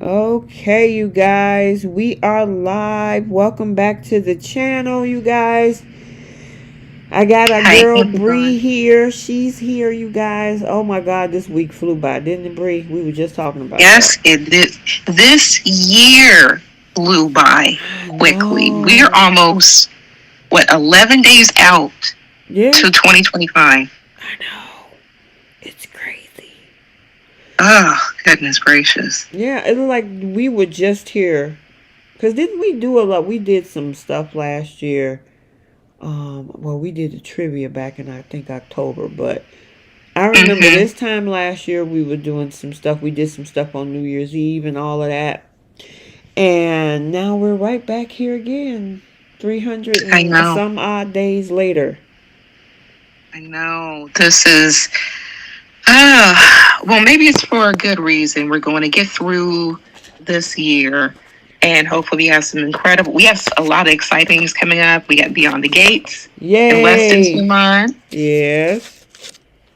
Okay, you guys, we are live. Welcome back to the channel, you guys. I got our Hi, girl Bree everyone. here. She's here, you guys. Oh my God, this week flew by, didn't it, Bree? We were just talking about that. Yes, it did. This year flew by I quickly. We're know. almost, 11 days out Yeah, to 2025. I know. It's crazy. Oh, goodness gracious. Yeah, it looked like we were just here. Cause didn't we do a lot? We did some stuff last year. Well, we did the trivia back in I think October, but I remember Mm-hmm. this time last year we were doing some stuff. We did some stuff on New Year's Eve and all of that. And now we're right back here again. 300 I and know. some odd days later. I know. This is, well, maybe it's for a good reason. We're going to get through this year and hopefully we have a lot of exciting things coming up. We got Beyond the Gates in less than Yay! 2 months. Yes.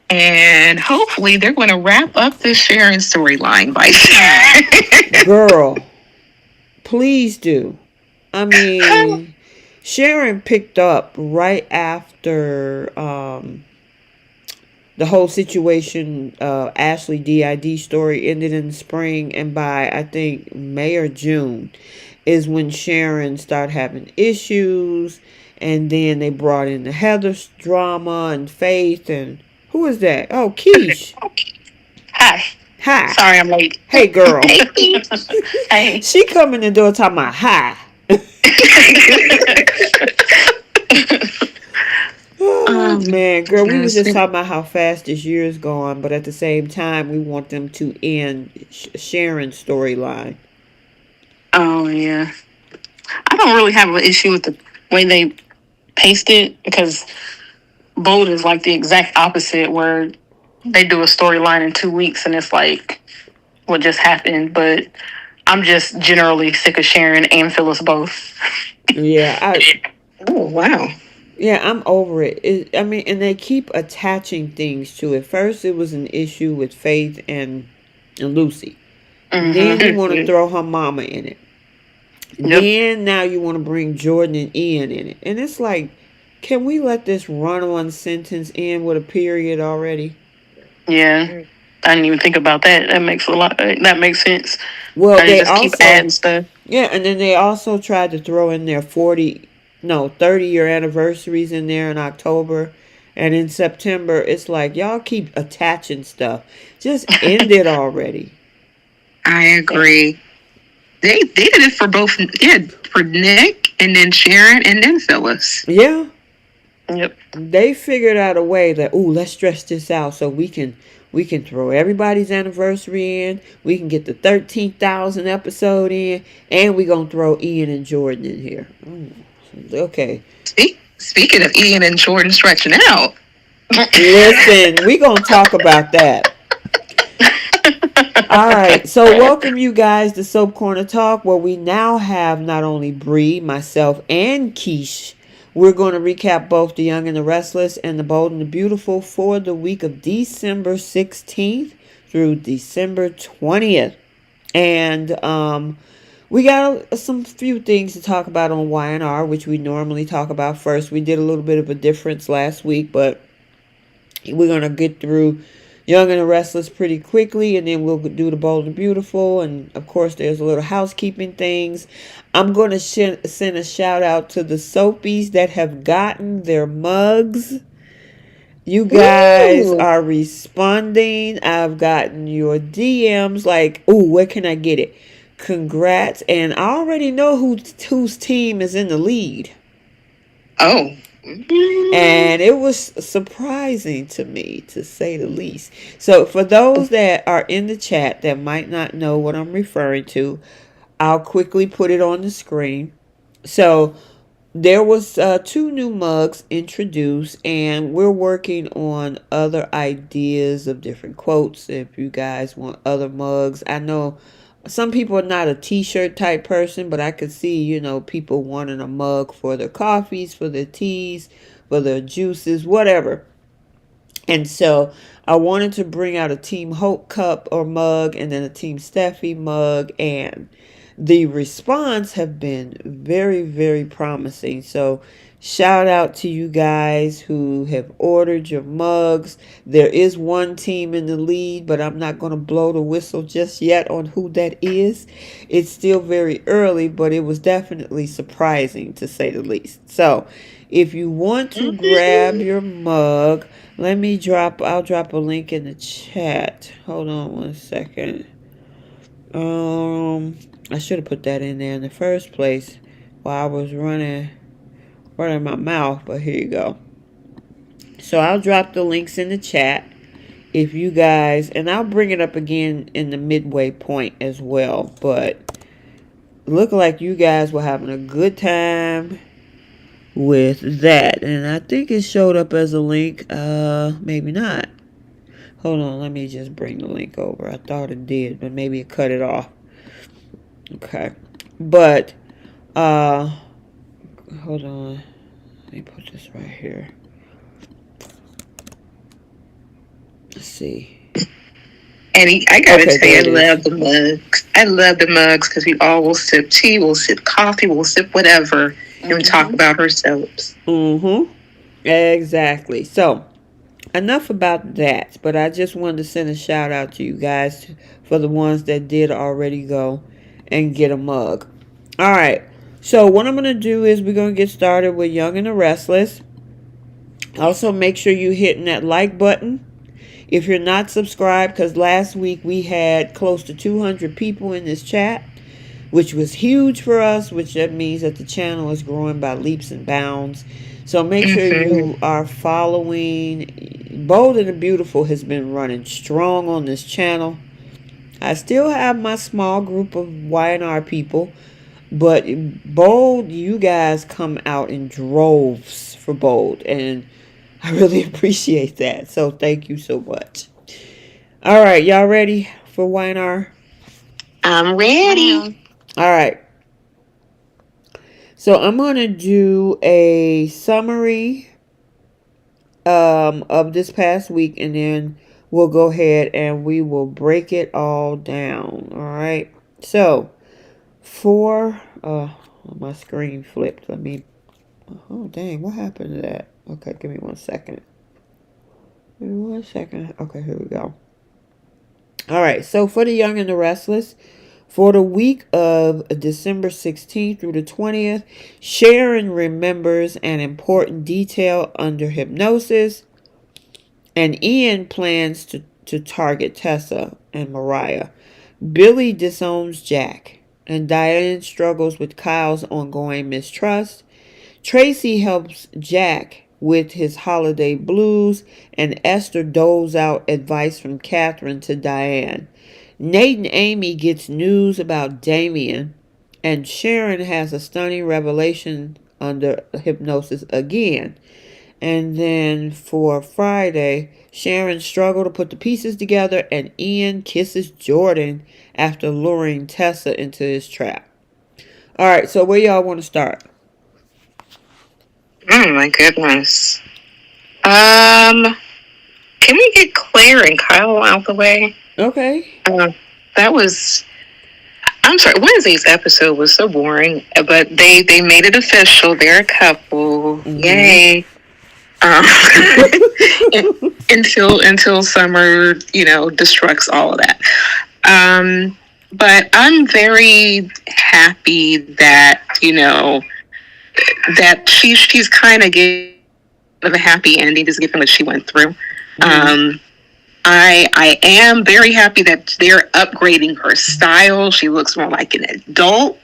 And hopefully they're going to wrap up this Sharon storyline by Sharon. Girl, please do. I mean, Sharon picked up right after the whole situation, Ashley DID story ended in the spring, and by I think May or June is when Sharon started having issues, and then they brought in the Heather's drama and Faith, and who is that? Oh, Keish. Hi. Hi. Sorry I'm late. Hey, girl. Hey. Hey. She come in the door talking about hi. Oh man, girl, we was Goodness. just talking about how fast this year is going, but at the same time, we want them to end Sharon's storyline. Oh, yeah. I don't really have an issue with the way they paste it because Bold is like the exact opposite where they do a storyline in 2 weeks and it's like what just happened. But I'm just generally sick of Sharon and Phyllis both. Yeah, Oh, wow. I'm over it. I mean, and they keep attaching things to it. First, it was an issue with Faith and Lucy. Then you want to Mm-hmm. throw her mama in it. Yep. Then now you want to bring Jordan and Ian in it, and it's like, can we let this run-on sentence end with a period already? Yeah. I didn't even think about that. That makes a lot. That makes sense. Well, They they just keep also adding stuff. Yeah, and then they also tried to throw in their 30-year anniversaries in there in October. And in September, it's like, y'all keep attaching stuff. Just end it already. I agree. They did it for both. Yeah, for Nick and then Sharon and then Phyllis. Yeah, Yep. they figured out a way that, ooh, let's stretch this out so we can throw everybody's anniversary in. We can get the 13,000 episode in, and we gonna throw Ian and Jordan in here. Okay. Speaking of Ian and Jordan stretching out. Listen, we gonna talk about that. All right, so welcome you guys to Soap Corner Talk, where we now have not only Bree, myself, and Keish. We're going to recap both The Young and the Restless and The Bold and the Beautiful for the week of December 16th through December 20th. And we got some few things to talk about on Y&R, which we normally talk about first. We did a little bit of a difference last week, but we're going to get through Young and the Restless pretty quickly, and then we'll do The Bold and Beautiful. And of course, there's a little housekeeping things. I'm going to send a shout out to the soapies that have gotten their mugs. You guys Woo! are responding. I've gotten your DMs like, "Ooh, where can I get it?" Congrats. And I already know whose team is in the lead. Oh. And it was surprising to me, to say the least. So, for those that are in the chat that might not know what I'm referring to, I'll quickly put it on the screen. So, there was two new mugs introduced, and we're working on other ideas of different quotes. If you guys want other mugs, I know some people are not a t-shirt type person, but I could see, people wanting a mug for their coffees, for their teas, for their juices, whatever. And so I wanted to bring out a Team Hope cup or mug and then a Team Steffy mug, and the response have been very, very promising. So shout out to you guys who have ordered your mugs. There is one team in the lead, but I'm not going to blow the whistle just yet on who that is. It's still very early, but it was definitely surprising to say the least. So if you want to grab your mug, I'll drop a link in the chat. Hold on one second. I should have put that in there in the first place while I was running my mouth, but here you go. So I'll drop the links in the chat if you guys, and I'll bring it up again in the midway point as well, but look like you guys were having a good time with that, and I think it showed up as a link. Maybe not. Hold on, let me just bring the link over. I thought it did, but maybe it cut it off. Okay. But hold on. Let me put this right here. Let's see. And I gotta say, I love the mugs. I love the mugs because we all will sip tea, we'll sip coffee, we'll sip whatever, and we talk about our soaps. Exactly. So enough about that, but I just wanted to send a shout out to you guys for the ones that did already go and get a mug. All right. So what I'm going to do is we're going to get started with Young and the Restless. Also, make sure you're hitting that like button if you're not subscribed, because last week we had close to 200 people in this chat, which was huge for us, which that means that the channel is growing by leaps and bounds. So make sure you are following. Bold and the Beautiful has been running strong on this channel. I still have my small group of Y&R people, but Bold, you guys come out in droves for Bold, and I really appreciate that. So thank you so much. All right, y'all ready for Y&R? I'm ready. All right. So I'm going to do a summary of this past week, and then we'll go ahead and we will break it all down. All right. So for my screen flipped. Oh dang, what happened to that? Okay, give me 1 second. Okay, here we go. All right. So for the Young and the Restless, for the week of December 16th through the 20th, Sharon remembers an important detail under hypnosis, and Ian plans to target Tessa and Mariah. Billy disowns Jack, and Diane struggles with Kyle's ongoing mistrust. Tracy helps Jack with his holiday blues, and Esther doles out advice from Catherine to Diane. Nate and Amy gets news about Damien, and Sharon has a stunning revelation under hypnosis again. And then for Friday, Sharon struggled to put the pieces together, and Ian kisses Jordan after luring Tessa into his trap. All right, so where y'all want to start? Oh my goodness. Can we get Claire and Kyle out the way? Okay. That was. I'm sorry. Wednesday's episode was so boring, but they made it official. They're a couple. Yay. Until Summer, destructs all of that. But I'm very happy that that she's kind of getting a happy ending, just given what she went through. I am very happy that they're upgrading her style. She looks more like an adult,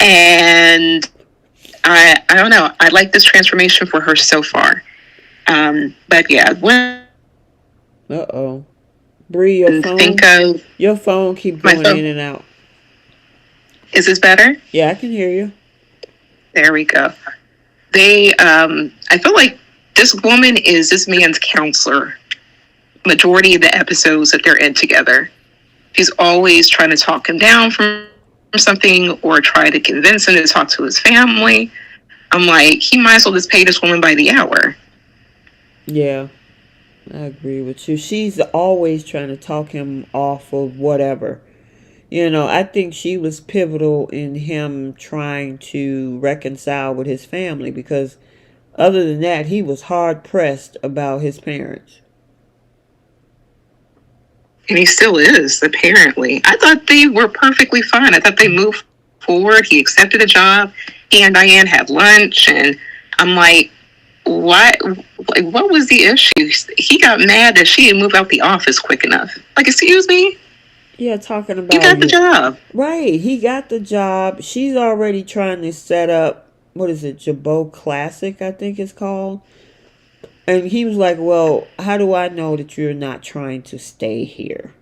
and I don't know. I like this transformation for her so far. But yeah, Bree, your phone keeps going in and out. Is this better? Yeah, I can hear you. There we go. I feel like this woman is this man's counselor. Majority of the episodes that they're in together, she's always trying to talk him down from something or try to convince him to talk to his family. I'm like, he might as well just pay this woman by the hour. Yeah. I agree with you. She's always trying to talk him off of whatever. I think she was pivotal in him trying to reconcile with his family because other than that, he was hard pressed about his parents. And he still is, apparently. I thought they were perfectly fine. I thought they moved forward. He accepted a job. He and Diane had lunch, and I'm like, why? Like, what was the issue? He got mad that she didn't move out the office quick enough. Like, excuse me? Yeah, talking You about got the job. Right, he got the job. She's already trying to set up, what is it, Jabot Classic, I think it's called. And he was like, well, how do I know that you're not trying to stay here?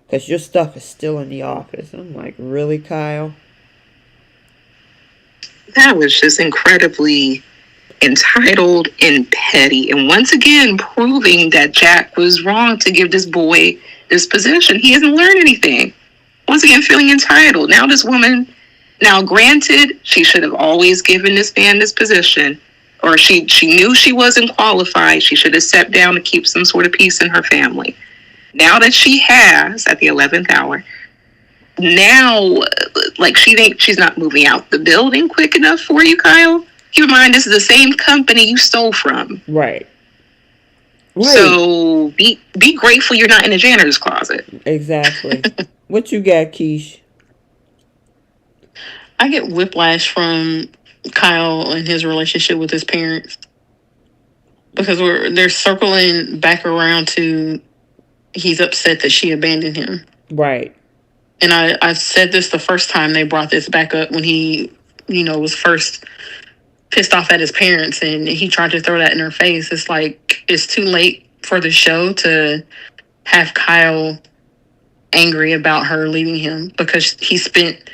Because your stuff is still in the office. I'm like, really, Kyle? That was just incredibly entitled and petty. And once again, proving that Jack was wrong to give this boy this position. He hasn't learned anything. Once again, feeling entitled. Now this woman, now granted, she should have always given this man this position. Or she knew she wasn't qualified. She should have stepped down to keep some sort of peace in her family. Now that she has, at the 11th hour, now, like, she thinks she's not moving out the building quick enough for you, Kyle. Keep in mind, this is the same company you stole from. Right. So be grateful you're not in the janitor's closet. Exactly. What you got, Keish? I get whiplash from Kyle and his relationship with his parents because they're circling back around to he's upset that she abandoned him. Right. And I said this the first time they brought this back up when he, was first pissed off at his parents and he tried to throw that in her face. It's like, it's too late for the show to have Kyle angry about her leaving him because he spent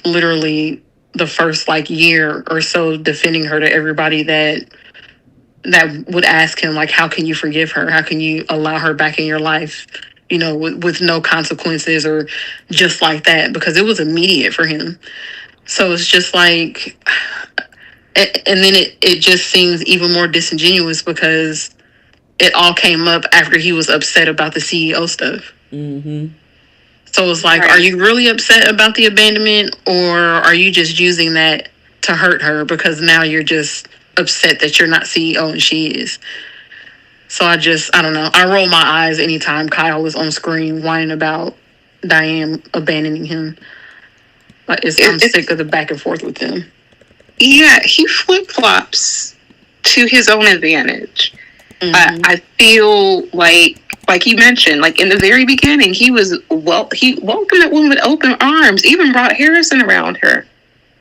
literally the first year or so defending her to everybody that would ask him, like, how can you forgive her? How can you allow her back in your life? With no consequences or just like that, because it was immediate for him. So it's just like, and then it just seems even more disingenuous because it all came up after he was upset about the CEO stuff. Mm-hmm. So it's like, are you really upset about the abandonment or are you just using that to hurt her because now you're just upset that you're not CEO and she is? So I don't know. I roll my eyes anytime Kyle is on screen whining about Diane abandoning him. I'm sick of the back and forth with him. Yeah, he flip-flops to his own advantage. Mm-hmm. I feel like you mentioned, like in the very beginning, he welcomed that woman with open arms, even brought Harrison around her.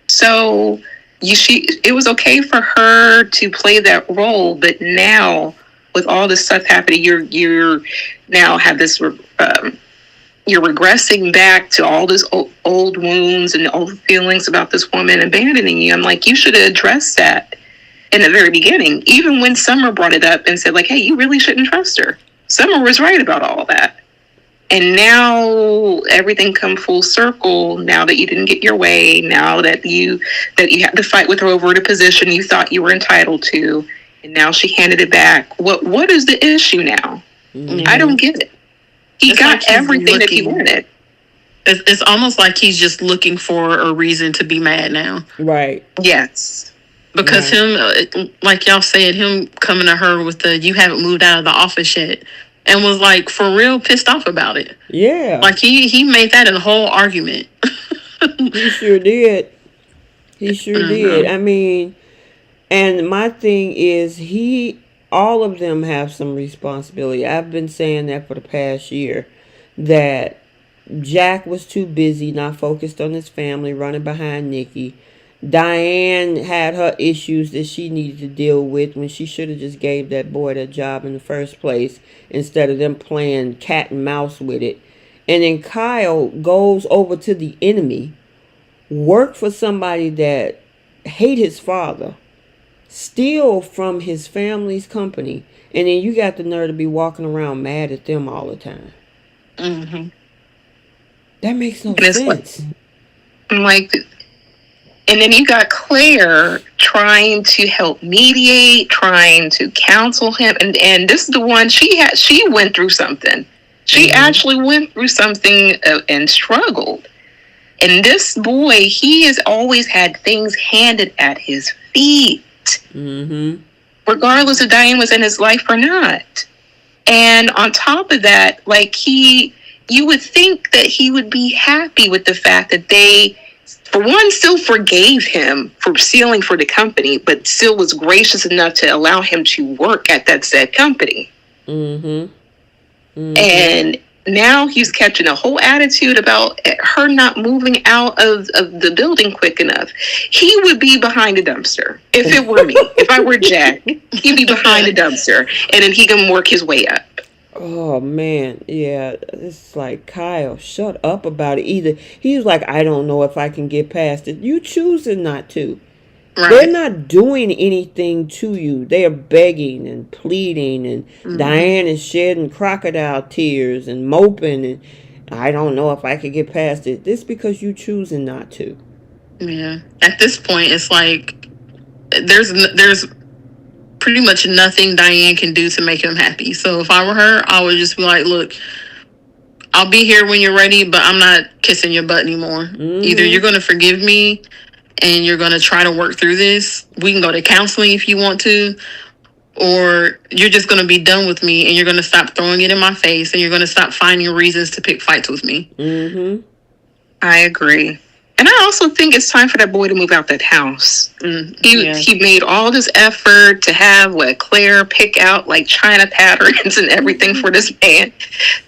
So it was okay for her to play that role, but now with all this stuff happening, you're now have this. You're regressing back to all this old wounds and old feelings about this woman abandoning you. I'm like, you should have addressed that in the very beginning, even when Summer brought it up and said, like, hey, you really shouldn't trust her. Summer was right about all that. And now everything come full circle. Now that you didn't get your way, now that you had to fight with her over the position you thought you were entitled to, and now she handed it back. What is the issue now? Mm-hmm. I don't get it. He got everything that he wanted. It's almost like he's just looking for a reason to be mad now. Right. Yes. Because him, like y'all said, him coming to her with you haven't moved out of the office yet, and was like for real pissed off about it. Yeah. Like he made that a whole argument. He sure did. He sure did. I mean, and my thing is all of them have some responsibility. I've been saying that for the past year, that Jack was too busy, not focused on his family, running behind Nikki. Diane had her issues that she needed to deal with when she should have just gave that boy that job in the first place instead of them playing cat and mouse with it. And then Kyle goes over to the enemy, work for somebody that hate his father, steal from his family's company, and then you got the nerve to be walking around mad at them all the time. Mm-hmm. That makes no sense. Like And then you got Claire trying to help mediate, trying to counsel him. And this is the one she went through something. She actually went through something and struggled. And this boy, he has always had things handed at his feet. Regardless if Diane was in his life or not. And on top of that, like you would think that he would be happy with the fact that they, for one, still forgave him for stealing for the company, but still was gracious enough to allow him to work at that said company. And now he's catching a whole attitude about her not moving out of the building quick enough. He would be behind a dumpster. If it were me, if I were Jack, he'd be behind a dumpster, and then he can work his way up. Oh man, yeah, it's like, Kyle, shut up about it. Either he was like, I don't know if I can get past it. You choosing not to. Right. They're not doing anything to you. They are begging and pleading, and Diane is shedding crocodile tears and moping, and I don't know if I could get past it. This because you choosing not to. Yeah. At this point, it's like there's pretty much nothing Diane can do to make him happy. So if I were her, I would just be like, look, I'll be here when you're ready, but I'm not kissing your butt anymore. Either you're going to forgive me and you're going to try to work through this. We can go to counseling if you want to, or you're just going to be done with me and you're going to stop throwing it in my face and you're going to stop finding reasons to pick fights with me. I agree. And I also think it's time for that boy to move out that house. He made all this effort to have Claire pick out like China patterns and everything for this man.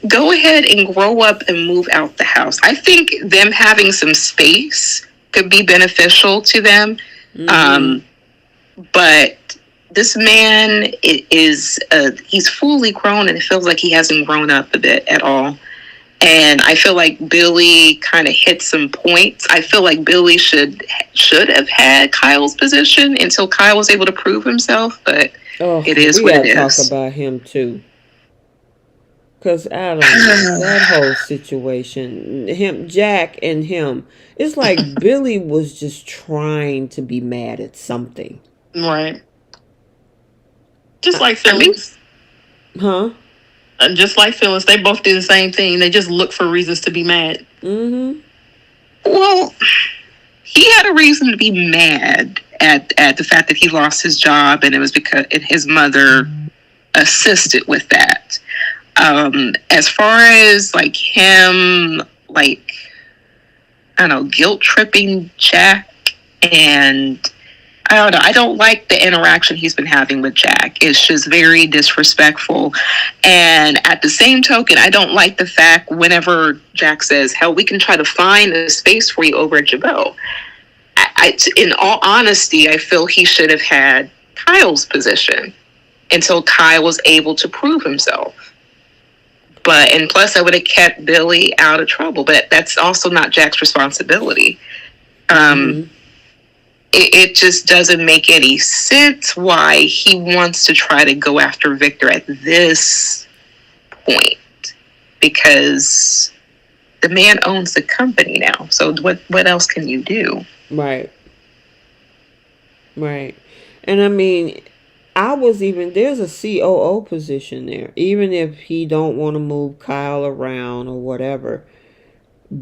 Go ahead and grow up and move out the house. I think them having some space could be beneficial to them. But this man he's fully grown, and it feels like he hasn't grown up a bit at all. And I feel like Billy kind of hit some points. I feel like Billy should have had Kyle's position until Kyle was able to prove himself. But it is what it is. We gotta talk about him too, because I don't know that whole situation. Jack, and him. It's like Billy was just trying to be mad at something, right? Just like Phyllis, Just like Phyllis, they both do the same thing. They just look for reasons to be mad. Well, he had a reason to be mad at the fact that he lost his job, and it was because his mother assisted with that. As far as like him, like, I don't know, guilt tripping Jack, and I don't know. I don't like the interaction he's been having with Jack. It's just very disrespectful. And at the same token, I don't like the fact whenever Jack says, hell, we can try to find a space for you over at Jabot. In all honesty, I feel he should have had Kyle's position until Kyle was able to prove himself. And plus I would have kept Billy out of trouble, but that's also not Jack's responsibility. It just doesn't make any sense why he wants to try to go after Victor at this point, because the man owns the company now. So what else can you do? Right. And I mean, there's a COO position there. Even if he don't want to move Kyle around or whatever,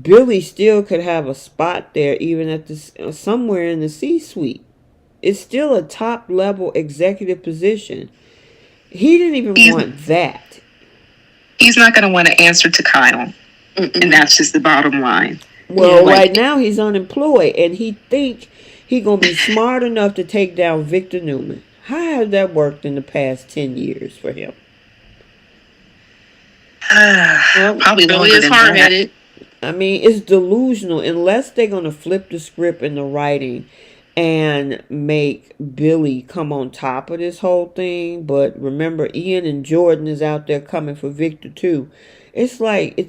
Billy still could have a spot there, even at somewhere in the C-suite. It's still a top level executive position. He didn't even want that. He's not going to want to answer to Kyle, and that's just the bottom line. Well, right now he's unemployed, and he think he gonna be smart enough to take down Victor Newman. How has that worked in the past 10 years for him? Probably Billy is hard-headed. I mean, it's delusional unless they're going to flip the script in the writing and make Billy come on top of this whole thing. But remember, Ian and Jordan is out there coming for Victor too. It's like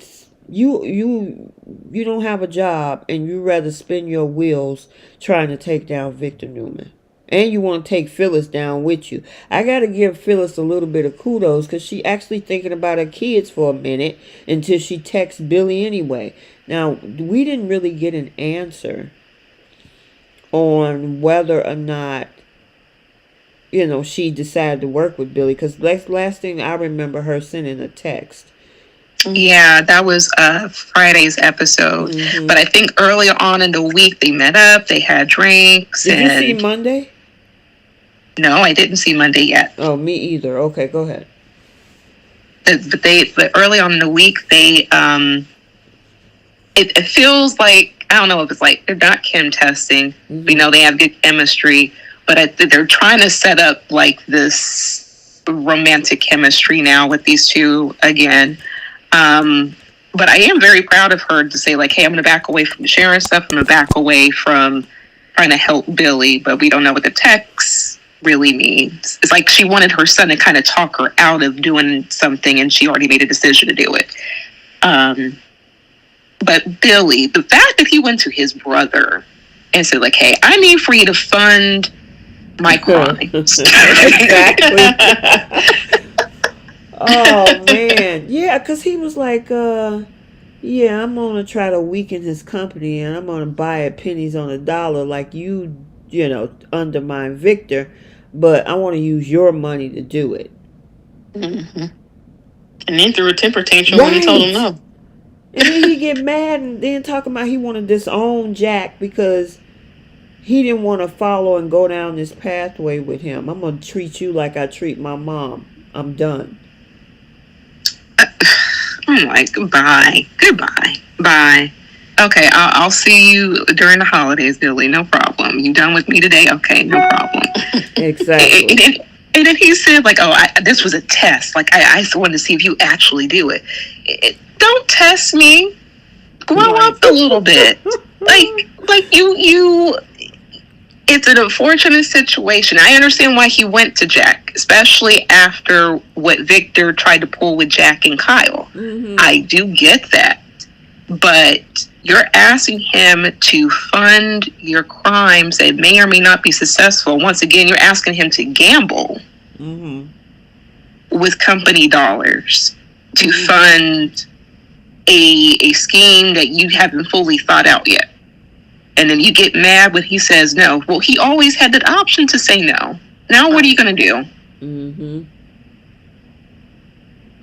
you don't have a job and you rather spin your wheels trying to take down Victor Newman. And you want to take Phyllis down with you. I got to give Phyllis a little bit of kudos because she actually thinking about her kids for a minute until she texts Billy anyway. Now, we didn't really get an answer on whether or not, she decided to work with Billy. Because last thing I remember her sending a text. Yeah, that was Friday's episode. Mm-hmm. But I think earlier on in the week they met up, they had drinks. Did you see Monday? No, I didn't see Monday yet. Oh, me either. Okay, go ahead. But early on in the week they it feels like, I don't know if it's like they're not chem testing. Mm-hmm. They have good chemistry, but they're trying to set up like this romantic chemistry now with these two again. But I am very proud of her to say, like, hey, I'm going to back away from Sharon stuff. I'm going to back away from trying to help Billy, but we don't know what the text really means. It's like she wanted her son to kind of talk her out of doing something, and she already made a decision to do it. But Billy, the fact that he went to his brother and said, like, hey, I need for you to fund my crimes. Exactly. Oh, man. Yeah, because he was like, yeah, I'm going to try to weaken his company, and I'm going to buy it pennies on a dollar like you undermine Victor, but I want to use your money to do it. Mm-hmm. And then threw a temper tantrum when he told him no. And then he get mad and then talking about he want to disown Jack because he didn't want to follow and go down this pathway with him. I'm going to treat you like I treat my mom. I'm done. I'm like, goodbye. Bye. Okay, I'll see you during the holidays, Billy. No problem. You done with me today? Okay, no problem. Exactly. And then he said, like, oh, this was a test. Like, I just wanted to see if you actually do it. Don't test me. Grow up a little bit. like you. It's an unfortunate situation. I understand why he went to Jack, especially after what Victor tried to pull with Jack and Kyle. Mm-hmm. I do get that. But you're asking him to fund your crimes that may or may not be successful. Once again, you're asking him to gamble with company dollars to fund a scheme that you haven't fully thought out yet. And then you get mad when he says no. Well, he always had that option to say no. Now what are you going to do? Mm-hmm.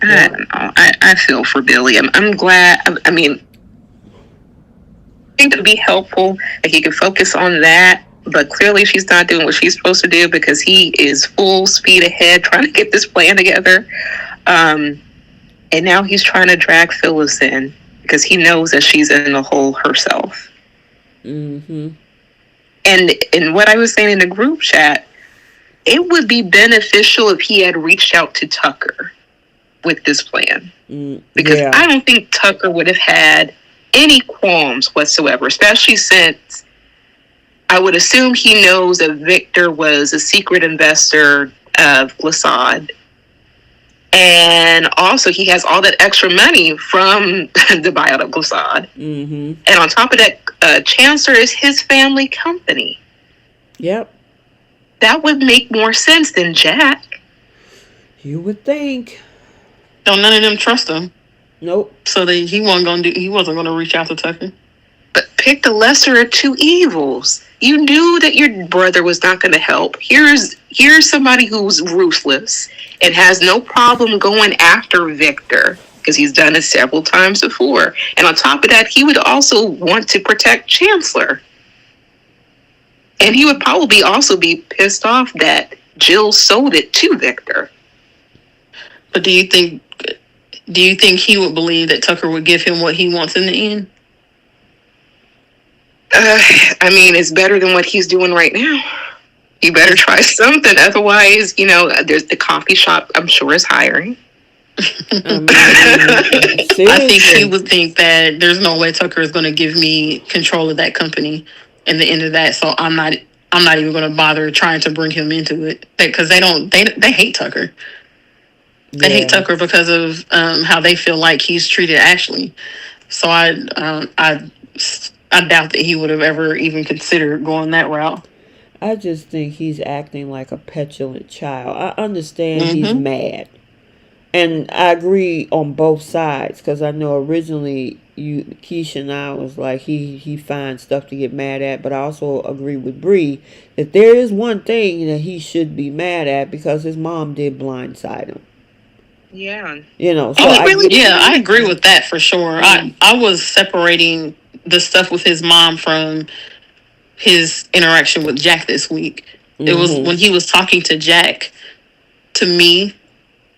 I don't know. I feel for Billy. I'm glad. I mean, I think it would be helpful if he could focus on that. But clearly she's not doing what she's supposed to do because he is full speed ahead trying to get this plan together. And now he's trying to drag Phyllis in because he knows that she's in the hole herself. Mm-hmm. And what I was saying in the group chat, it would be beneficial if he had reached out to Tucker with this plan. Because I don't think Tucker would have had any qualms whatsoever, especially since I would assume he knows that Victor was a secret investor of Glissade. And also, he has all that extra money from the buyout of Glissade. Mm-hmm. And on top of that, Chancellor is his family company. Yep. That would make more sense than Jack. You would think. Don't none of them trust him. Nope. So he wasn't gonna reach out to Tucker. But pick the lesser of two evils. You knew that your brother was not going to help. Here's somebody who's ruthless and has no problem going after Victor because he's done it several times before. And on top of that, he would also want to protect Chancellor. And he would probably also be pissed off that Jill sold it to Victor. But do you think he would believe that Tucker would give him what he wants in the end? I mean, it's better than what he's doing right now. You better try something. Otherwise, there's the coffee shop, I'm sure, is hiring. I think he would think that there's no way Tucker is going to give me control of that company and the end of that. So I'm not even going to bother trying to bring him into it because they hate Tucker. They hate Tucker because of how they feel like he's treated Ashley. So I doubt that he would have ever even considered going that route. I just think he's acting like a petulant child. I understand he's mad. And I agree on both sides because I know originally, Keisha and I was like he finds stuff to get mad at, but I also agree with Bree that there is one thing that he should be mad at because his mom did blindside him. Yeah. So Oh, really? Yeah, I agree with that for sure. I was separating the stuff with his mom from his interaction with Jack this week. It was when he was talking to Jack. To me,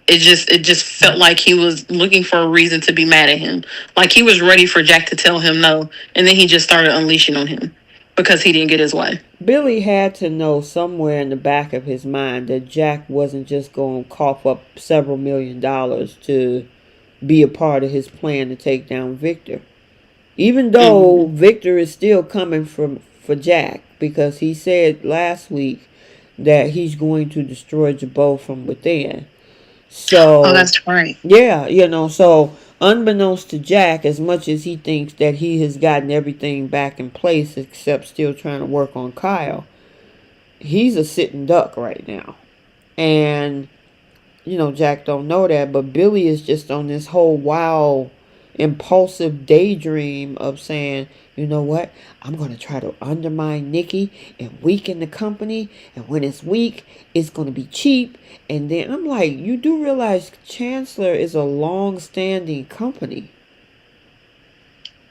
it just felt like he was looking for a reason to be mad at him. Like he was ready for Jack to tell him no, and then he just started unleashing on him because he didn't get his way. Billy had to know somewhere in the back of his mind that Jack wasn't just going to cough up several $1,000,000 to be a part of his plan to take down Victor. Even though Victor is still coming for Jack because he said last week that he's going to destroy Jabot from within. So, oh, that's right. Yeah, so unbeknownst to Jack, as much as he thinks that he has gotten everything back in place except still trying to work on Kyle, he's a sitting duck right now. And, Jack don't know that, but Billy is just on this whole wild, impulsive daydream of saying, you know what, I'm going to try to undermine Nikki and weaken the company, and when it's weak, it's going to be cheap. And then I'm like, you do realize Chancellor is a long-standing company.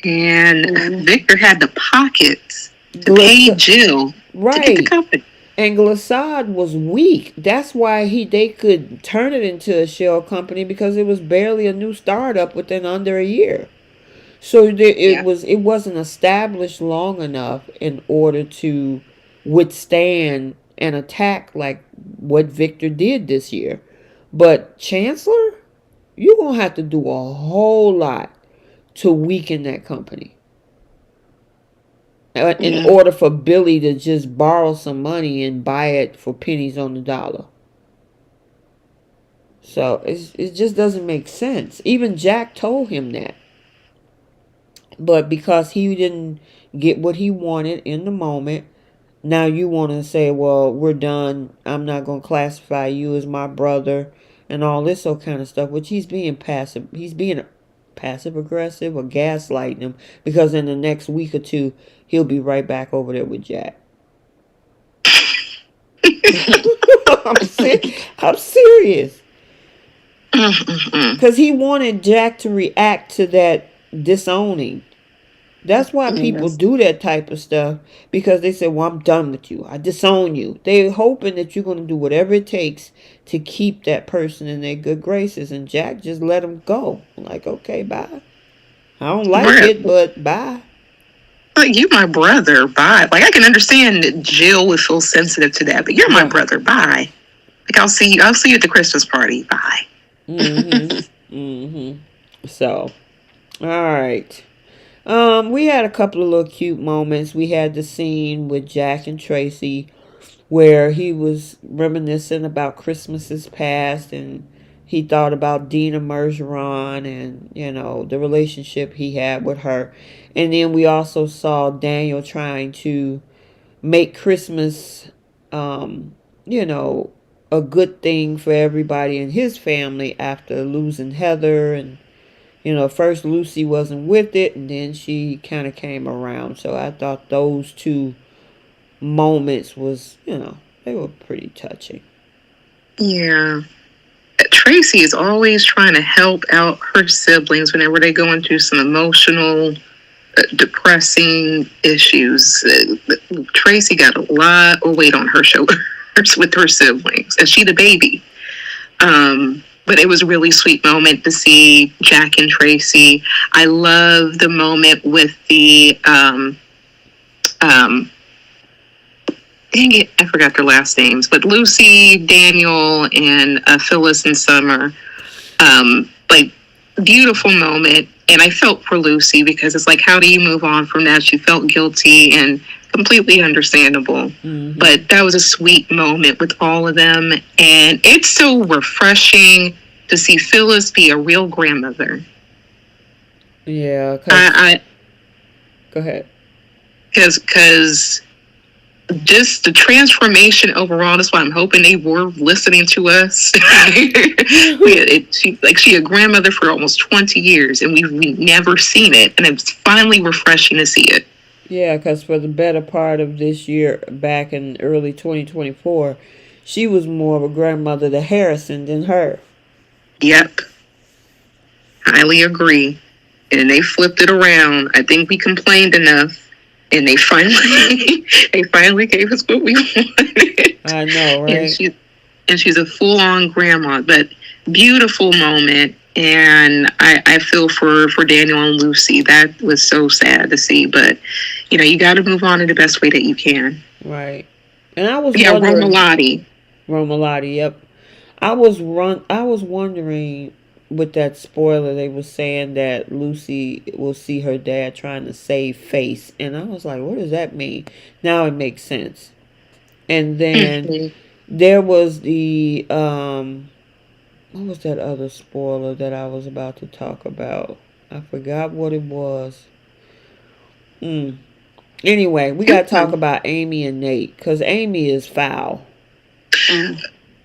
And Victor had the pockets to pay Jill to get the company. And Glissade was weak. That's why they could turn it into a shell company because it was barely a new startup within under a year. So it wasn't established long enough in order to withstand an attack like what Victor did this year. But Chancellor, you're going to have to do a whole lot to weaken that company. In order for Billy to just borrow some money and buy it for pennies on the dollar. So it just doesn't make sense. Even Jack told him that. But because he didn't get what he wanted in the moment, now you want to say, well, we're done. I'm not going to classify you as my brother and all this kind of stuff, which he's being passive. He's being passive aggressive or gaslighting him because in the next week or two, he'll be right back over there with Jack. I'm serious. Because he wanted Jack to react to that disowning. That's why people do that type of stuff, because they say, well, I'm done with you. I disown you. They're hoping that you're going to do whatever it takes to keep that person in their good graces. And Jack just let him go. I'm like, okay, bye. I don't like it, but bye. Like, you my brother, bye. Like, I can understand that Jill would feel sensitive to that, but you're my brother, bye. Like, I'll see you at the Christmas party, bye. So, all right. We had a couple of little cute moments. We had the scene with Jack and Tracy where he was reminiscing about Christmases past, and he thought about Dina Mergeron and, the relationship he had with her. And then we also saw Daniel trying to make Christmas, a good thing for everybody in his family after losing Heather. And first Lucy wasn't with it, and then she kind of came around. So I thought those two moments was, they were pretty touching. Yeah. Tracy is always trying to help out her siblings whenever they go into some emotional, depressing issues. Tracy got a lot of weight on her shoulders with her siblings, and she the baby. But it was a really sweet moment to see Jack and Tracy. I love the moment with the dang it, I forgot their last names, but Lucy, Daniel, and Phyllis and Summer. Like, beautiful moment. And I felt for Lucy because it's like, how do you move on from that? She felt guilty and completely understandable. But that was a sweet moment with all of them. And it's so refreshing to see Phyllis be a real grandmother. Yeah. Go ahead. Because just the transformation overall. That's why I'm hoping they were listening to us. She a grandmother for almost 20 years, and we never seen it, and it's finally refreshing to see it. Yeah, because for the better part of this year, back in early 2024, she was more of a grandmother to Harrison than her. Yep, highly agree. And they flipped it around. I think we complained enough, and they finally they finally gave us what we wanted. I know, right? And she's a full on grandma, but beautiful moment. And I feel for Daniel and Lucy. That was so sad to see, but you got to move on in the best way that you can. Right. And I was wondering. Romalotti, yep. I was wondering with that spoiler they were saying that Lucy will see her dad trying to save face, and I was like, what does that mean? Now it makes sense. And then there was the what was that other spoiler that I was about to talk about? I forgot what it was. Anyway, we got to talk about Amy and Nate, because Amy is foul.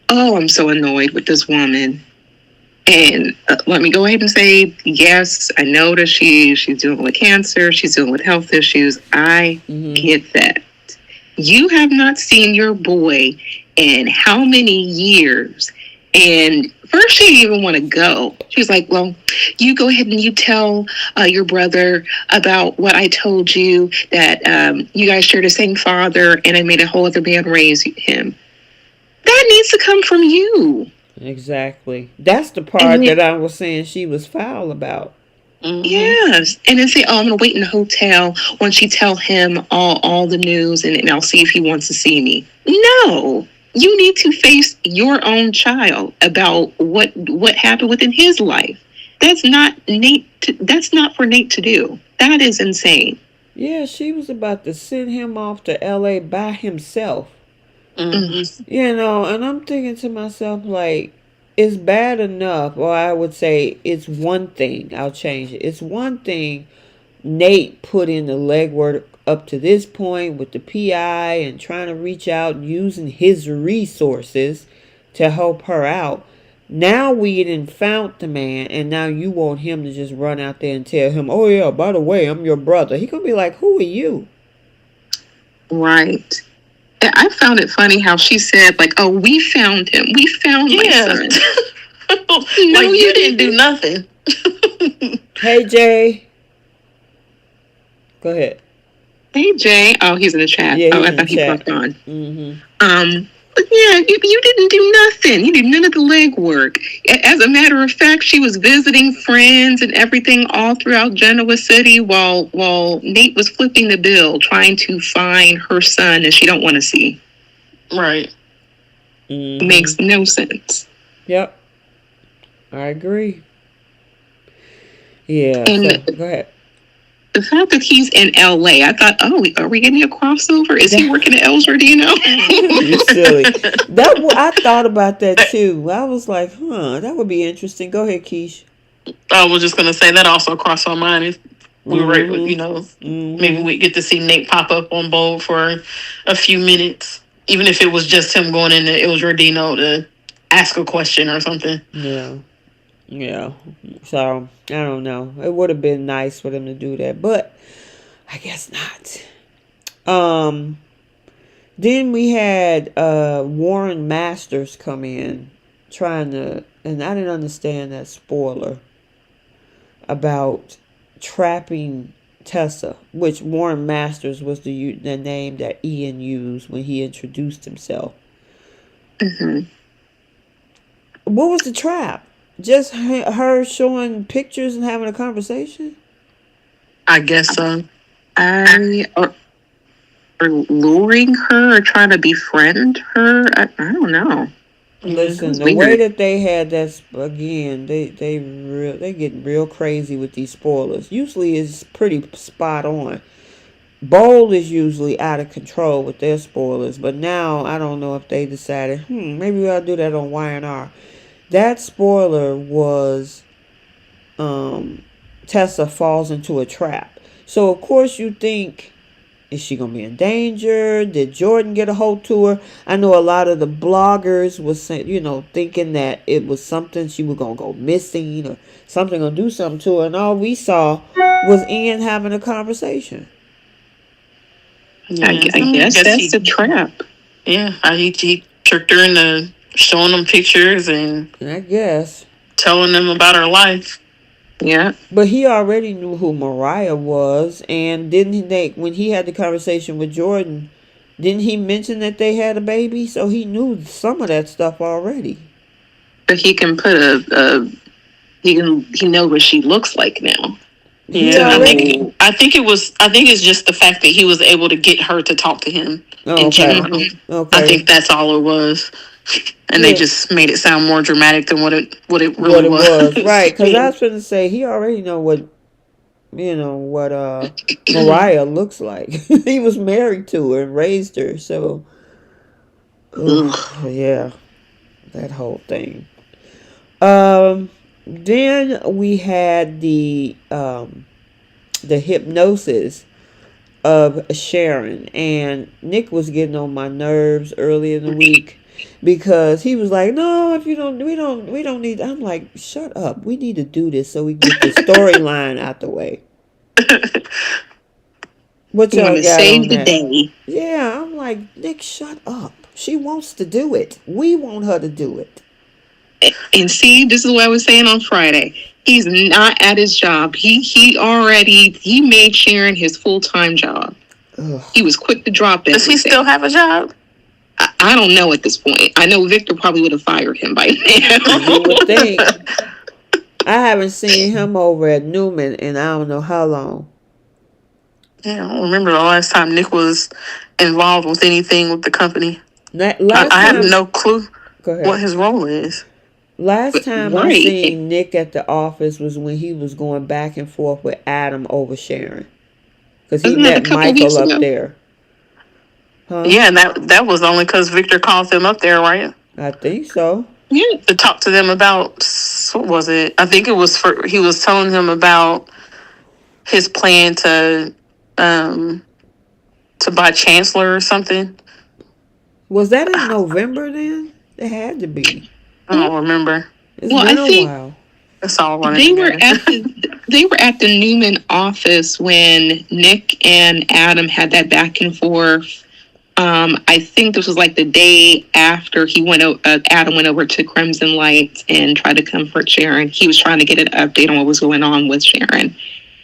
Oh, I'm so annoyed with this woman. And let me go ahead and say, yes, I know that she's dealing with cancer. She's dealing with health issues. I get that. You have not seen your boy in how many years? And first, she didn't even want to go. She was like, well, you go ahead and you tell your brother about what I told you, that you guys share the same father, and I made a whole other man raise him. That needs to come from you. Exactly. That's the part that I was saying she was foul about. Yes. And then say, oh, I'm going to wait in the hotel once you tell him all the news, and I'll see if he wants to see me. No. You need to face your own child about what happened within his life. That's not that's not for Nate to do. That is insane. Yeah, she was about to send him off to L.A. by himself. And I'm thinking to myself, like, it's bad enough, or I would say it's one thing. I'll change it. It's one thing Nate put in the legwork up to this point with the PI and trying to reach out using his resources to help her out. Now we didn't found the man, and now you want him to just run out there and tell him, oh yeah, by the way, I'm your brother. He gonna be like, who are you? Right. I found it funny how she said, like, oh, we found him. We found my son. No, you didn't do nothing. Hey, Jay. Go ahead. Hey, Jay. Oh, he's in the chat. Yeah, I thought he popped on. Mm-hmm. But yeah, you didn't do nothing. You did none of the legwork. As a matter of fact, she was visiting friends and everything all throughout Genoa City while Nate was flipping the bill, trying to find her son that she don't want to see. Right. Makes no sense. Yep. I agree. Yeah. And go ahead. The fact that he's in L.A., I thought, oh, are we getting a crossover? Is he working at Ellsworth? Do you know? You're silly. I thought about that too. I was like, that would be interesting. Go ahead, Keish. I was just gonna say that also crossed my mind. If we were, maybe we get to see Nate pop up on Bold for a few minutes, even if it was just him going into Ellsworth to ask a question or something. Yeah. So, I don't know. It would have been nice for them to do that, but I guess not. Then we had Warren Masters come in trying to, and I didn't understand that spoiler about trapping Tessa, which Warren Masters was the name that Ian used when he introduced himself. What was the trap? Just her showing pictures and having a conversation? I guess so. Or luring her or trying to befriend her. I don't know. Listen, the way that they had that, again, they get real crazy with these spoilers. Usually it's pretty spot on. Bold is usually out of control with their spoilers, but now I don't know if they decided, maybe we ought to do that on Y&R. That spoiler was Tessa falls into a trap. So, of course, you think Is she gonna be in danger? Did Jordan get a hold to her? I know a lot of the bloggers was saying, thinking that it was something she was gonna go missing or something gonna do something to her, and all we saw was Ian having a conversation. Yeah, I guess that's the trap. Yeah, he tricked her into showing them pictures and I guess telling them about her life. Yeah. But he already knew who Mariah was, and didn't they, when he had the conversation with Jordan, didn't he mention that they had a baby? So he knew some of that stuff already. But he can put he knows what she looks like now. Yeah, I think it's just the fact that he was able to get her to talk to him in general. Okay. I think that's all it was. And they just made it sound more dramatic than what it really was. Right, because I was going to say, he already know what Mariah looks like. He was married to her and raised her, so yeah, that whole thing. Then we had the hypnosis of Sharon, and Nick was getting on my nerves early in the week because he was like, "No, if you don't, we don't need." I'm like, "Shut up! We need to do this so we get the storyline out the way." What y'all got save on the that? Day? Yeah, I'm like, Nick, shut up. She wants to do it. We want her to do it. And see, this is what I was saying on Friday. He's not at his job. He made Sharon his full-time job. Ugh. He was quick to drop it. Does he still have a job? I don't know at this point. I know Victor probably would have fired him by now. You would think. I haven't seen him over at Newman in I don't know how long. Yeah, I don't remember the last time Nick was involved with anything with the company. I have no clue what his role is. Last time I seen Nick at the office was when he was going back and forth with Adam over Sharon. Because he met Michael up there. Huh? Yeah, and that was only because Victor called them up there, right? I think so. Yeah, to talk to them about, what was it? I think it was he was telling him about his plan to buy Chancellor or something. Was that in November then? It had to be. I don't remember. It's been a while. That's all they were at the Newman office when Nick and Adam had that back and forth. I think this was like the day after Adam went over to Crimson Lights and tried to comfort Sharon. He was trying to get an update on what was going on with Sharon,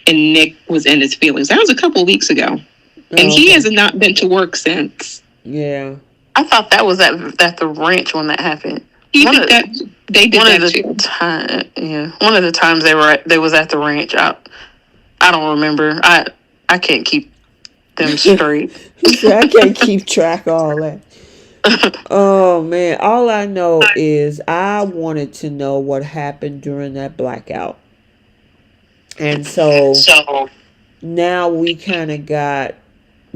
and Nick was in his feelings. That was a couple of weeks ago, and he has not been to work since. Yeah, I thought that was at the ranch when that happened. They did that too. One of the times they was at the ranch. I don't remember. I can't keep them straight. I can't keep track of all that. Oh man, all I know is I wanted to know what happened during that blackout, and so now we kind of got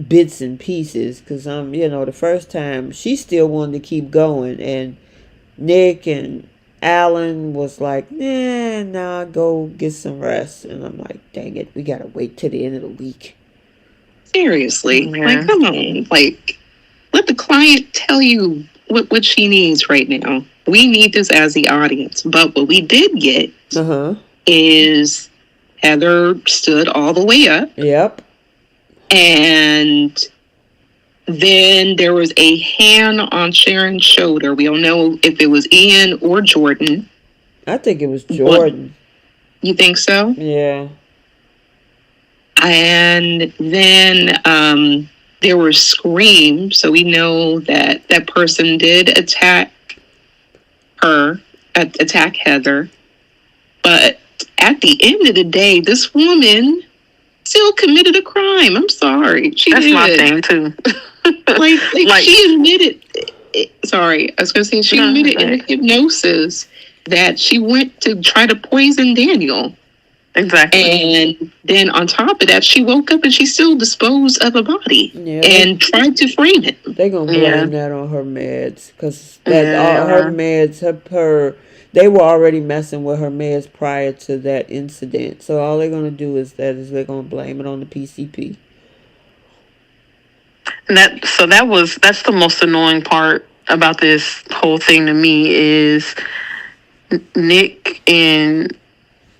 bits and pieces because the first time she still wanted to keep going, and Nick and Alan was like, nah, go get some rest. And I'm like, dang it, we gotta wait till the end of the week. Seriously, like, come on, like, let the client tell you what she needs right now. We need this as the audience. But what we did get is Heather stood all the way up. Yep. And then there was a hand on Sharon's shoulder. We don't know if it was Ian or Jordan. I think it was Jordan. You think so? Yeah. And then there were screams. So we know that person did attack Heather. But at the end of the day, this woman still committed a crime. I'm sorry. That's my thing, too. like she admitted, sorry, I was going to say she admitted in hypnosis that she went to try to poison Daniel. Exactly. And then on top of that, she woke up and she still disposed of a body and tried to frame him. They're going to blame that on her meds because her meds, they were already messing with her meds prior to that incident. So all they're going to do is they're going to blame it on the PCP. That's the most annoying part about this whole thing to me is Nick and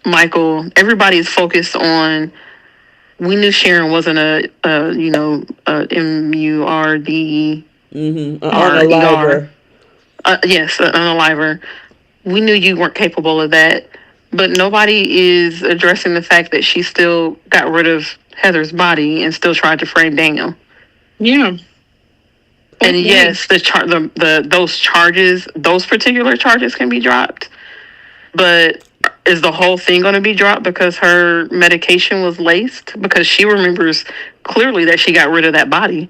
Michael. Everybody's focused on. We knew Sharon wasn't a MURDER ER. Unaliver. Yes, an unaliver. We knew you weren't capable of that, but nobody is addressing the fact that she still got rid of Heather's body and still tried to frame Daniel. Yeah. And yes, those particular charges can be dropped, but is the whole thing going to be dropped because her medication was laced? Because she remembers clearly that she got rid of that body.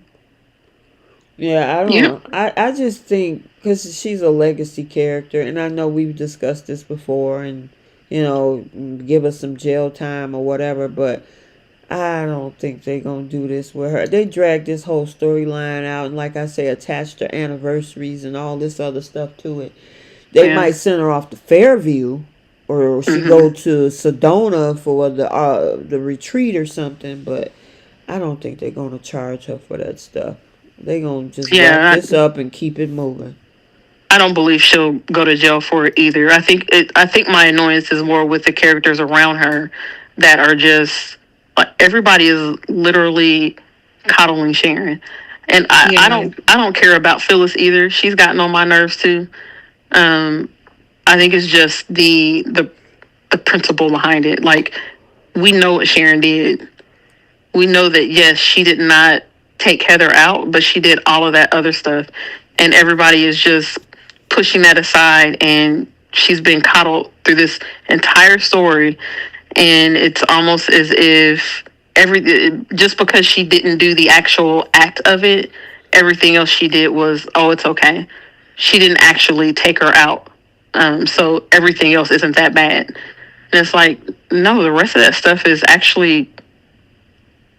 Yeah, I don't know. I just think because she's a legacy character, and I know we've discussed this before, and give us some jail time or whatever, but I don't think they're gonna do this with her. They dragged this whole storyline out, and like I say, attached her anniversaries and all this other stuff to it. They might send her off to Fairview, or she go to Sedona for the retreat or something. But I don't think they're gonna charge her for that stuff. They're gonna just wrap this up and keep it moving. I don't believe she'll go to jail for it either. I think my annoyance is more with the characters around her that are just everybody is literally coddling Sharon, and I don't care about Phyllis either. She's gotten on my nerves too. I think it's just the principle behind it. Like, we know what Sharon did. We know that yes, she did not take Heather out, but she did all of that other stuff, and everybody is just pushing that aside, and she's been coddled through this entire story, and it's almost as if just because she didn't do the actual act of it, everything else she did was, oh, it's okay. She didn't actually take her out, so everything else isn't that bad. And it's like, no, the rest of that stuff is actually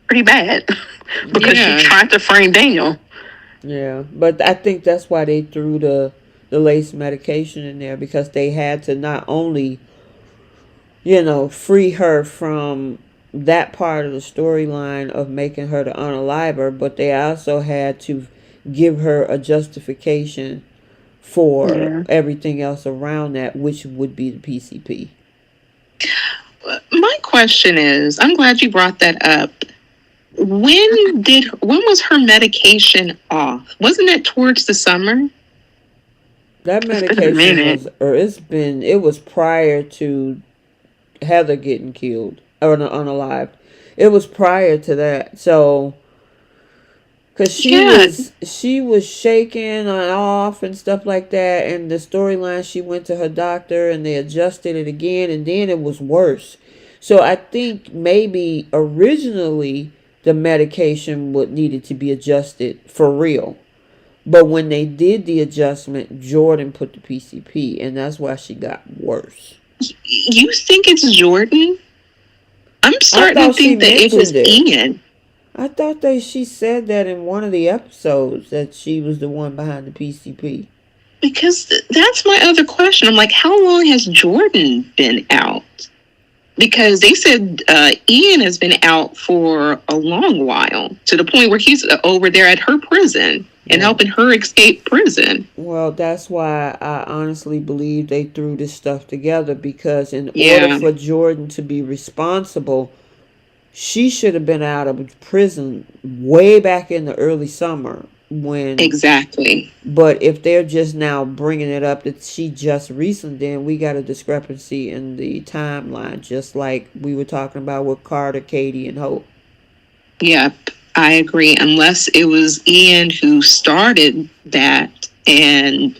pretty bad because she tried to frame Daniel. Yeah, but I think that's why they threw the lace medication in there, because they had to not only free her from that part of the storyline of making her the unaliver, but they also had to give her a justification for everything else around that, which would be the PCP. My question is, I'm glad you brought that up. When was her medication off? Wasn't it towards the summer? That medication it was prior to Heather getting killed or unalived. It was prior to that. So, because she was shaking and off and stuff like that, and the storyline, she went to her doctor and they adjusted it again, and then it was worse. So I think maybe originally the medication needed to be adjusted for real. But when they did the adjustment, Jordan put the PCP, and that's why she got worse. You think it's Jordan? I'm starting to think that it was Ian. I thought she said that in one of the episodes, that she was the one behind the PCP. Because that's my other question. I'm like, how long has Jordan been out? Because they said Ian has been out for a long while, to the point where he's over there at her prison and helping her escape prison. Well, that's why I honestly believe they threw this stuff together, because in order for Jordan to be responsible, she should have been out of prison way back in the early summer. Exactly. But if they're just now bringing it up that she just recent, then we got a discrepancy in the timeline, just like we were talking about with Carter, Katie, and Hope. Yep, I agree. Unless it was Ian who started that and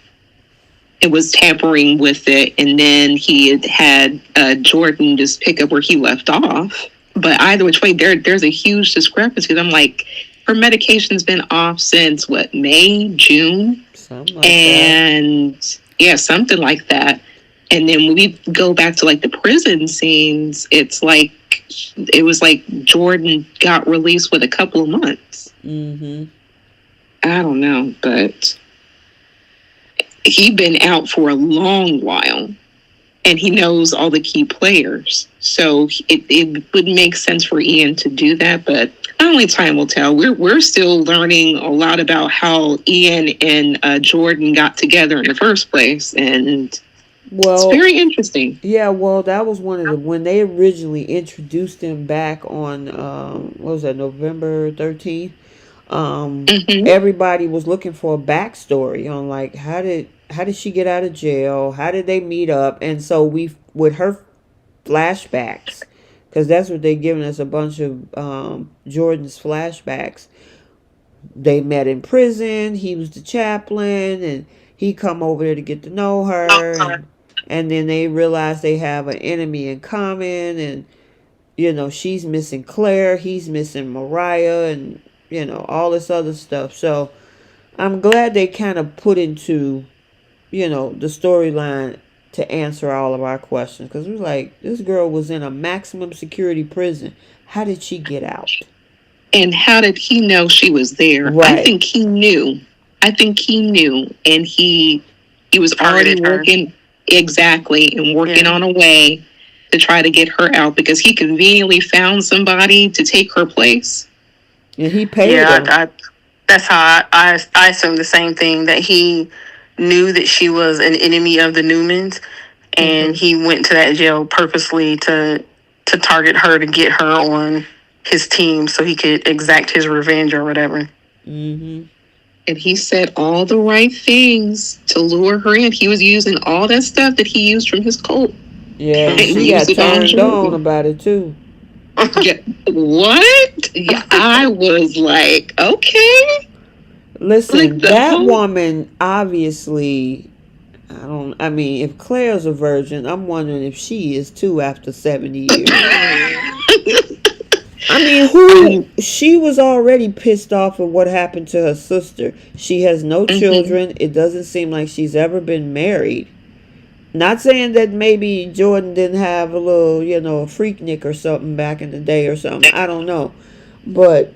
it was tampering with it, and then he had Jordan just pick up where he left off. But either which way, there's a huge discrepancy. I'm like, her medication's been off since May, June, something like that. And then when we go back to like the prison scenes, it was like Jordan got released with a couple of months. I don't know, but he'd been out for a long while. and he knows all the key players. So it would make sense for Ian to do that, but only time will tell. We're still learning a lot about how Ian and Jordan got together in the first place, and it's very interesting. Yeah, well, that was one of the when they originally introduced him back on what was that, November 13th. Everybody was looking for a backstory on like how did she get out of jail? How did they meet up? And so we with her flashbacks, because that's what they giving us, a bunch of Jordan's flashbacks. They met in prison. He was the chaplain, and he come over there to get to know her, and then they realize they have an enemy in common, and she's missing Claire, he's missing Mariah, and all this other stuff. So I'm glad they kind of put into the storyline to answer all of our questions, because we was like, this girl was in a maximum security prison. How did she get out? And how did he know she was there? Right. I think he knew. And he was already working and working on a way to try to get her out, because he conveniently found somebody to take her place. And he paid her. That's how I assume the same thing, that he knew that she was an enemy of the Newmans, and he went to that jail purposely to target her, to get her on his team so he could exact his revenge or whatever. And he said all the right things to lure her in. He was using all that stuff that he used from his cult. Yeah, she got turned on about it too. Yeah, what? Yeah, I was like, okay. Listen, that woman obviously, I mean, if Claire's a virgin, I'm wondering if she is too after 70 years. I mean, she was already pissed off at what happened to her sister. She has no children. It doesn't seem like she's ever been married. Not saying that maybe Jordan didn't have a little, a freaknik or something back in the day or something. I don't know. But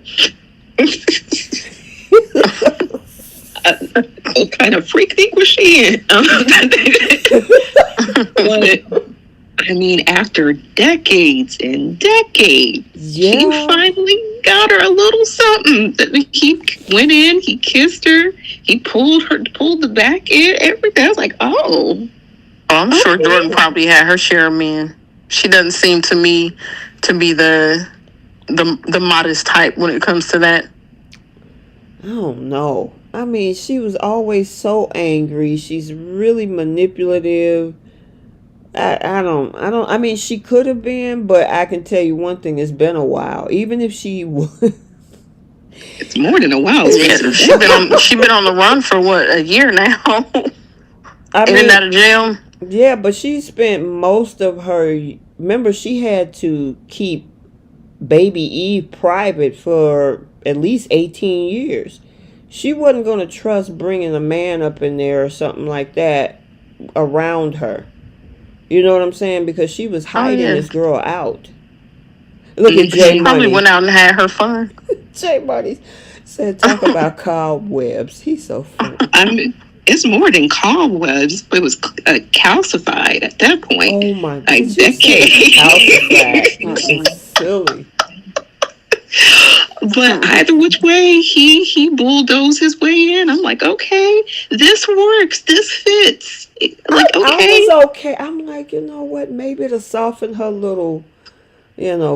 what kind of freaknik was she in? But I mean, after decades and decades, he finally got her a little something. He went in, he kissed her, he pulled the back in, everything. I was like, oh. I'm sure Jordan probably had her share of men. She doesn't seem to me to be the modest type when it comes to that. I don't know. I mean, she was always so angry. She's really manipulative. I mean, she could have been, but I can tell you one thing, it's been a while. Even if she was. It's more than a while. She been on the run for what, a year now? In and out of jail. Yeah, but she spent most of her. Remember, she had to keep baby Eve private for at least 18 years. She wasn't going to trust bringing a man up in there or something like that around her. You know what I'm saying? Because she was hiding this girl out. Look at Jay Money. She probably went out and had her fun. Jay Money said, talk about cobwebs. He's so funny. I mean, it's more than cobwebs. It was calcified at that point. Oh my God. Like decades. Calcified. Silly. But either which way, he bulldozed his way in. I'm like, okay, this works. This fits. Like, okay. I was okay. I'm like, you know what? Maybe to soften her little,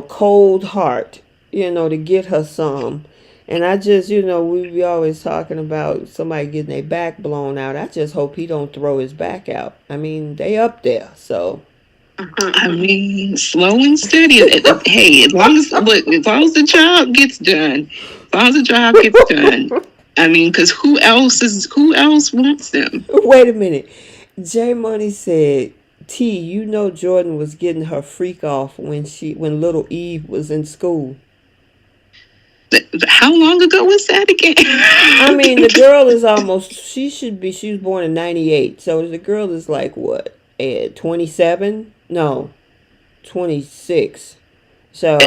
cold heart, to get her some. And I just, we be always talking about somebody getting their back blown out. I just hope he don't throw his back out. I mean, they up there, so. I mean, slow and steady. Hey, as long as the job gets done, I mean, because who else wants them? Wait a minute. J Money said, T, Jordan was getting her freak off when little Eve was in school. How long ago was that again? I mean, the girl is she was born in 98. So the girl is like, what, 27? No, 26. So,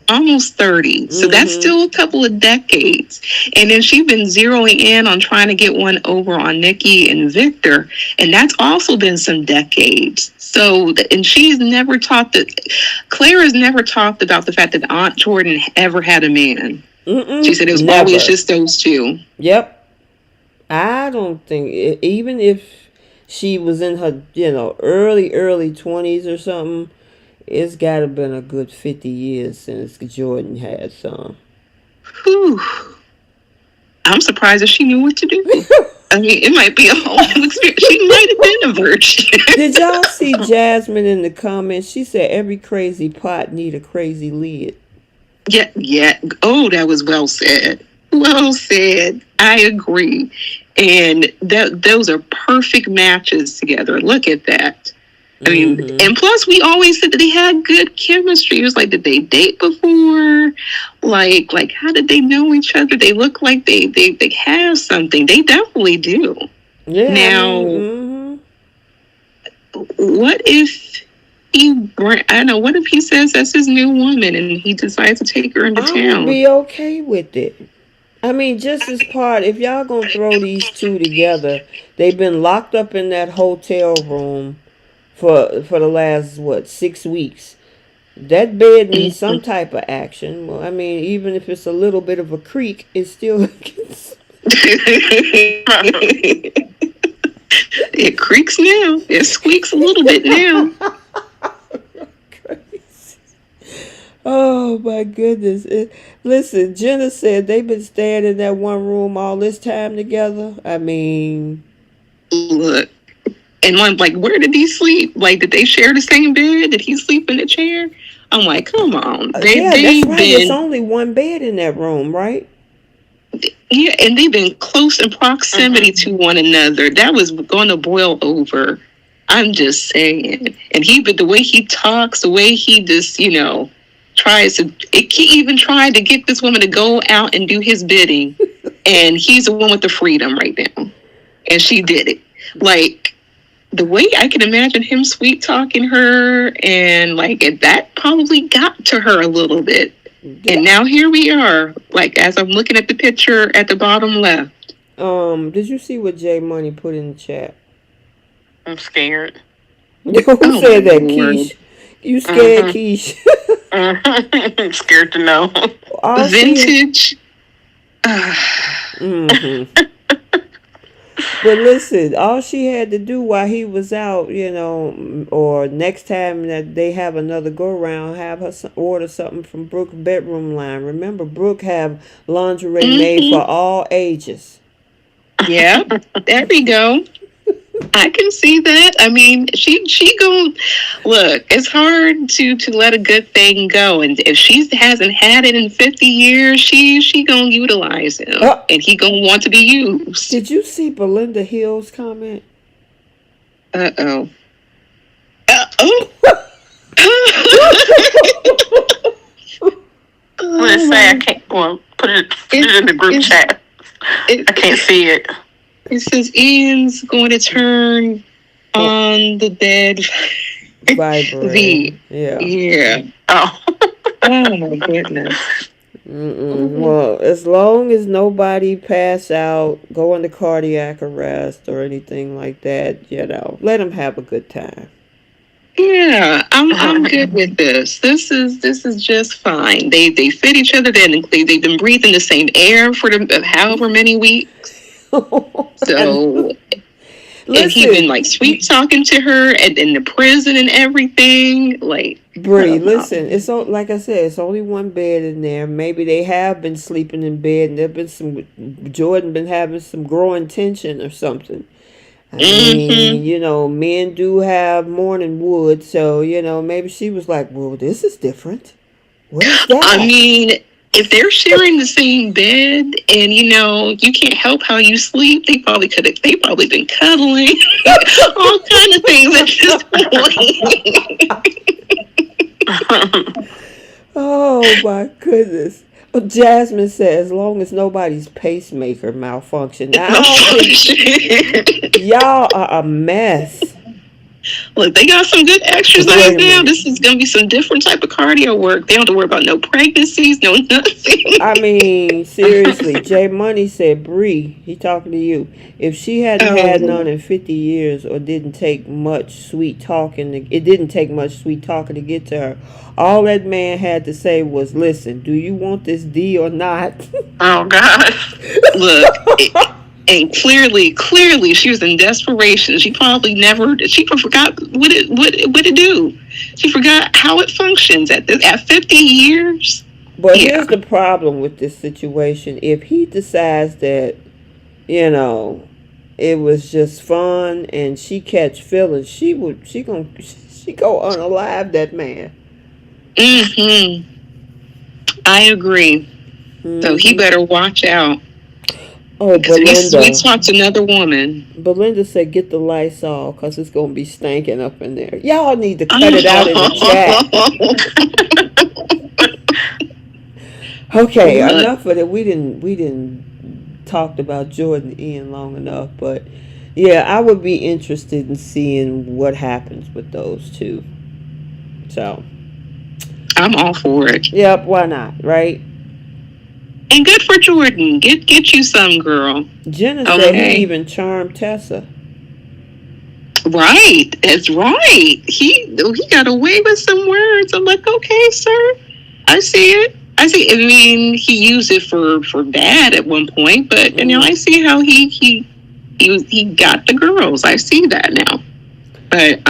almost 30. So that's still a couple of decades. And then she's been zeroing in on trying to get one over on Nikki and Victor. And that's also been some decades. So, and she's never talked that, Claire has never talked about the fact that Aunt Jordan ever had a man. She said it was Never. always just those two. Yep. I don't think, even if she was in her, early 20s or something, it's got to been a good 50 years since Jordan had some. Whew. I'm surprised if she knew what to do. I mean, it might be a whole new experience. She might have been a virgin. Did y'all see Jasmine in the comments? She said every crazy pot need a crazy lid. Yeah. Oh, that was well said. Well said. I agree. And those are perfect matches together. Look at that. I mean, and plus we always said that they had good chemistry. It was like, did they date before? Like how did they know each other? They look like they have something. They definitely do. Yeah. Now, what if what if he says that's his new woman and he decides to take her into town? I would be okay with it. I mean, just as part, if y'all gonna throw these two together, they've been locked up in that hotel room for the last 6 weeks. That bed needs some type of action. Well, I mean, even if it's a little bit of a creak, it still it creaks now. It squeaks a little bit now. Oh my goodness. Listen, Jenna said they've been staying in that one room all this time together. I mean, look. And I'm like, where did he sleep? Like, did they share the same bed? Did he sleep in the chair? I'm like, come on. That's right. There's only one bed in that room, right? Yeah, and they've been close in proximity to one another. That was going to boil over. I'm just saying. And but the way he talks, the way he just, tries to, he even tried to get this woman to go out and do his bidding. And he's the one with the freedom right now. And she did it. Like, the way I can imagine him sweet talking her, and that probably got to her a little bit. Yeah. And now here we are, as I'm looking at the picture at the bottom left. Did you see what J Money put in the chat? I'm scared. Who said that, Keish? You scared, Keish? I'm scared to know. Vintage. But listen, all she had to do while he was out, or next time that they have another go round, have her order something from Brooke's bedroom line. Remember, Brooke have lingerie made for all ages. Yeah, there we go. I can see that. I mean, she gon' look. It's hard to let a good thing go, and if she hasn't had it in 50 years, she gonna utilize him, and he gonna want to be used. Did you see Belinda Hill's comment? Uh-oh. Let's say I can't. Well, put it in the group chat. I can't see it. It says Ian's going to turn on the bed. Vibrate. Yeah. Oh. Oh my goodness. Well, as long as nobody pass out, go into cardiac arrest or anything like that, let them have a good time. Yeah, I'm good with this. This is just fine. They fit each other. They've been breathing the same air for however many weeks. So, and he's been sweet talking to her in the prison and everything. Bree, listen, it's like I said, it's only one bed in there. Maybe they have been sleeping in bed, and Jordan been having some growing tension or something. I mean, men do have morning wood, so maybe she was like, "Well, this is different." What is that? I mean, if they're sharing the same bed, and you can't help how you sleep, they probably been cuddling, all kind of things at this point. Oh my goodness. Jasmine said, as long as nobody's pacemaker malfunction. Now, y'all are a mess. Look, they got some good exercise Wait a now. minute. This is going to be some different type of cardio work. They don't have to worry about no pregnancies, no nothing. I mean, seriously, Jay Money said, Bree, he talking to you. If she hadn't had Oh, none in 50 years or didn't take much sweet talking, it didn't take much sweet talking to get to her. All that man had to say was, listen, do you want this D or not? Oh God. look. And clearly, she was in desperation. She probably she forgot what to do. She forgot how it functions at 50 years. But Yeah. here's the problem with this situation. If he decides that, you know, it was just fun and she catch feelings, she go unalive that man. Mm-hmm. I agree. So he Hmm. better watch out. Oh, Because if he sweet Belinda. talks another woman. Belinda said, get the Lysol because it's going to be stinking up in there. Y'all need to cut it out in the chat. Okay, Look, enough of it. We didn't talked about Jordan and Ian long enough, but yeah, I would be interested in seeing what happens with those two. So, I'm all for it. yep, why not, right? And good for Jordan. Get you some, girl. Jenna said he Okay. even charmed Tessa. Right. That's right. He got away with some words. I'm like, okay, sir. I see it. I mean, he used it for bad at one point, but I see how he got the girls. I see that now. But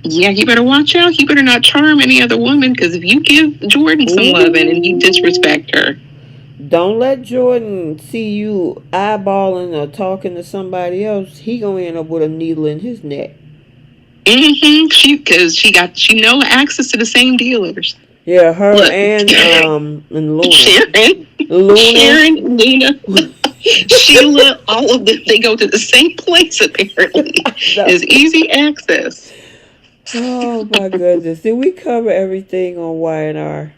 yeah, he better watch out. He better not charm any other woman, because if you give Jordan some loving and you disrespect her, Don't let Jordan see you eyeballing or talking to somebody else. He gonna end up with a needle in his neck. because she know access to the same dealers. Yeah, her Look, and Luna. Sharon, Luna. Luna, Sheila, all of them, they go to the same place apparently. No. There's easy access. Oh my goodness. Did we cover everything on Y&R?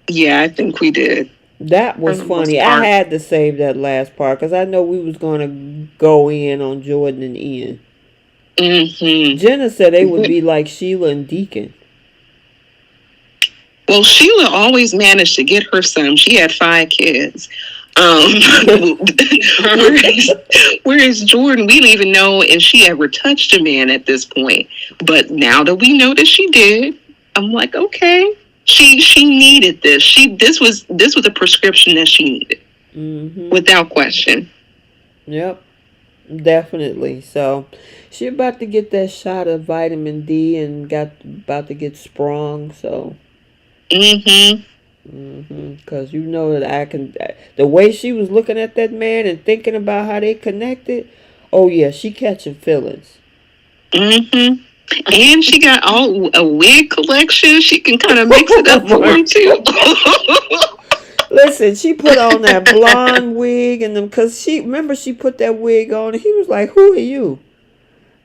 Yeah, I think we did. That was funny. I had to save that last part because I know we was going to go in on Jordan and Ian. Mm-hmm. Jenna said they would be like Sheila and Deacon. Well, Sheila always managed to get her some. She had 5 kids. Whereas Jordan, we don't even know if she ever touched a man at this point. But now that we know that she did, I'm like, okay, she needed this. This was a prescription that she needed, without question. Yep, definitely. So she about to get that shot of vitamin D and about to get sprung. So. Because you know that the way she was looking at that man and thinking about how they connected, oh yeah, she catching feelings. And she got a wig collection. She can kind of mix it up for him too. Listen, she put on that blonde wig and them, because she put that wig on and he was like, who are you?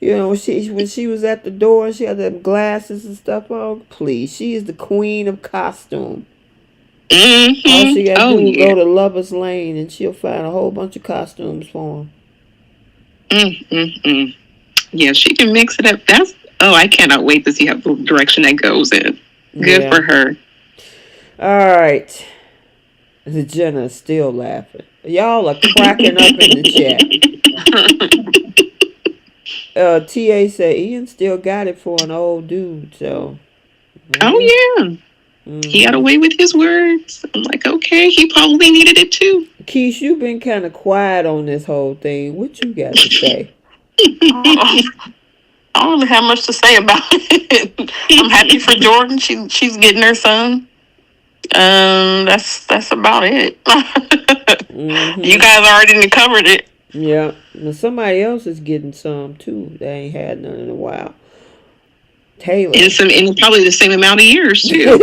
You know, when she was at the door, she had them glasses and stuff on. Please, she is the queen of costume. All she got to do is go to Lover's Lane and she'll find a whole bunch of costumes for him. Yeah, she can mix it up. I cannot wait to see how the direction that goes in. Good for her. All right. Jenna is still laughing. Y'all are cracking up in the chat. TA said Ian still got it for an old dude, so. Oh yeah. He got away with his words. I'm like, okay, he probably needed it too. Keish, you've been kind of quiet on this whole thing. What you got to say? I don't really have much to say about it. I'm happy for Jordan. She's getting her son. That's about it. You guys already covered it. Yeah. Now somebody else is getting some too. They ain't had none in a while. Taylor. And probably the same amount of years too.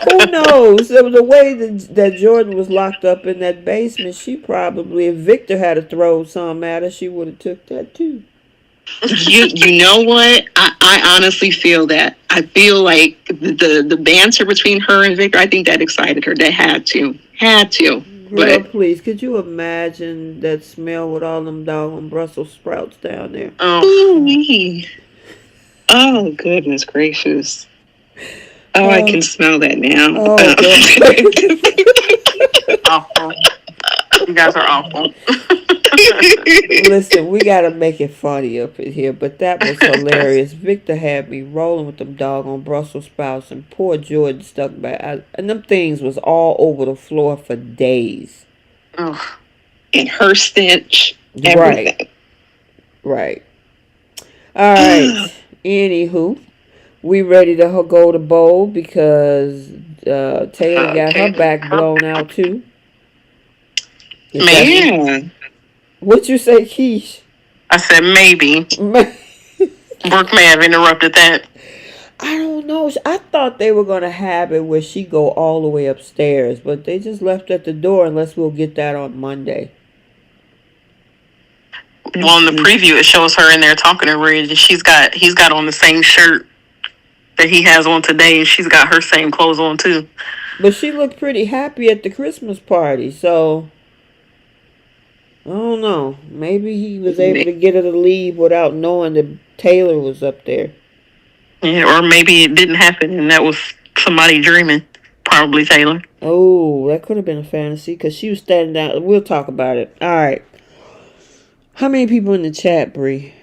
Who knows? The way that Jordan was locked up in that basement, she probably, if Victor had to throw some at her, she would have took that too. You know what? I honestly feel that. I feel like the banter between her and Victor, I think that excited her. That had to. Girl, But please, could you imagine that smell with all them doggone Brussels sprouts down there? ooh, oh goodness gracious! Oh, I can Oh, smell that now. oh, girl. Awful. You guys are awful. Listen, we gotta make it funny up in here, but that was hilarious. Victor had me rolling with them doggone Brussels sprouts, and poor Jordan stuck back. And them things was all over the floor for days. Ugh. And her stench, Right, everything. right. All right. Anywho, we ready to go to bowl because Taylor got her Okay. back blown out too. If that's Yeah. what you say, Keish. I said maybe. Brooke may have interrupted that. I don't know. I thought they were gonna have it where she go all the way upstairs, but they just left at the door. Unless we'll get that on Monday. Well, in the preview, it shows her in there talking to Ridge, and he's got on the same shirt that he has on today, and she's got her same clothes on too. But she looked pretty happy at the Christmas party, so I don't know. Maybe he was able to get her to leave without knowing that Taylor was up there. Yeah, or maybe it didn't happen, and that was somebody dreaming. Probably Taylor. Oh, that could have been a fantasy because she was standing down. We'll talk about it. All right. How many people in the chat, Bree?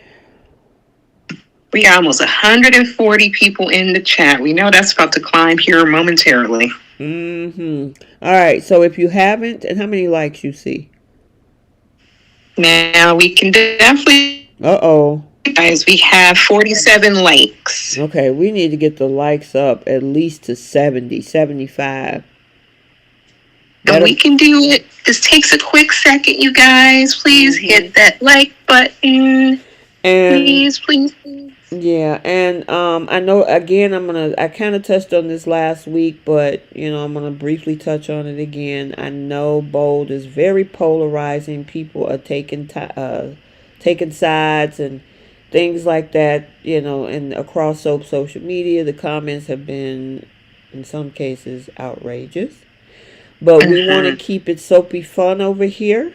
We got almost 140 people in the chat. We know that's about to climb here momentarily. Mm-hmm. All right. So if you haven't, and how many likes you see? Now we can definitely. Uh-oh. Guys, we have 47 likes. Okay, we need to get the likes up at least to 70, 75. And we can do it. This takes a quick second, you guys. Please hit that like button. And please. Yeah, and I know again I kind of touched on this last week, but I'm gonna briefly touch on it again. I know Bold is very polarizing. People are taking sides and things like that. And across social media, the comments have been, in some cases, outrageous. But we want to keep it soapy fun over here.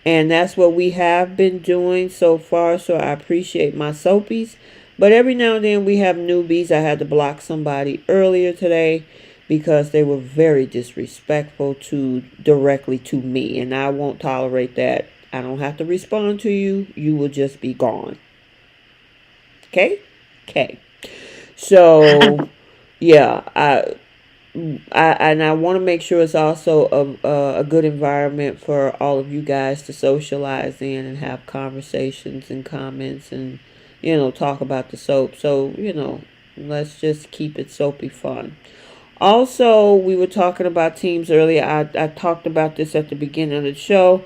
And that's what we have been doing so far. So I appreciate my soapies. But every now and then we have newbies. I had to block somebody earlier today because they were very disrespectful directly to me. And I won't tolerate that. I don't have to respond to you. You will just be gone. Okay? Okay. So, yeah, I want to make sure it's also a good environment for all of you guys to socialize in and have conversations and comments and talk about the soap. So let's just keep it soapy fun. Also, we were talking about teams earlier. I talked about this at the beginning of the show.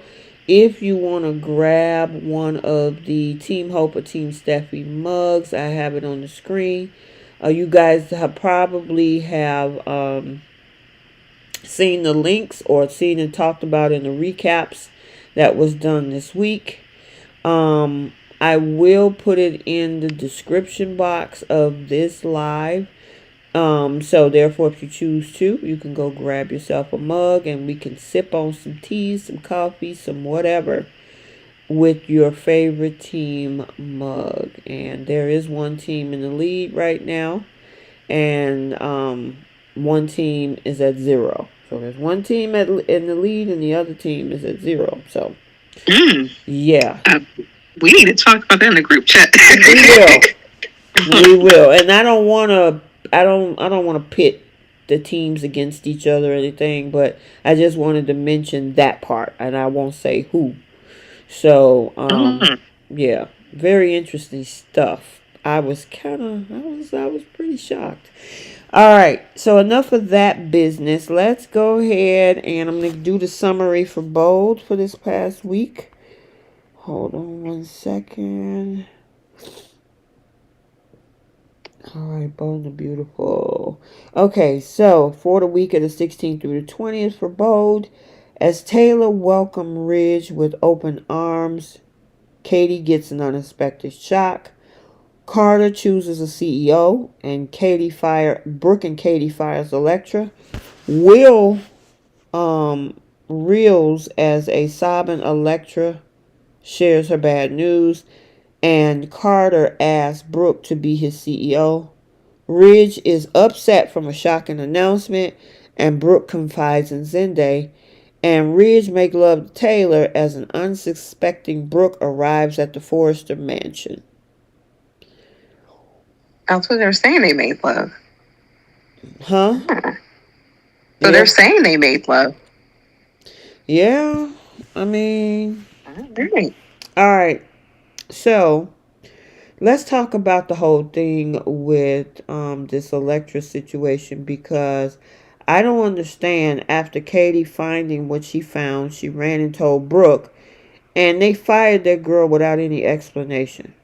If you want to grab one of the Team Hope or Team Steffy mugs, I have it on the screen. You guys have probably seen the links or seen and talked about in the recaps that was done this week. I will put it in the description box of this live. So therefore, if you choose to, you can go grab yourself a mug and we can sip on some tea, some coffee, some whatever with your favorite team mug. And there is one team in the lead right now, and one team is at 0. So there's one team in the lead and the other team is at 0. So yeah, we need to talk about that in the group chat. we will. And I don't want to pit the teams against each other or anything, but I just wanted to mention that part, and I won't say who. So, yeah, very interesting stuff. I was pretty shocked. All right, so enough of that business. Let's go ahead and I'm going to do the summary for Bold for this past week. Hold on one second. All right, Bold and Beautiful. Okay, so for the week of the 16th through the 20th for Bold, as Taylor welcomed Ridge with open arms, Katie gets an unexpected shock. Carter chooses a CEO, and Brooke and Katie fires Electra. Will reels as a sobbing Electra shares her bad news, and Carter asks Brooke to be his CEO. Ridge is upset from a shocking announcement, and Brooke confides in Zende, and Ridge make love to Taylor as an unsuspecting Brooke arrives at the Forrester mansion. That's what they're saying, they made love. Huh? So they're saying they made love. Yeah, I mean... All right. So, let's talk about the whole thing with this Electra situation, because I don't understand. After Katie finding what she found, she ran and told Brooke, and they fired that girl without any explanation.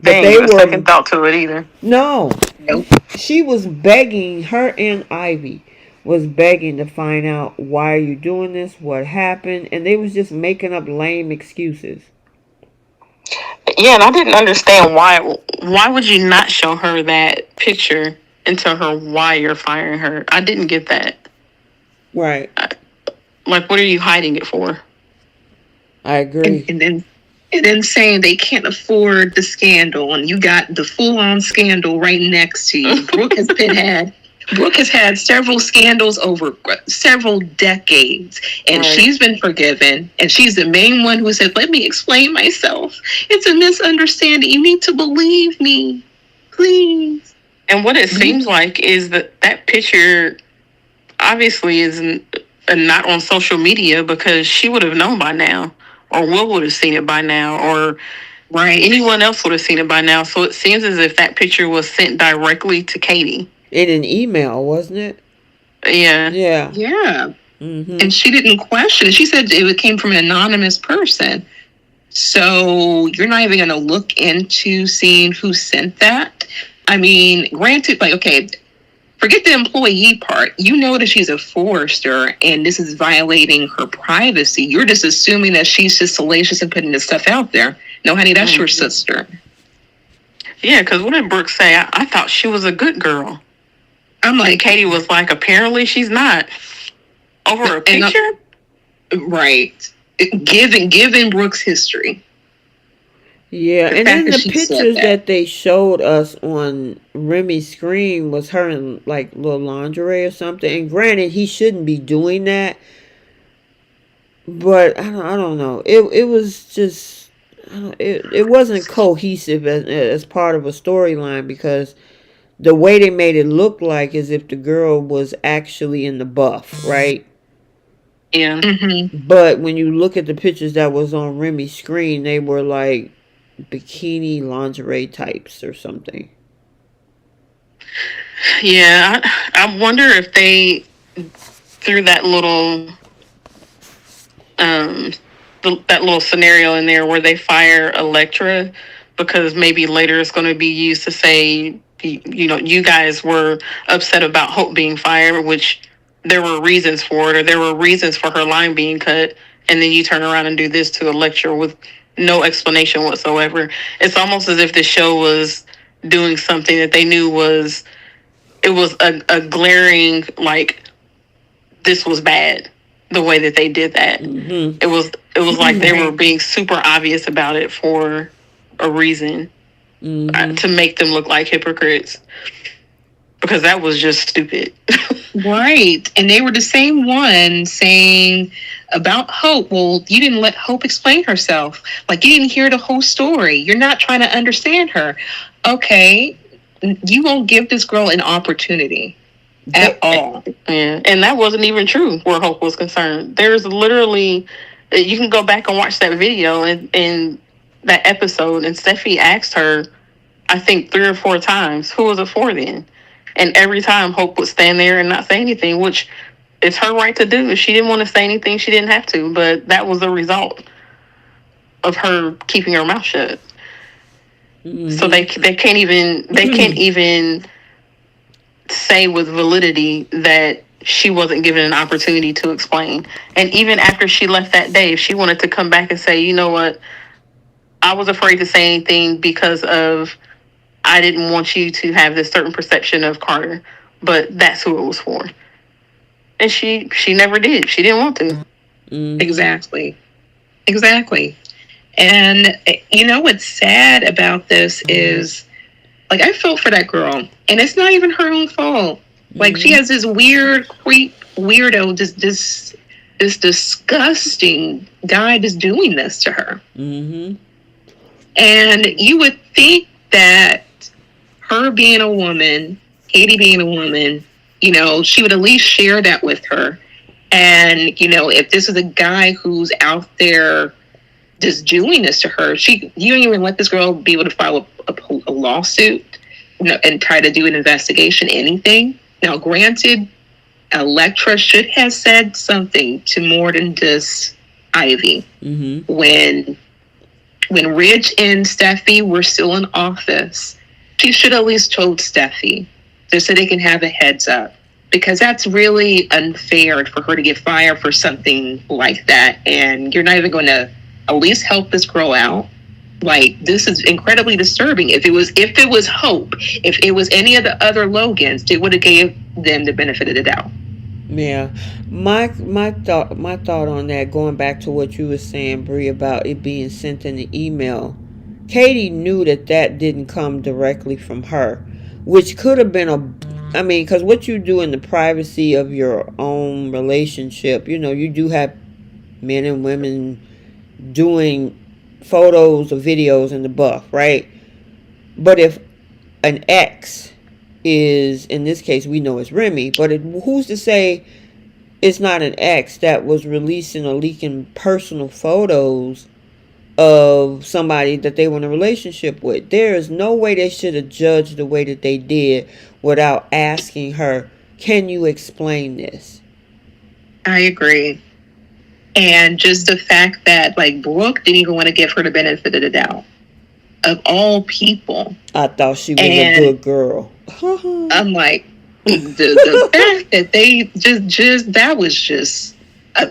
But they were second thought to it either. No. Nope. She was begging, her and Ivy was begging to find out, why are you doing this? What happened? And they was just making up lame excuses. Yeah, and I didn't understand why. Why would you not show her that picture and tell her why you're firing her? I didn't get that. Right. Like, what are you hiding it for? I agree. And then saying they can't afford the scandal, and you got the full-on scandal right next to you. Brooke has had several scandals over several decades, and she's been forgiven, and she's the main one who said, let me explain myself. It's a misunderstanding. You need to believe me, please. And what it seems like is that picture obviously is not on social media, because she would have known by now, or Will would have seen it by now, or anyone else would have seen it by now. So it seems as if that picture was sent directly to Katie. In an email, wasn't it? Yeah. Yeah. Mm-hmm. And she didn't question it. She said it came from an anonymous person. So you're not even going to look into seeing who sent that? I mean, granted, like, okay, forget the employee part. You know that she's a Forrester, and this is violating her privacy. You're just assuming that she's just salacious and putting this stuff out there. No, honey, that's your sister. Yeah, because what did Brooke say? I thought she was a good girl. I'm like, and Katie was like, apparently she's not. Over a picture? Right. Given Brooke's history. Yeah, and then the pictures that they showed us on Remy's screen was her in like little lingerie or something. And granted, he shouldn't be doing that, but I don't know. It was just it wasn't cohesive as part of a storyline, because the way they made it look like as if the girl was actually in the buff, right? Yeah. Mm-hmm. But when you look at the pictures that was on Remy's screen, they were like bikini lingerie types or something. Yeah, I wonder if they threw that little that little scenario in there where they fire Electra, because maybe later it's going to be used to say, you know, you guys were upset about Hope being fired, which there were reasons for it, or there were reasons for her line being cut, and then you turn around and do this to Electra with no explanation whatsoever. It's almost as if the show was doing something that they knew was a glaring, like, this was bad, the way that they did that. Mm-hmm. It was like they were being super obvious about it for a reason, to make them look like hypocrites, because that was just stupid. Right. And they were the same one saying about Hope, well, you didn't let Hope explain herself. Like, you didn't hear the whole story. You're not trying to understand her. Okay, you won't give this girl an opportunity at all. Yeah. And that wasn't even true where Hope was concerned. There's literally, you can go back and watch that video and that episode, and Steffy asked her, I think 3 or 4 times, who was it for then? And every time Hope would stand there and not say anything, which it's her right to do. If she didn't want to say anything, she didn't have to. But that was the result of her keeping her mouth shut. Mm-hmm. So they can't even say with validity that she wasn't given an opportunity to explain. And even after she left that day, if she wanted to come back and say, you know what, I was afraid to say anything because of, I didn't want you to have this certain perception of Carter, but that's who it was for. And she never did. She didn't want to. Mm-hmm. Exactly. And you know what's sad about this is, like, I felt for that girl, and it's not even her own fault. Like, she has this weird weirdo, this disgusting guy just doing this to her. Mm-hmm. And you would think that her being a woman, Katie being a woman, you know, she would at least share that with her. And, you know, if this is a guy who's out there just doing this to her, you don't even let this girl be able to file a lawsuit, you know, and try to do an investigation, anything. Now, granted, Electra should have said something to more than just Ivy. Mm-hmm. When Ridge and Steffy were still in office, she should at least told Steffy, just so they can have a heads up. Because that's really unfair for her to get fired for something like that. And you're not even going to at least help this girl out. Like, this is incredibly disturbing. If it was Hope, if it was any of the other Logans, they would have gave them the benefit of the doubt. Yeah, my thought on that, going back to what you were saying, Bree, about it being sent in the email. Katie knew that didn't come directly from her, which could have been because what you do in the privacy of your own relationship, you know, you do have men and women doing photos or videos in the buff, right? But if an ex is, in this case, we know it's Remy, but who's to say it's not an ex that was releasing or leaking personal photos of somebody that they were in a relationship with? There is no way they should have judged the way that they did without asking her, can you explain this? I agree. And just the fact that, like, Brooke didn't even want to give her the benefit of the doubt. Of all people. I thought she was a good girl. I'm like, the fact that they just that was just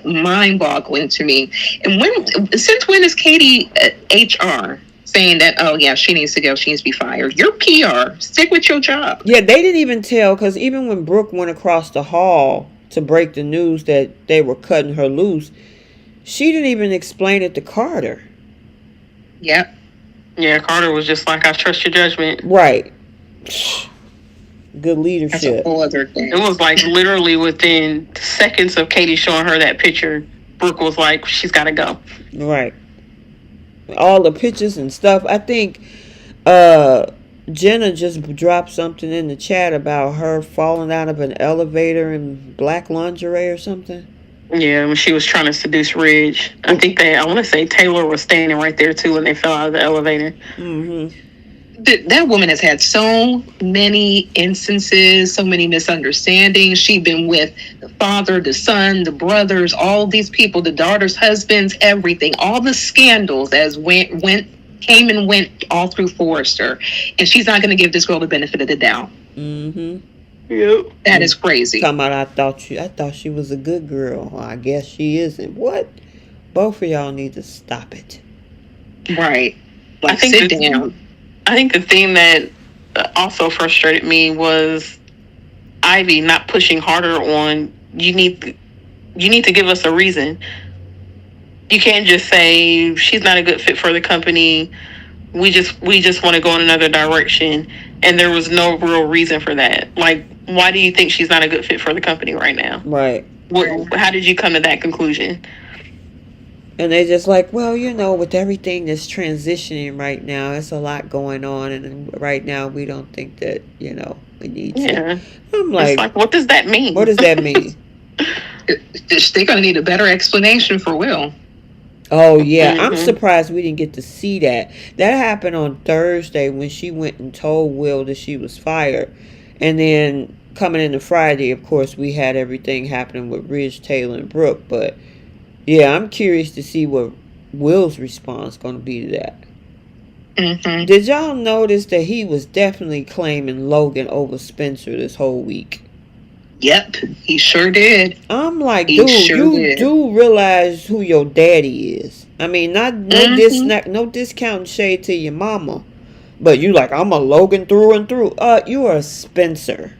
mind-boggling to me. And since when is Katie HR saying that, oh yeah, she needs to go, she needs to be fired? You're PR. Stick with your job. Yeah, they didn't even tell, because even when Brooke went across the hall to break the news that they were cutting her loose, she didn't even explain it to Carter. Yep. Yeah, Carter was just like, I trust your judgment. Right. Good leadership. That's a whole other thing. It was like literally within seconds of Katie showing her that picture, Brooke was like, she's got to go. Right. All the pictures and stuff. I think Jenna just dropped something in the chat about her falling out of an elevator in black lingerie or something. Yeah, when she was trying to seduce Ridge. I think I want to say Taylor was standing right there too when they fell out of the elevator. Mm-hmm. That woman has had so many instances, so many misunderstandings. She's been with the father, the son, the brothers, all these people, the daughter's husbands, everything. All the scandals as came and went all through Forrester. And she's not going to give this girl the benefit of the doubt. Mm-hmm. Yep. That is crazy. Talking about, I thought she was a good girl. Well, I guess she isn't. What? Both of y'all need to stop it. Right. Like, sit down. I think the thing that also frustrated me was Ivy not pushing harder on, you need to give us a reason. You can't just say she's not a good fit for the company. We just want to go in another direction, and there was no real reason for that. Like, why do you think she's not a good fit for the company right now? Right. How did you come to that conclusion? And they just like, well, you know, with everything that's transitioning right now, it's a lot going on, and right now we don't think that, you know, we need to. Yeah. I'm like, what does that mean? What does that mean? They're going to need a better explanation for Will. Oh, yeah. Mm-hmm. I'm surprised we didn't get to see that. That happened on Thursday when she went and told Will that she was fired. And then coming into Friday, of course, we had everything happening with Ridge, Taylor, and Brooke. But, yeah, I'm curious to see what Will's response going to be to that. Mm-hmm. Did y'all notice that he was definitely claiming Logan over Spencer this whole week? Yep, he sure did. I'm like, dude, you do realize who your daddy is. I mean, no discounting shade to your mama, but you like, I'm a Logan through and through. You are a Spencer.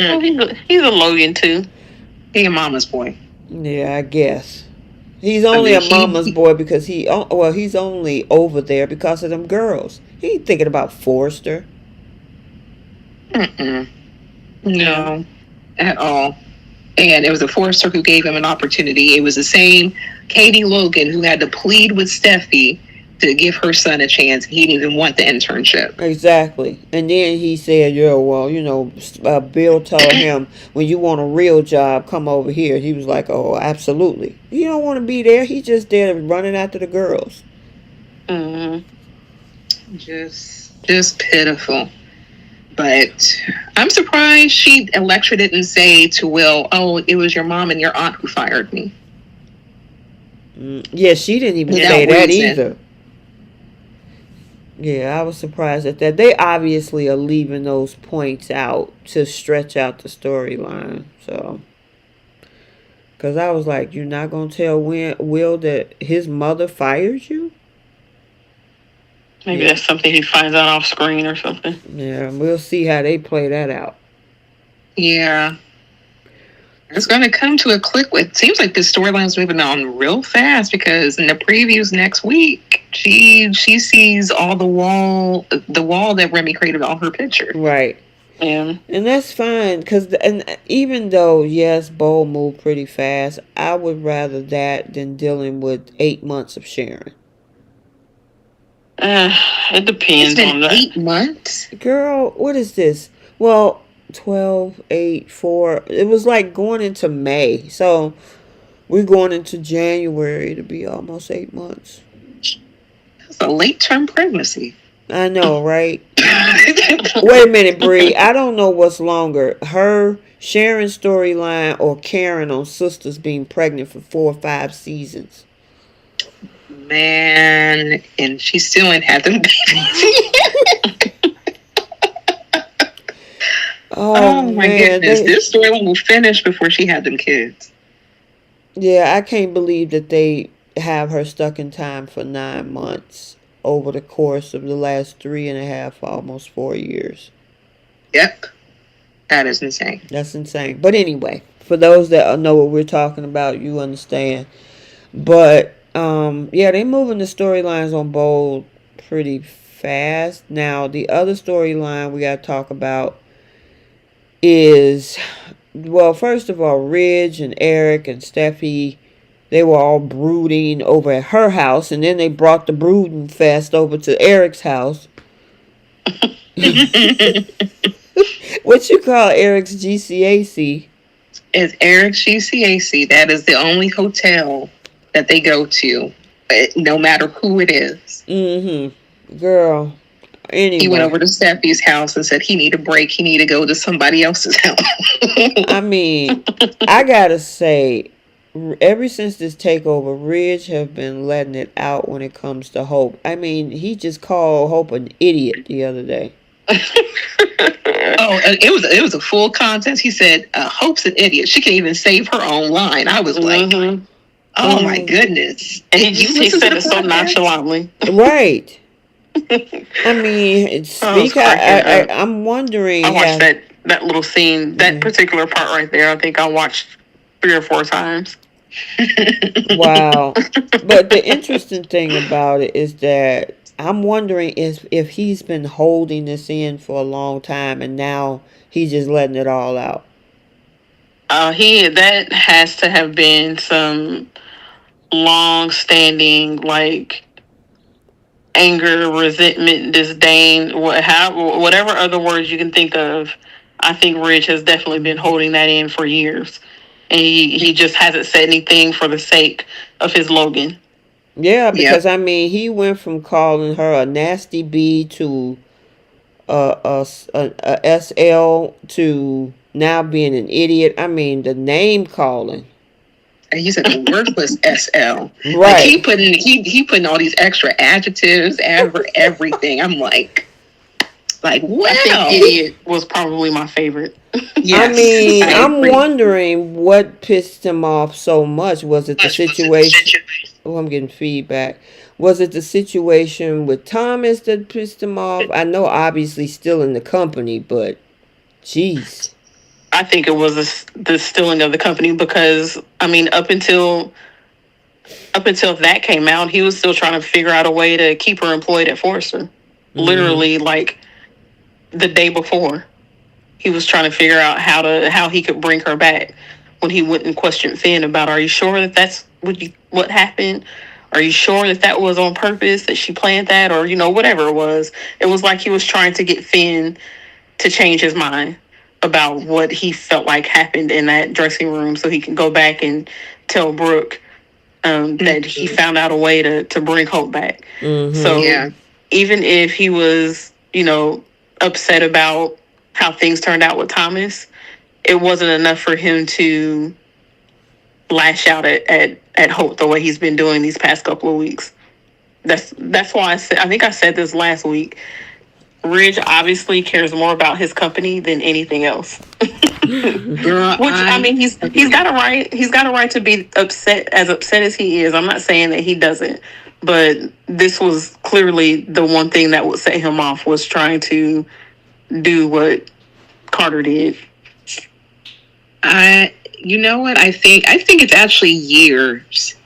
Oh, he's a Logan too. He a mama's boy. Yeah, I guess. He's only a mama's boy because he's only over there because of them girls. He ain't thinking about Forrester. No, at all. And it was a Forrester who gave him an opportunity. It was the same Katie Logan who had to plead with Steffy to give her son a chance. He didn't even want the internship. Exactly. And then he said, "Yeah, well, Bill told him, when you want a real job, come over here." He was like, "Oh, absolutely. He don't want to be there. He's just there running after the girls." Just pitiful. But I'm surprised Electra didn't say to Will, "Oh, it was your mom and your aunt who fired me." Yeah, she didn't even say that either. Yeah, I was surprised at that. They obviously are leaving those points out to stretch out the storyline. So, because I was like, you're not going to tell Will that his mother fired you? Maybe that's something he finds out off screen or something. Yeah, we'll see how they play that out. Yeah. It's going to come to a click. It seems like this storyline's moving on real fast because in the previews next week, she sees all the wall that Remy created all her pictures. Right. Yeah. And that's fine because even though, yes, Bo moved pretty fast, I would rather that than dealing with 8 months of Sharon. It depends on that. 8 months? Girl, what is this? Well, 12, 8, 4. It was like going into May. So we're going into January to be almost 8 months. That's a late-term pregnancy. I know, right? Wait a minute, Bree. I don't know what's longer. Her Sharon storyline or Karen on Sisters being pregnant for 4 or 5 seasons. Man, and she still ain't had them babies. Oh my goodness. This storyline will finish before she had them kids. Yeah, I can't believe that they have her stuck in time for 9 months over the course of the last 3.5, almost 4 years. Yep. That is insane. That's insane. But anyway, for those that know what we're talking about, you understand. But yeah, they moving the storylines on Bold pretty fast. Now, the other storyline we got to talk about is, well, first of all, Ridge and Eric and Steffy, they were all brooding over at her house, and then they brought the brooding fest over to Eric's house. What you call Eric's GCAC? It's Eric's GCAC. That is the only hotel that they go to, no matter who it is. Girl. Anyway. He went over to Steffy's house and said he need a break. He need to go to somebody else's house. I mean, I gotta say, ever since this takeover, Ridge have been letting it out when it comes to Hope. I mean, he just called Hope an idiot the other day. It was a full contest. He said, Hope's an idiot. She can't even save her own line. I was like, oh my goodness. And he said it so nonchalantly. Right. I mean, I'm wondering. I watched that little scene, that particular part right there. I think I watched 3 or 4 times. Wow. But the interesting thing about it is that I'm wondering if he's been holding this in for a long time and now he's just letting it all out. That has to have been some long-standing, like, anger, resentment, disdain, whatever other words you can think of. I think Ridge has definitely been holding that in for years. And he just hasn't said anything for the sake of his Logan. Yeah, because I mean, he went from calling her a nasty bee to a SL to now being an idiot. I mean, the name calling. He's a worthless SL. Right. Like he putting all these extra adjectives over everything. I'm like, wow. I think idiot was probably my favorite. Yes, I mean, I'm wondering what pissed him off so much. Was it the situation? Oh, I'm getting feedback. Was it the situation with Thomas that pissed him off? I know, obviously, still in the company, but jeez. I think it was the stealing of the company because I mean up until that came out, he was still trying to figure out a way to keep her employed at Forrester. Literally, like the day before, he was trying to figure out how he could bring her back. When he went and questioned Finn about, are you sure that that's what happened? Are you sure that that was on purpose, that she planned that, or whatever it was? It was like he was trying to get Finn to change his mind about what he felt like happened in that dressing room, so he can go back and tell Brooke that he found out a way to bring Hope back. So even if he was, upset about how things turned out with Thomas, it wasn't enough for him to lash out at Hope the way he's been doing these past couple of weeks. That's why I think I said this last week. Ridge obviously cares more about his company than anything else. Girl, Which I mean, he's got a right. He's got a right to be upset as he is. I'm not saying that he doesn't, but this was clearly the one thing that would set him off, was trying to do what Carter did. You know what? I think it's actually years.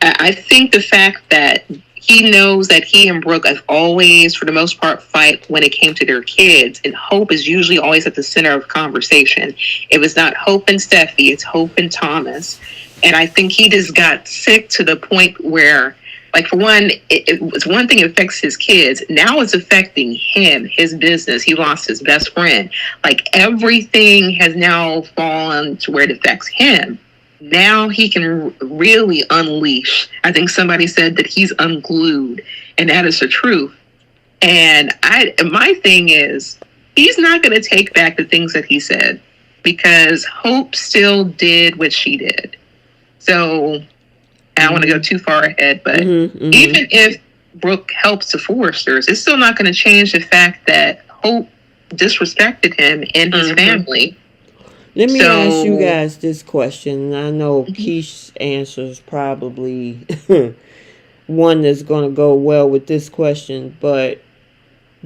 I think the fact that he knows that he and Brooke have always, for the most part, fight when it came to their kids, and Hope is usually always at the center of conversation. If it's not Hope and Steffy, it's Hope and Thomas. And I think he just got sick to the point where, like, for one, it's one thing, it affects his kids. Now it's affecting him, his business. He lost his best friend. Like, everything has now fallen to where it affects him. Now he can really unleash. I think somebody said that he's unglued, and that is the truth. And my thing is, he's not going to take back the things that he said, because Hope still did what she did. So I don't want to go too far ahead, but even if Brooke helps the Forresters, it's still not going to change the fact that Hope disrespected him and his family. Let me ask you guys this question. I know Keish's answer is probably one that's going to go well with this question, but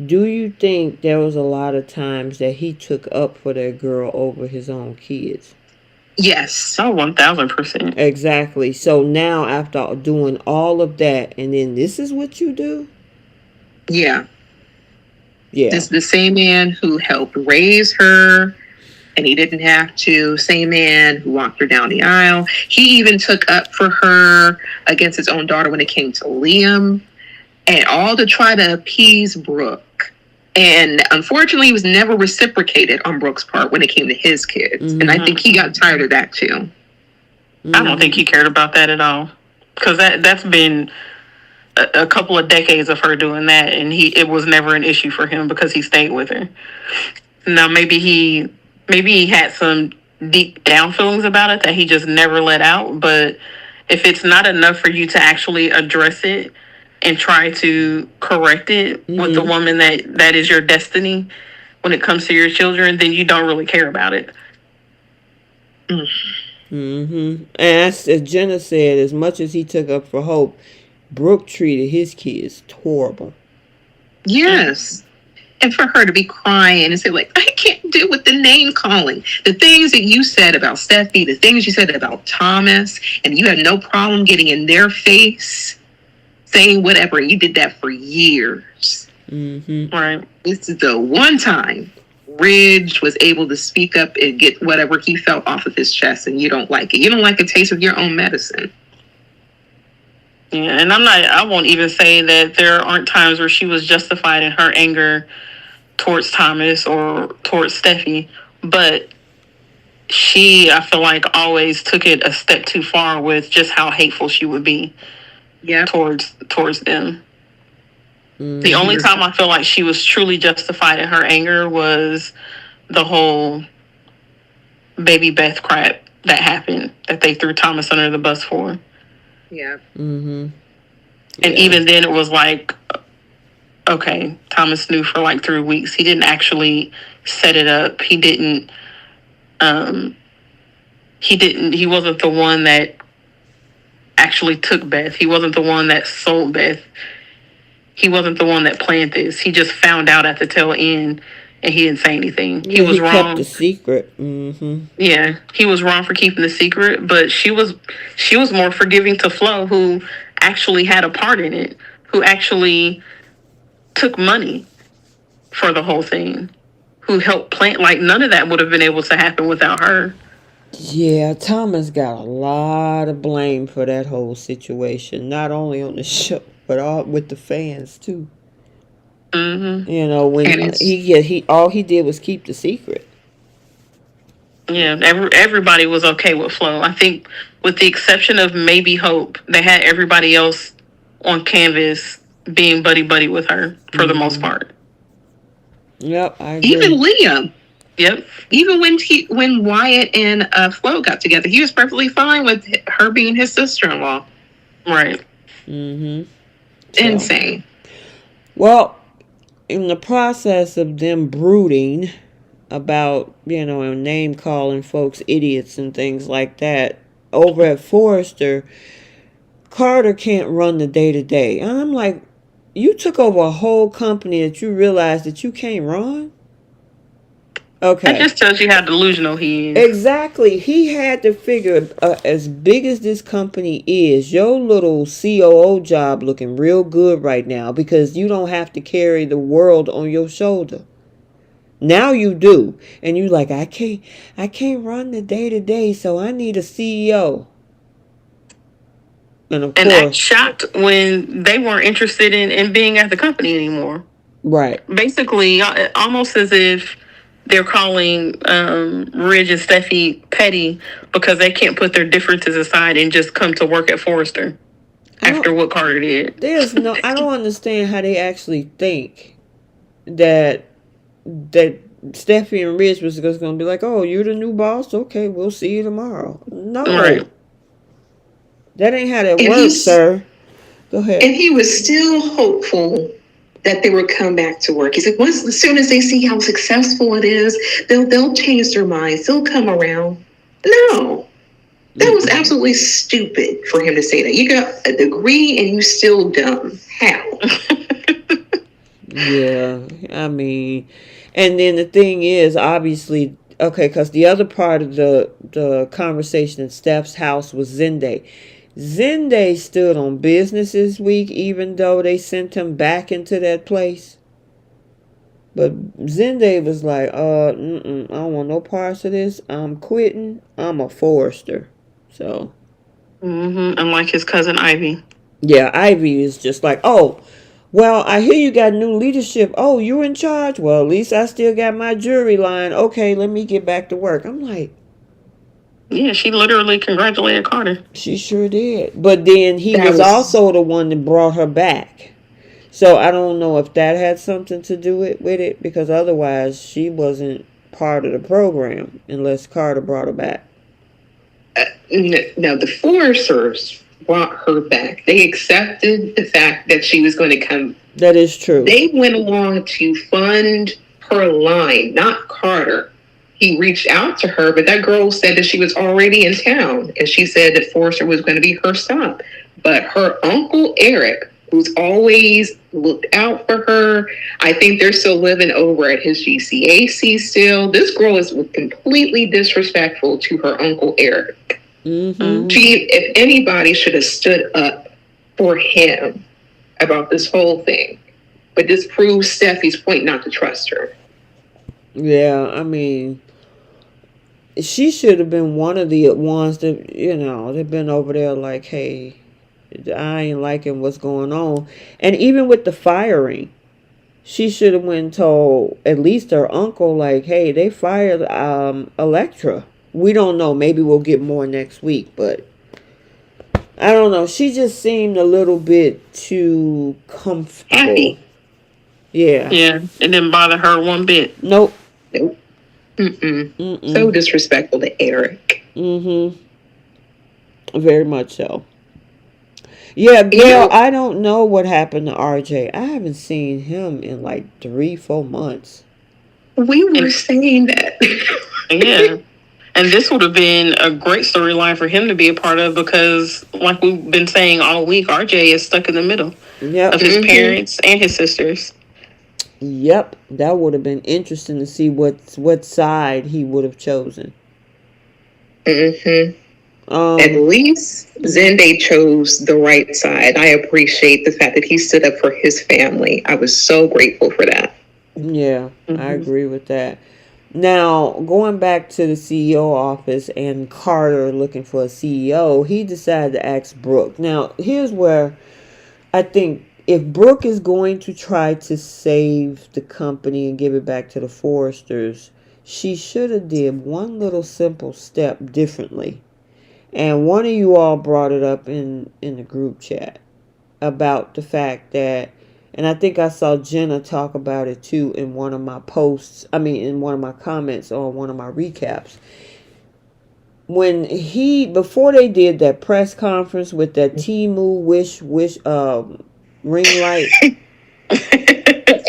do you think there was a lot of times that he took up for that girl over his own kids? Yes. Oh, 1,000%. Exactly. So now, after doing all of that, and then this is what you do? Yeah. Yeah. This is the same man who helped raise her, and he didn't have to. Same man who walked her down the aisle. He even took up for her against his own daughter when it came to Liam, and all to try to appease Brooke. And unfortunately, it was never reciprocated on Brooke's part when it came to his kids. And I think he got tired of that too. I don't think he cared about that at all, because that's been a couple of decades of her doing that, and it was never an issue for him because he stayed with her. Now maybe he had some deep down feelings about it that he just never let out. But if it's not enough for you to actually address it and try to correct it with the woman that is your destiny when it comes to your children, then you don't really care about it. And as Jenna said, as much as he took up for Hope, Brooke treated his kids horrible. Yes. And for her to be crying and say, like, I can't deal with the name calling. The things that you said about Steffy, the things you said about Thomas, and you had no problem getting in their face, saying whatever. You did that for years. Right. This is the one time Ridge was able to speak up and get whatever he felt off of his chest, and you don't like it. You don't like a taste of your own medicine. Yeah, and I won't even say that there aren't times where she was justified in her anger towards Thomas or towards Steffy, but she, I feel like, always took it a step too far with just how hateful she would be towards them. The only time I feel like she was truly justified in her anger was the whole baby Beth crap that happened, that they threw Thomas under the bus for. Yeah. And even then it was like, okay, Thomas knew for like 3 weeks. He didn't actually set it up. He wasn't the one that actually took Beth. He wasn't the one that sold Beth. He wasn't the one that planned this. He just found out at the tail end and he didn't say anything. Yeah, He was he kept the wrong. secret. Mm-hmm. Yeah, he was wrong for keeping the secret, but she was more forgiving to Flo, who actually had a part in it, who actually took money for the whole thing, who helped plant. Like, none of that would have been able to happen without her. Yeah, Thomas got a lot of blame for that whole situation, not only on the show, but all with the fans too. Mm-hmm. You know, when And it's he all he did was keep the secret. Yeah, everybody was okay with Flo. I think, with the exception of maybe Hope, they had everybody else on canvas being buddy buddy with her for the most part. Yep, I even agree. Liam. Yep. Even when Wyatt and Flo got together, he was perfectly fine with her being his sister-in-law. Right. Mm-hmm. Insane. Well, in the process of them brooding about, and name calling folks idiots and things like that, over at Forrester, Carter can't run the day to day. And I'm like, you took over a whole company that you realized that you can't run? Okay. That just tells you how delusional he is. Exactly. He had to figure, as big as this company is, your little COO job looking real good right now because you don't have to carry the world on your shoulder. Now you do. And you like, I can't run the day to day, so I need a CEO. And of And act course, shocked when they weren't interested in being at the company anymore. right. Basically, almost as if they're calling Ridge and Steffy petty because they can't put their differences aside and just come to work at Forrester after what Carter did. I don't understand how they actually think that Steffy and Ridge was just going to be like, oh, you're the new boss? Okay, we'll see you tomorrow. No. Right. That ain't how that works, sir. Go ahead. And he was still hopeful that they would come back to work. He said, as soon as they see how successful it is, they'll change their minds. They'll come around. No. That was absolutely stupid for him to say that. You got a degree and you still dumb. How? Yeah, I mean, and then the thing is, obviously, okay, because the other part of the conversation at Steph's house was Zende. Zende stood on business this week, even though they sent him back into that place. But Zende was like, I don't want no parts of this. I'm quitting. I'm a Forrester. So. Unlike his cousin Ivy. Yeah, Ivy is just like, oh, well, I hear you got new leadership. Oh, you in charge? Well, at least I still got my jury line. Okay, let me get back to work. I'm like, yeah, she literally congratulated Carter. She sure did. But then he was also the one that brought her back. So I don't know if that had something to do with it, because otherwise she wasn't part of the program unless Carter brought her back. No, the Foresters brought her back. They accepted the fact that she was going to come. That is true. They went along to fund her line, not Carter. He reached out to her, but that girl said that she was already in town, and she said that Forrester was going to be her stop. But her uncle Eric, who's always looked out for her, I think they're still living over at his GCAC still. This girl is completely disrespectful to her uncle Eric. Mm-hmm. She, if anybody, should have stood up for him about this whole thing. But this proves Steffi's point not to trust her. Yeah, I mean, she should have been one of the ones that, they've been over there like, hey, I ain't liking what's going on. And even with the firing, she should have went and told at least her uncle, like, hey, they fired Electra. We don't know. Maybe we'll get more next week, but I don't know. She just seemed a little bit too comfortable. Happy. Yeah. Yeah, it didn't bother her one bit. Nope. Nope. So disrespectful to Eric. Very much so. Yeah, Gail, I don't know what happened to RJ. I haven't seen him in like 3-4 months. We were saying that. Yeah. And this would have been a great storyline for him to be a part of because, like we've been saying all week, RJ is stuck in the middle of his parents and his sisters. Yep, that would have been interesting to see what side he would have chosen. Mm-hmm. At least Zende chose the right side. I appreciate the fact that he stood up for his family. I was so grateful for that. Yeah, I agree with that. Now, going back to the CEO office and Carter looking for a CEO, he decided to ask Brooke. Now, here's where I think if Brooke is going to try to save the company and give it back to the Forresters, she should have did one little simple step differently. And one of you all brought it up in the group chat about the fact that, and I think I saw Jenna talk about it too in one of my posts, in one of my comments on one of my recaps. Before they did that press conference with that Temu wish ring light.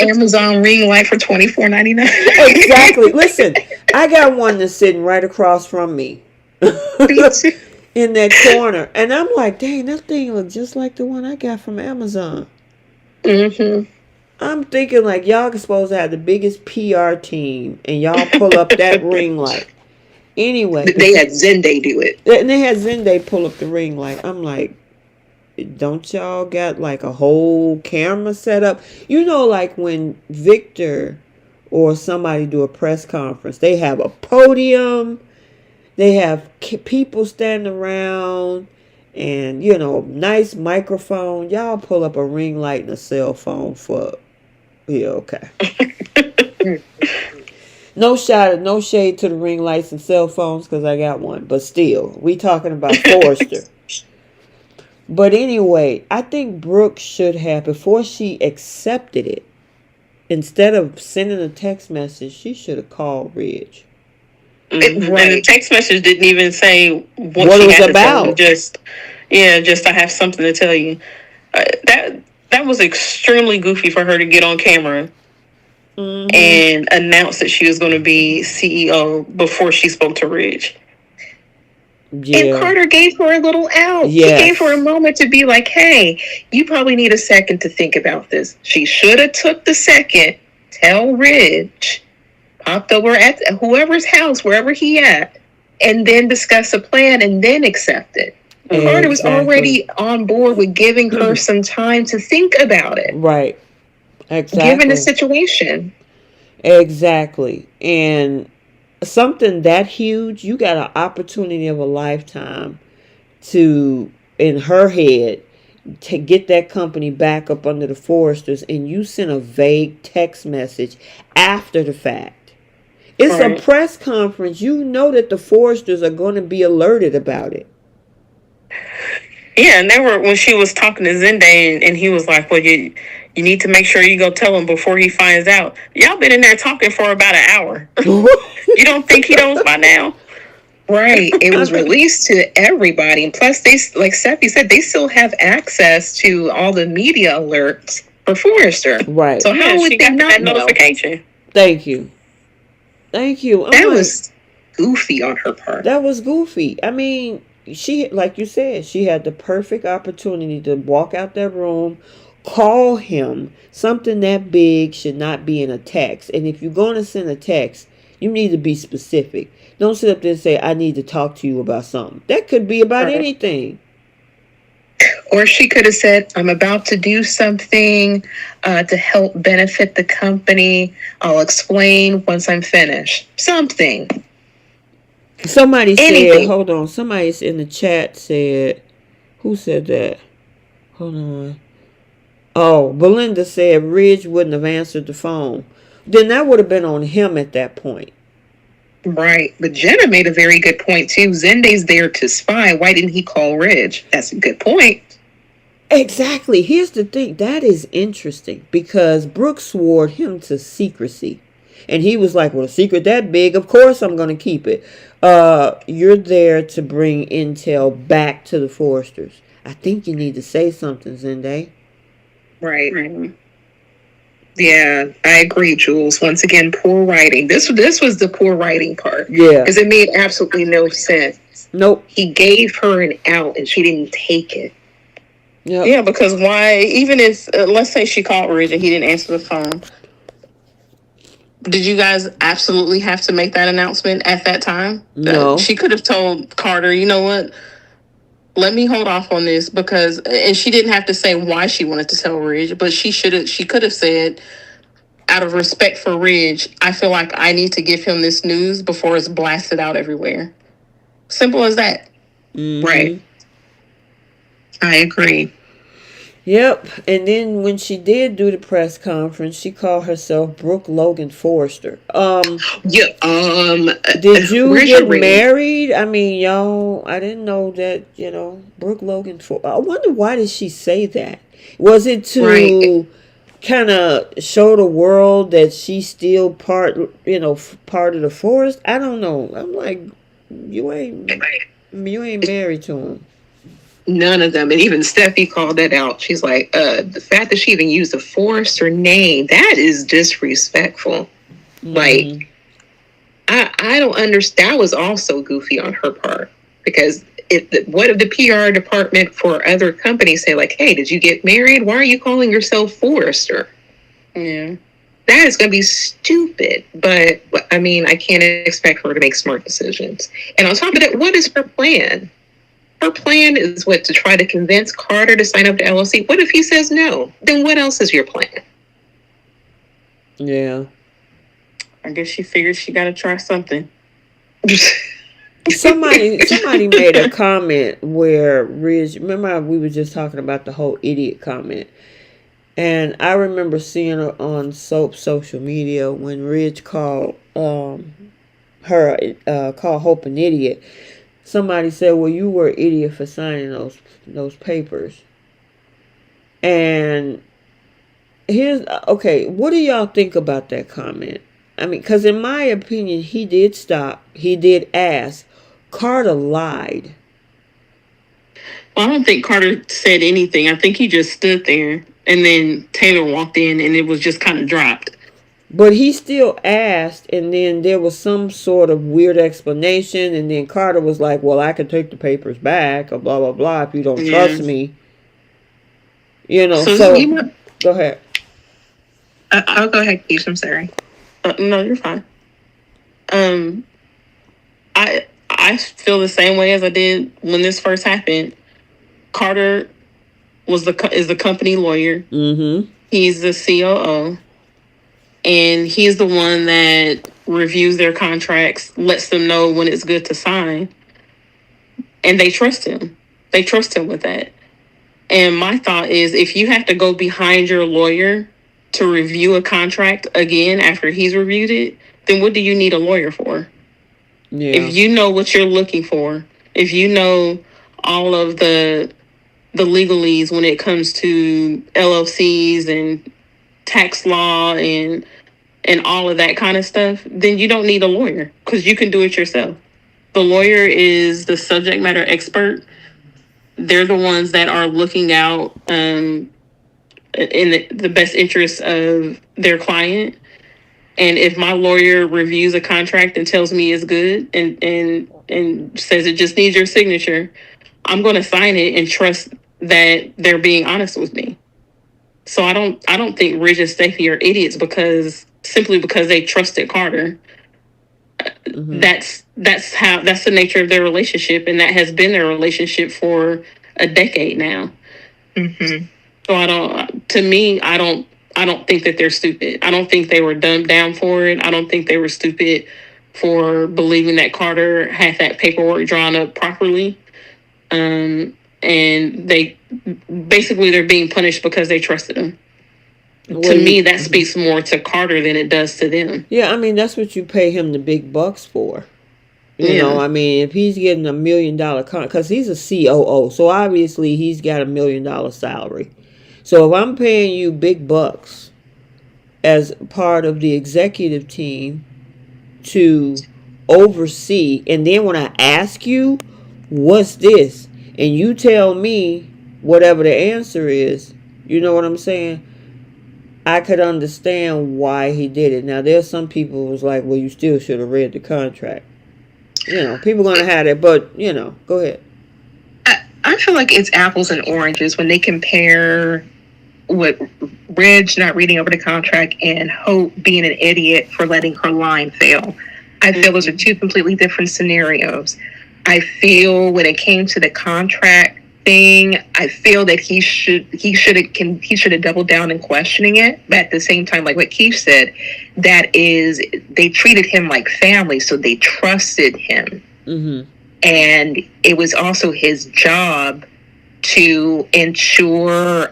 Amazon ring light for $24.99. Exactly. Listen, I got one that's sitting right across from me. In that corner. And I'm like, dang, that thing looks just like the one I got from Amazon. Mm-hmm. I'm thinking like y'all are supposed to have the biggest PR team and y'all pull up that ring light. Anyway. They had Zende do it. And they had Zende pull up the ring light. I'm like, don't y'all got like a whole camera set up? You know, like when Victor or somebody do a press conference, they have a podium. They have people standing around and, nice microphone. Y'all pull up a ring light and a cell phone for, okay. No shade to the ring lights and cell phones because I got one. But still, we talking about Forrester. But anyway, I think Brooke should have, before she accepted it, instead of sending a text message, she should have called Ridge. Mm-hmm. Right. And the text message didn't even say what she it was had about. To tell you. Just I have something to tell you. That was extremely goofy for her to get on camera and announce that she was going to be CEO before she spoke to Ridge. Yeah. And Carter gave her a little out. Yes. He gave her a moment to be like, hey, you probably need a second to think about this. She should have took the second, tell Ridge, popped over at whoever's house, wherever he at, and then discuss a plan and then accept it. Exactly. Carter was already on board with giving her some time to think about it. Right. Exactly. Given the situation. Exactly. And something that huge, you got an opportunity of a lifetime to, in her head, to get that company back up under the Forresters, and you send a vague text message after the fact. It's a press conference. You know that the Forresters are going to be alerted about it. Yeah, and when she was talking to Zende, and he was like, well, you need to make sure you go tell him before he finds out. Y'all been in there talking for about an hour. You don't think he knows by now? Right. It was released to everybody. And plus, they, like Steffy said, they still have access to all the media alerts for Forrester. Right. So how would they not that notification? Thank you. That was goofy on her part. That was goofy. I mean, she, like you said, she had the perfect opportunity to walk out that room, call him. Something that big should not be in a text. And if you're going to send a text, you need to be specific. Don't sit up there and say, I need to talk to you about something. That could be about anything. Or she could have said, I'm about to do something to help benefit the company. I'll explain once I'm finished. Something. Somebody said, hold on. Somebody in the chat said, who said that? Hold on. Oh, Belinda said Ridge wouldn't have answered the phone. Then that would have been on him at that point. Right. But Jenna made a very good point, too. Zende's there to spy. Why didn't he call Ridge? That's a good point. Exactly. Here's the thing. That is interesting because Brooke swore him to secrecy. And he was like, well, a secret that big, of course I'm going to keep it. You're there to bring intel back to the Forresters. I think you need to say something, Zende. Right. Mm-hmm. Yeah, I agree, Jules. Once again, poor writing. This was the poor writing part. Yeah. Because it made absolutely no sense. Nope. He gave her an out and she didn't take it. Yep. Yeah, because why, even if, let's say she called Ridge and he didn't answer the phone, Did you guys absolutely have to make that announcement at that time? No. She could have told Carter, you know what? Let me hold off on this because, and she didn't have to say why she wanted to tell Ridge, but she could have said, out of respect for Ridge, I feel like I need to give him this news before it's blasted out everywhere. Simple as that. Mm-hmm. Right. I agree. Yep. And then when she did do the press conference, she called herself Brooke Logan Forrester. Yeah. Did you where's get your ring? married? I mean, y'all, I didn't know that, Brooke Logan I wonder, why did she say that? Was it to Right. kind of show the world that she's still part of the forest? I don't know. I'm like, you ain't married to him. None of them. And even Steffi called that out. She's like, the fact that she even used a Forrester name, that is disrespectful. Mm-hmm. Like, I don't understand. That was also goofy on her part. Because what if the PR department for other companies say, like, hey, did you get married? Why are you calling yourself Forrester? Yeah. That is going to be stupid. But, I mean, I can't expect her to make smart decisions. And on top of that, what is her plan? Her plan is to try to convince Carter to sign up to LLC. What if he says no? Then what else is your plan? Yeah. I guess she figured she got to try something. Somebody made a comment where Ridge, remember we were just talking about the whole idiot comment, and I remember seeing her on social media when Ridge called called Hope an idiot. Somebody said, well, you were an idiot for signing those papers. And what do y'all think about that comment? I mean, because in my opinion, he did ask. Carter lied. Well, I don't think Carter said anything. I think he just stood there, and then Taylor walked in, and it was just kind of dropped. But he still asked, and then there was some sort of weird explanation, and then Carter was like, well, I can take the papers back, or blah, blah, blah, if you don't trust me. So go ahead. I'll go ahead, Keith. I'm sorry. No, you're fine. I feel the same way as I did when this first happened. Carter is the company lawyer. Mm-hmm. He's the COO. And he's the one that reviews their contracts, lets them know when it's good to sign. And they trust him. They trust him with that. And my thought is, if you have to go behind your lawyer to review a contract again after he's reviewed it, then what do you need a lawyer for? Yeah. If you know what you're looking for, if you know all of the legalese when it comes to LLCs and tax law and all of that kind of stuff, then you don't need a lawyer because you can do it yourself. The lawyer is the subject matter expert. They're the ones that are looking out in the best interest of their client. And if my lawyer reviews a contract and tells me it's good and says it just needs your signature, I'm going to sign it and trust that they're being honest with me. So I don't think Ridge and Steffy are idiots simply because they trusted Carter. Mm-hmm. That's the nature of their relationship, and that has been their relationship for a decade now. Mm-hmm. So I don't think that they're stupid. I don't think they were dumbed down for it. I don't think they were stupid for believing that Carter had that paperwork drawn up properly. And they're being punished because they trusted him. To me, that speaks more to Carter than it does to them. Yeah, I mean, that's what you pay him the big bucks for. You know, I mean, if he's getting $1 million contract, because he's a COO, so obviously he's got $1 million salary. So if I'm paying you big bucks as part of the executive team to oversee, and then when I ask you, what's this? And you tell me whatever the answer is, you know what I'm saying? I could understand why he did it. Now, there's some people who was like, well, you still should have read the contract. You know, people going to have it, but, go ahead. I feel like it's apples and oranges when they compare with Ridge not reading over the contract and Hope being an idiot for letting her line fail. I feel those are two completely different scenarios. I feel when it came to the contract thing, I feel that he should have doubled down in questioning it. But at the same time, like what Keith said, that is, they treated him like family, so they trusted him. Mm-hmm. And it was also his job to ensure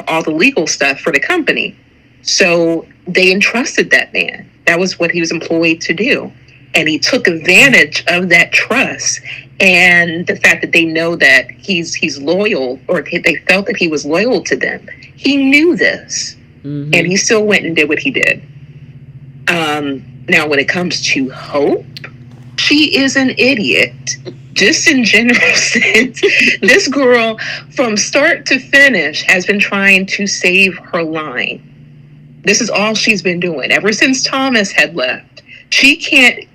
all the legal stuff for the company. So they entrusted that man. That was what he was employed to do. And he took advantage of that trust and the fact that they know that he's loyal, or they felt that he was loyal to them. He knew this, and he still went and did what he did. Now, when it comes to Hope, she is an idiot. Just in general sense, this girl, from start to finish, has been trying to save her line. This is all she's been doing ever since Thomas had left. She can't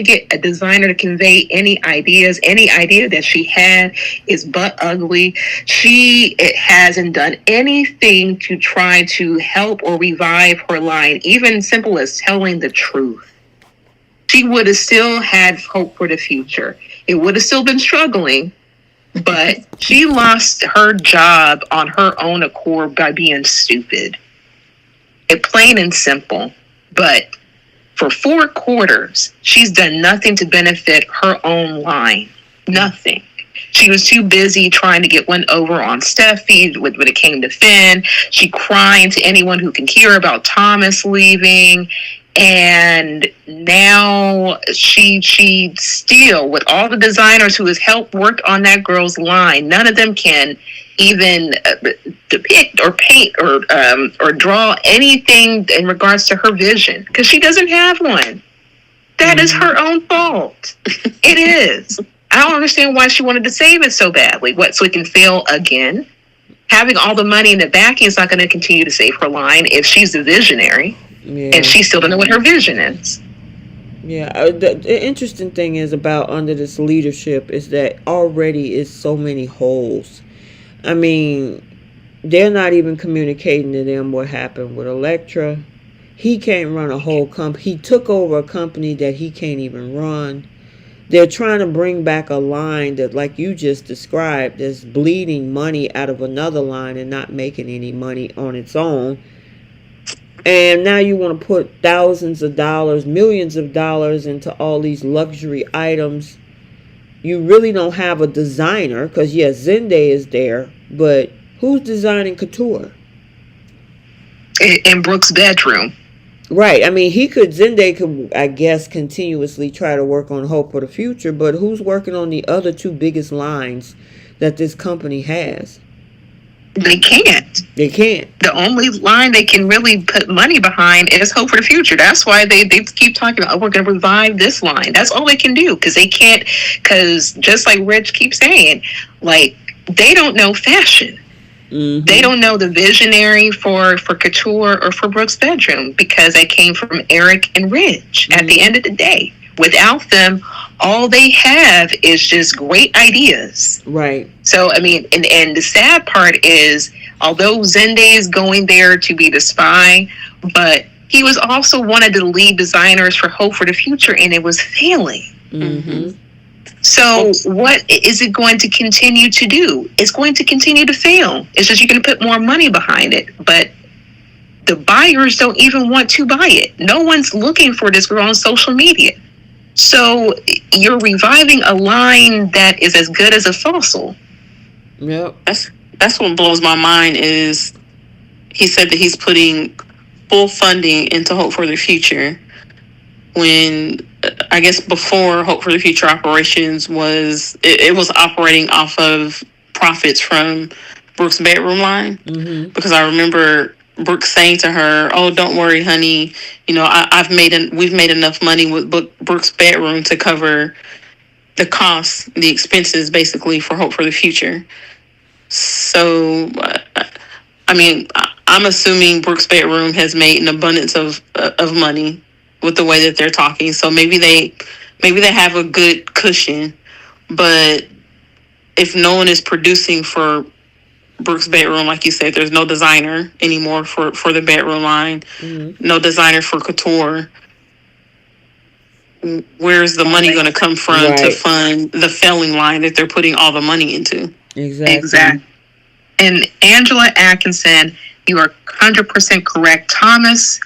get a designer to convey any ideas. Any idea that she had is butt ugly. She hasn't done anything to try to help or revive her line, even simple as telling the truth. She would have still had hope for the future. It would have still been struggling, but she lost her job on her own accord by being stupid. It's plain and simple. But for 4 quarters, she's done nothing to benefit her own line. Nothing. She was too busy trying to get one over on Steffy when it came to Finn. She crying to anyone who can hear about Thomas leaving. And now she still, with all the designers who has helped work on that girl's line, none of them can even depict or paint or draw anything in regards to her vision, because she doesn't have one. That is her own fault. It is. I don't understand why she wanted to save it so badly. What, so it can fail again? Having all the money in the backing is not going to continue to save her line if she's the visionary. Yeah. And she still doesn't know what her vision is. Yeah, the interesting thing is about under this leadership is that already is so many holes. I mean, they're not even communicating to them what happened with Electra. He can't run a whole company. He took over a company that he can't even run. They're trying to bring back a line that, like you just described, is bleeding money out of another line and not making any money on its own. And now you want to put thousands of dollars, millions of dollars into all these luxury items. You really don't have a designer, because yes, Zende is there, but who's designing couture? In Brooke's bedroom. Right. I mean, Zende could, I guess, continuously try to work on Hope for the Future, but who's working on the other 2 biggest lines that this company has? They can't. They can't. The only line they can really put money behind is Hope for the Future. That's why they keep talking about, oh, we're going to revive this line. That's all they can do, because they can't, because just like Rich keeps saying, like, they don't know fashion. Mm-hmm. They don't know the visionary for couture or for Brooke's bedroom, because they came from Eric and Ridge. Mm-hmm. At the end of the day, without them, all they have is just great ideas. Right. So, I mean, and the sad part is, although Zende is going there to be the spy, but he was also one of the lead designers for Hope for the Future, and it was failing. Mm-hmm. So what is it going to continue to do? It's going to continue to fail. It's just you're going to put more money behind it. But the buyers don't even want to buy it. No one's looking for this girl on social media. So you're reviving a line that is as good as a fossil. Yep. That's what blows my mind is he said that he's putting full funding into Hope for the Future, when I guess before Hope for the Future operations was operating off of profits from Brooke's bedroom line. Mm-hmm. Because I remember Brooke saying to her, "Oh, don't worry, honey. You know, we've made enough money with Brooke's bedroom to cover the costs, the expenses, basically, for Hope for the Future." So, I mean, I'm assuming Brooke's bedroom has made an abundance of money with the way that they're talking. So maybe they have a good cushion. But if no one is producing for Brooke's bedroom, like you said, there's no designer anymore for the bedroom line. Mm-hmm. No designer for couture. Where's the money going to come from to fund the failing line that they're putting all the money into? Exactly. And Angela Atkinson, you are 100% correct. Thomas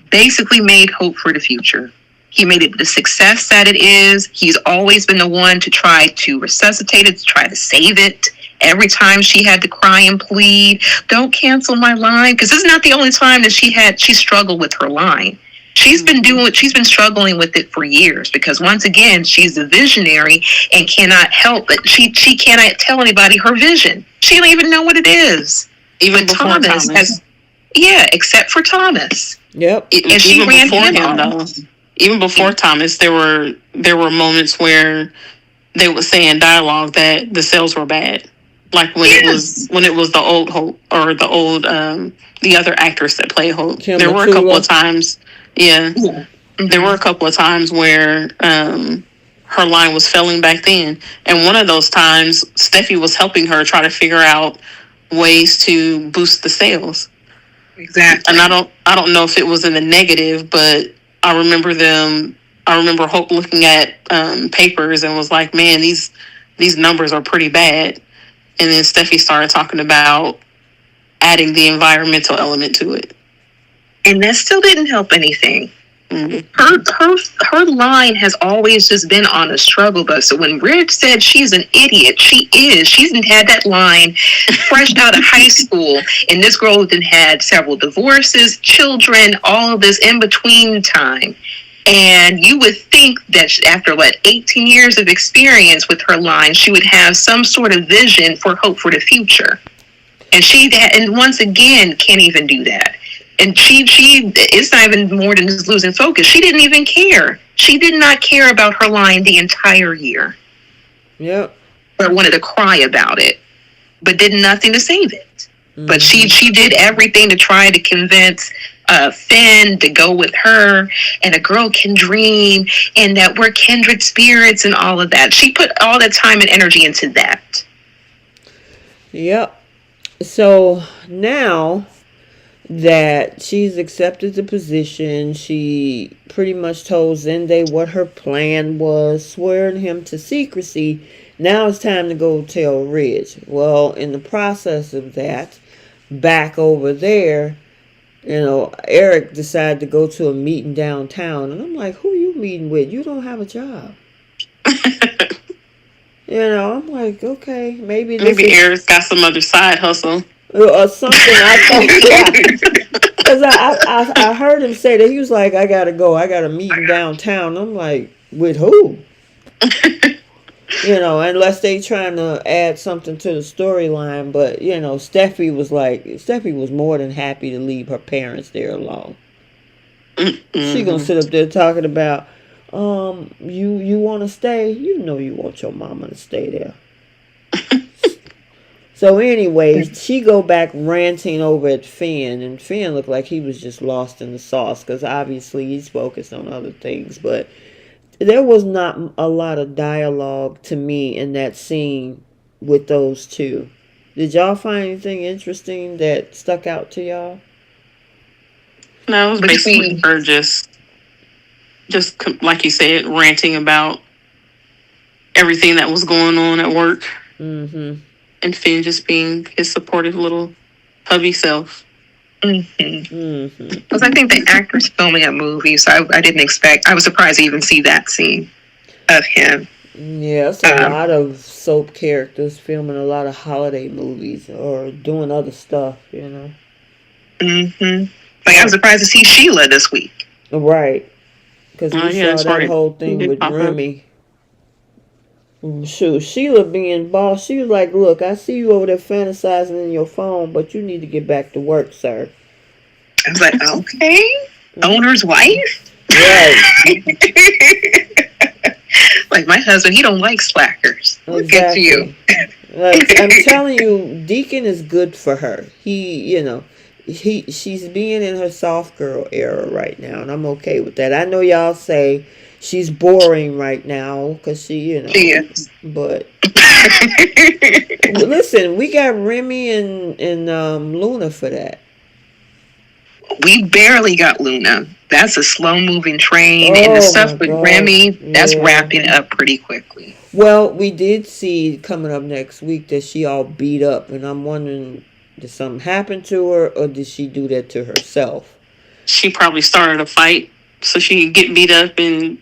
basically made Hope for the future. He made it the success that it is. He's always been the one to try to resuscitate it, to try to save it. Every time she had to cry and plead, don't cancel my line. Because this is not the only time that she struggled with her line. She's been struggling with it for years, because once again, she's a visionary and cannot help it. She cannot tell anybody her vision. She don't even know what it is. Even before Thomas. Except for Thomas. Yep. And she ran him though. Even before Thomas, there were moments where they would say in dialogue that the sales were bad. Like when it was the old Hope, or the old the other actress that played Hope. There were a couple of times. Yeah. Mm-hmm. There were a couple of times where her line was failing back then. And one of those times, Steffy was helping her try to figure out ways to boost the sales. Exactly. And I don't know if it was in the negative, but I remember Hope looking at papers and was like, man, these numbers are pretty bad. And then Steffy started talking about adding the environmental element to it. And that still didn't help anything. Mm-hmm. Her line has always just been on a struggle bus. So when Rich said she's an idiot, she is. She's had that line fresh out of high school. And this girl then had several divorces, children, all of this in between time. And you would think that after 18 years of experience with her line, she would have some sort of vision for Hope for the future. And once again, can't even do that. And she it's not even more than just losing focus. She didn't even care. She did not care about her line the entire year. Yep. Or wanted to cry about it, but did nothing to save it. Mm-hmm. But she did everything to try to convince Finn to go with her, and a girl can dream, and that we're kindred spirits and all of that. She put all that time and energy into that. Yep. So now that she's accepted the position, she pretty much told Zende what her plan was, swearing him to secrecy. Now it's time to go tell Ridge. Well, in the process of that, back over there, Eric decided to go to a meeting downtown. And I'm like, who are you meeting with? You don't have a job. I'm like, okay, maybe Eric's got some other side hustle. Or something. I thought, because I heard him say that. He was like, I gotta go. I got a meeting downtown. I'm like, with who? Unless they trying to add something to the storyline. But, Steffy was more than happy to leave her parents there alone. Mm-hmm. She gonna sit up there talking about, you want to stay? You want your mama to stay there. So anyway, she go back ranting over at Finn, and Finn looked like he was just lost in the sauce, because obviously he's focused on other things. But there was not a lot of dialogue to me in that scene with those two. Did y'all find anything interesting that stuck out to y'all? No, it was basically her just like you said, ranting about everything that was going on at work. Mm-hmm. And Finn just being his supportive little hubby self. Mm-hmm. Mm-hmm. Because I think the actor's filming a movie, so I didn't expect. I was surprised to even see that scene of him. Yeah, it's a lot of soap characters filming a lot of holiday movies or doing other stuff, Mm-hmm. Like, I was surprised to see Sheila this week. Right. Because we saw that whole thing with Remy. Shoot, Sheila being boss, she was like, look, I see you over there fantasizing in your phone, but you need to get back to work, sir. I was like, okay, owner's wife? Right. Like, my husband, he don't like slackers. Look at you. I'm telling you, Deacon is good for her. He, she's being in her soft girl era right now, and I'm okay with that. I know y'all say she's boring right now because She is. but listen, we got Remy and Luna for that. We barely got Luna. That's a slow moving train, and the Oh stuff my with gosh, Remy, that's yeah. wrapping up pretty quickly. Well, we did see coming up next week that she all beat up, and I'm wondering, did something happen to her, or did she do that to herself? She probably started a fight so she could get beat up and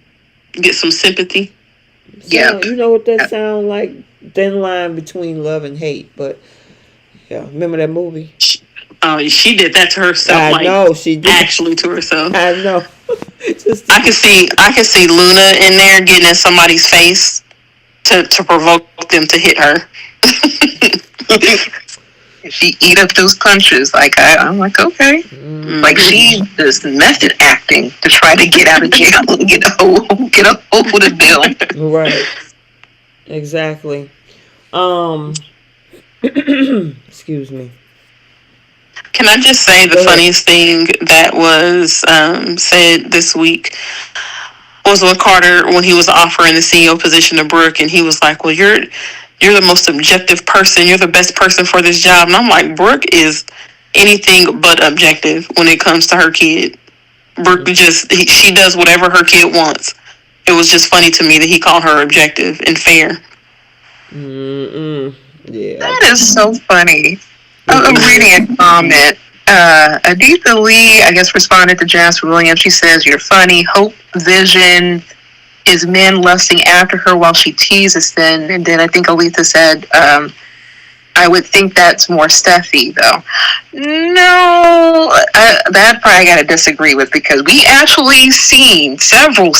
get some sympathy. So, you know what that sound like? Thin line between love and hate. But yeah, remember that movie? She did that to herself. I know she did. Actually, to herself. I know. I can see Luna in there getting in somebody's face to provoke them to hit her. She eat up those punches. I'm like, okay. Like she does method acting to try to get out of jail and get a hold of the bill. Right. Exactly. Excuse me. Can I just say the funniest thing that was said this week was with Carter when he was offering the CEO position to Brooke, and he was like, "Well, you're the most objective person. You're the best person for this job." And I'm like, Brooke is anything but objective when it comes to her kid. Brooke she does whatever her kid wants. It was just funny to me that he called her objective and fair. Yeah. That is so funny. I'm reading a comment. Aditha Lee, I guess, responded to Jasper Williams. She says, "You're funny. Hope vision is men lusting after her while she teases them." And then I think Aletha said, "I would think that's more Steffy, though." No, that part I got to disagree with, because we actually seen several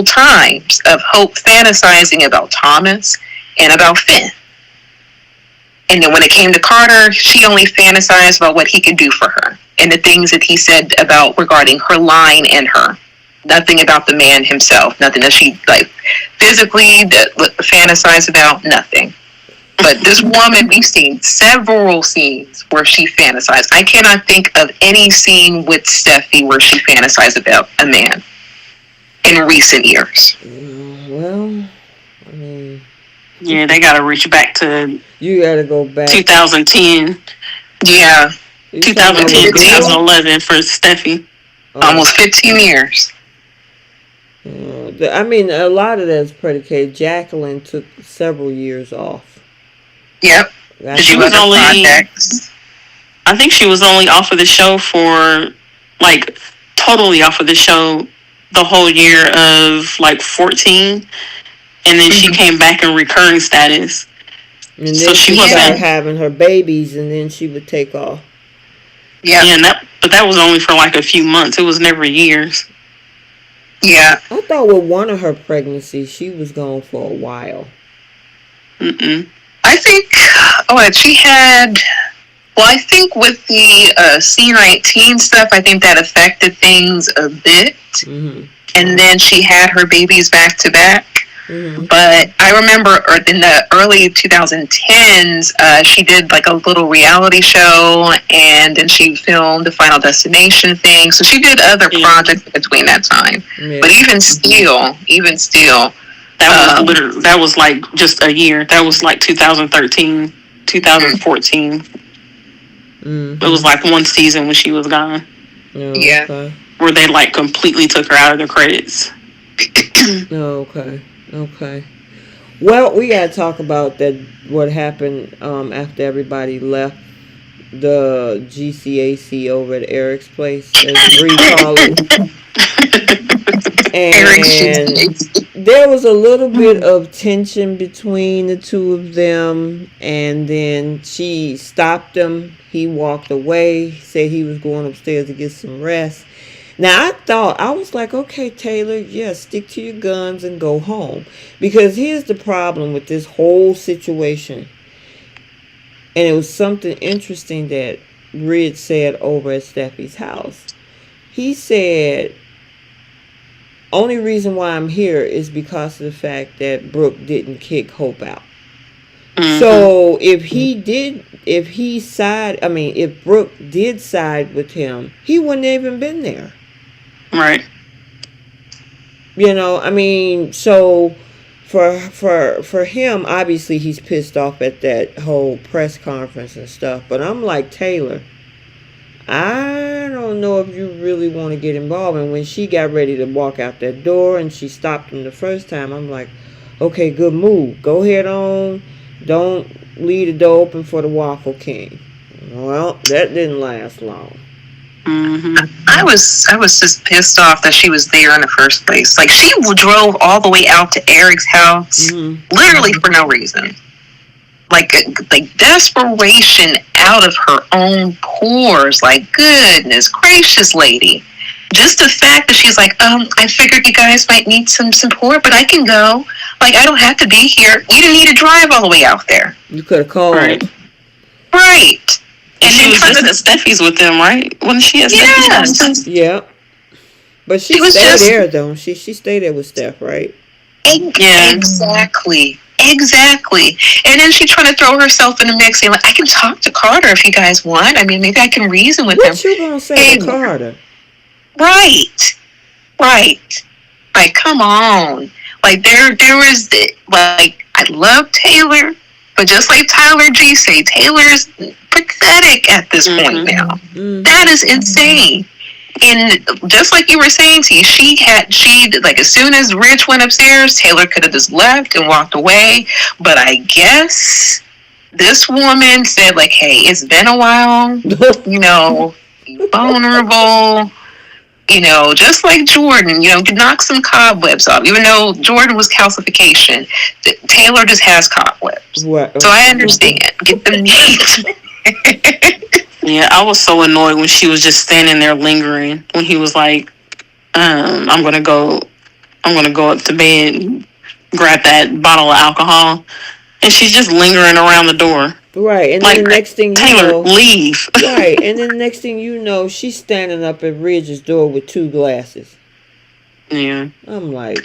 times of Hope fantasizing about Thomas and about Finn. And then when it came to Carter, she only fantasized about what he could do for her and the things that he said about regarding her line and her. Nothing about the man himself. Nothing that she physically fantasized about. Nothing. But this woman, we've seen several scenes where she fantasized. I cannot think of any scene with Steffy where she fantasized about a man in recent years. Well, I mean, yeah, they got to reach back to. You got to go back 2010. Yeah, 2010, 2011 for Steffy. Almost 15 years. I mean, a lot of that's predicated. Jacqueline took several years off. Yep. She was only. I think she was only off of the show for, totally off of the show the whole year of 14, and then she came back in recurring status. And then so she started having her babies, and then she would take off. Yeah, but that was only for a few months. It was never years. Yeah. I thought with one of her pregnancies, she was gone for a while. I think, she had, I think with the C19 stuff, I think that affected things a bit. And then she had her babies back to back. But I remember in the early 2010s, she did a little reality show, and then she filmed the Final Destination thing. So she did other projects between that time. Yeah. But even still, that was just a year. That was 2013, 2014. It was one season when she was gone. Yeah. Okay. Where they completely took her out of the credits. Okay. Well, we gotta talk about that. What happened after everybody left the GCAC over at Eric's place, as Bree called it. And there was a little bit of tension between the two of them, and then she stopped him. He walked away, said he was going upstairs to get some rest. Now, I was like, okay, Taylor, stick to your guns and go home. Because here's the problem with this whole situation. And it was something interesting that Rid said over at Steffi's house. He said, only reason why I'm here is because of the fact that Brooke didn't kick Hope out. So if if Brooke did side with him, he wouldn't have even been there. Right. So for him, obviously he's pissed off at that whole press conference and stuff. But I'm like, Taylor, I don't know if you really want to get involved. And when she got ready to walk out that door and she stopped him the first time, I'm like, okay, good move. Go ahead on. Don't leave the door open for the Waffle King. Well, that didn't last long. I was just pissed off that she was there in the first place. Like, she drove all the way out to Eric's house, literally for no reason. Like desperation out of her own pores. Like, goodness gracious, lady. Just the fact that she's like, I figured you guys might need some support, but I can go. Like, I don't have to be here. You didn't need to drive all the way out there. You could have called. Right. And she was just at Steffi's with them, right? Wasn't she at Steffi's house? Yeah. But she stayed there, though. She stayed there with Steph, right? Yeah. Exactly. And then she trying to throw herself in the mix, saying, like, I can talk to Carter if you guys want. I mean, maybe I can reason with him. What you gonna say to Carter? Right. Like, come on. Like, there was, like, I love Taylor, but just like Tyler G say, Taylor's pathetic at this point now. That is insane. And just like you were saying, T, she like, as soon as Rich went upstairs, Taylor could have just left and walked away. But I guess this woman said, like, hey, it's been a while, vulnerable. Just like Jordan, knock some cobwebs off. Even though Jordan was calcification, Taylor just has cobwebs. What? So I understand. Get them neat. Yeah, I was so annoyed when she was just standing there lingering. When he was like, "I'm gonna go up to bed, and grab that bottle of alcohol," and she's just lingering around the door. Right, and then the next thing Taylor, leave. Right, and then the next thing you know, she's standing up at Ridge's door with 2 glasses. Yeah. I'm like...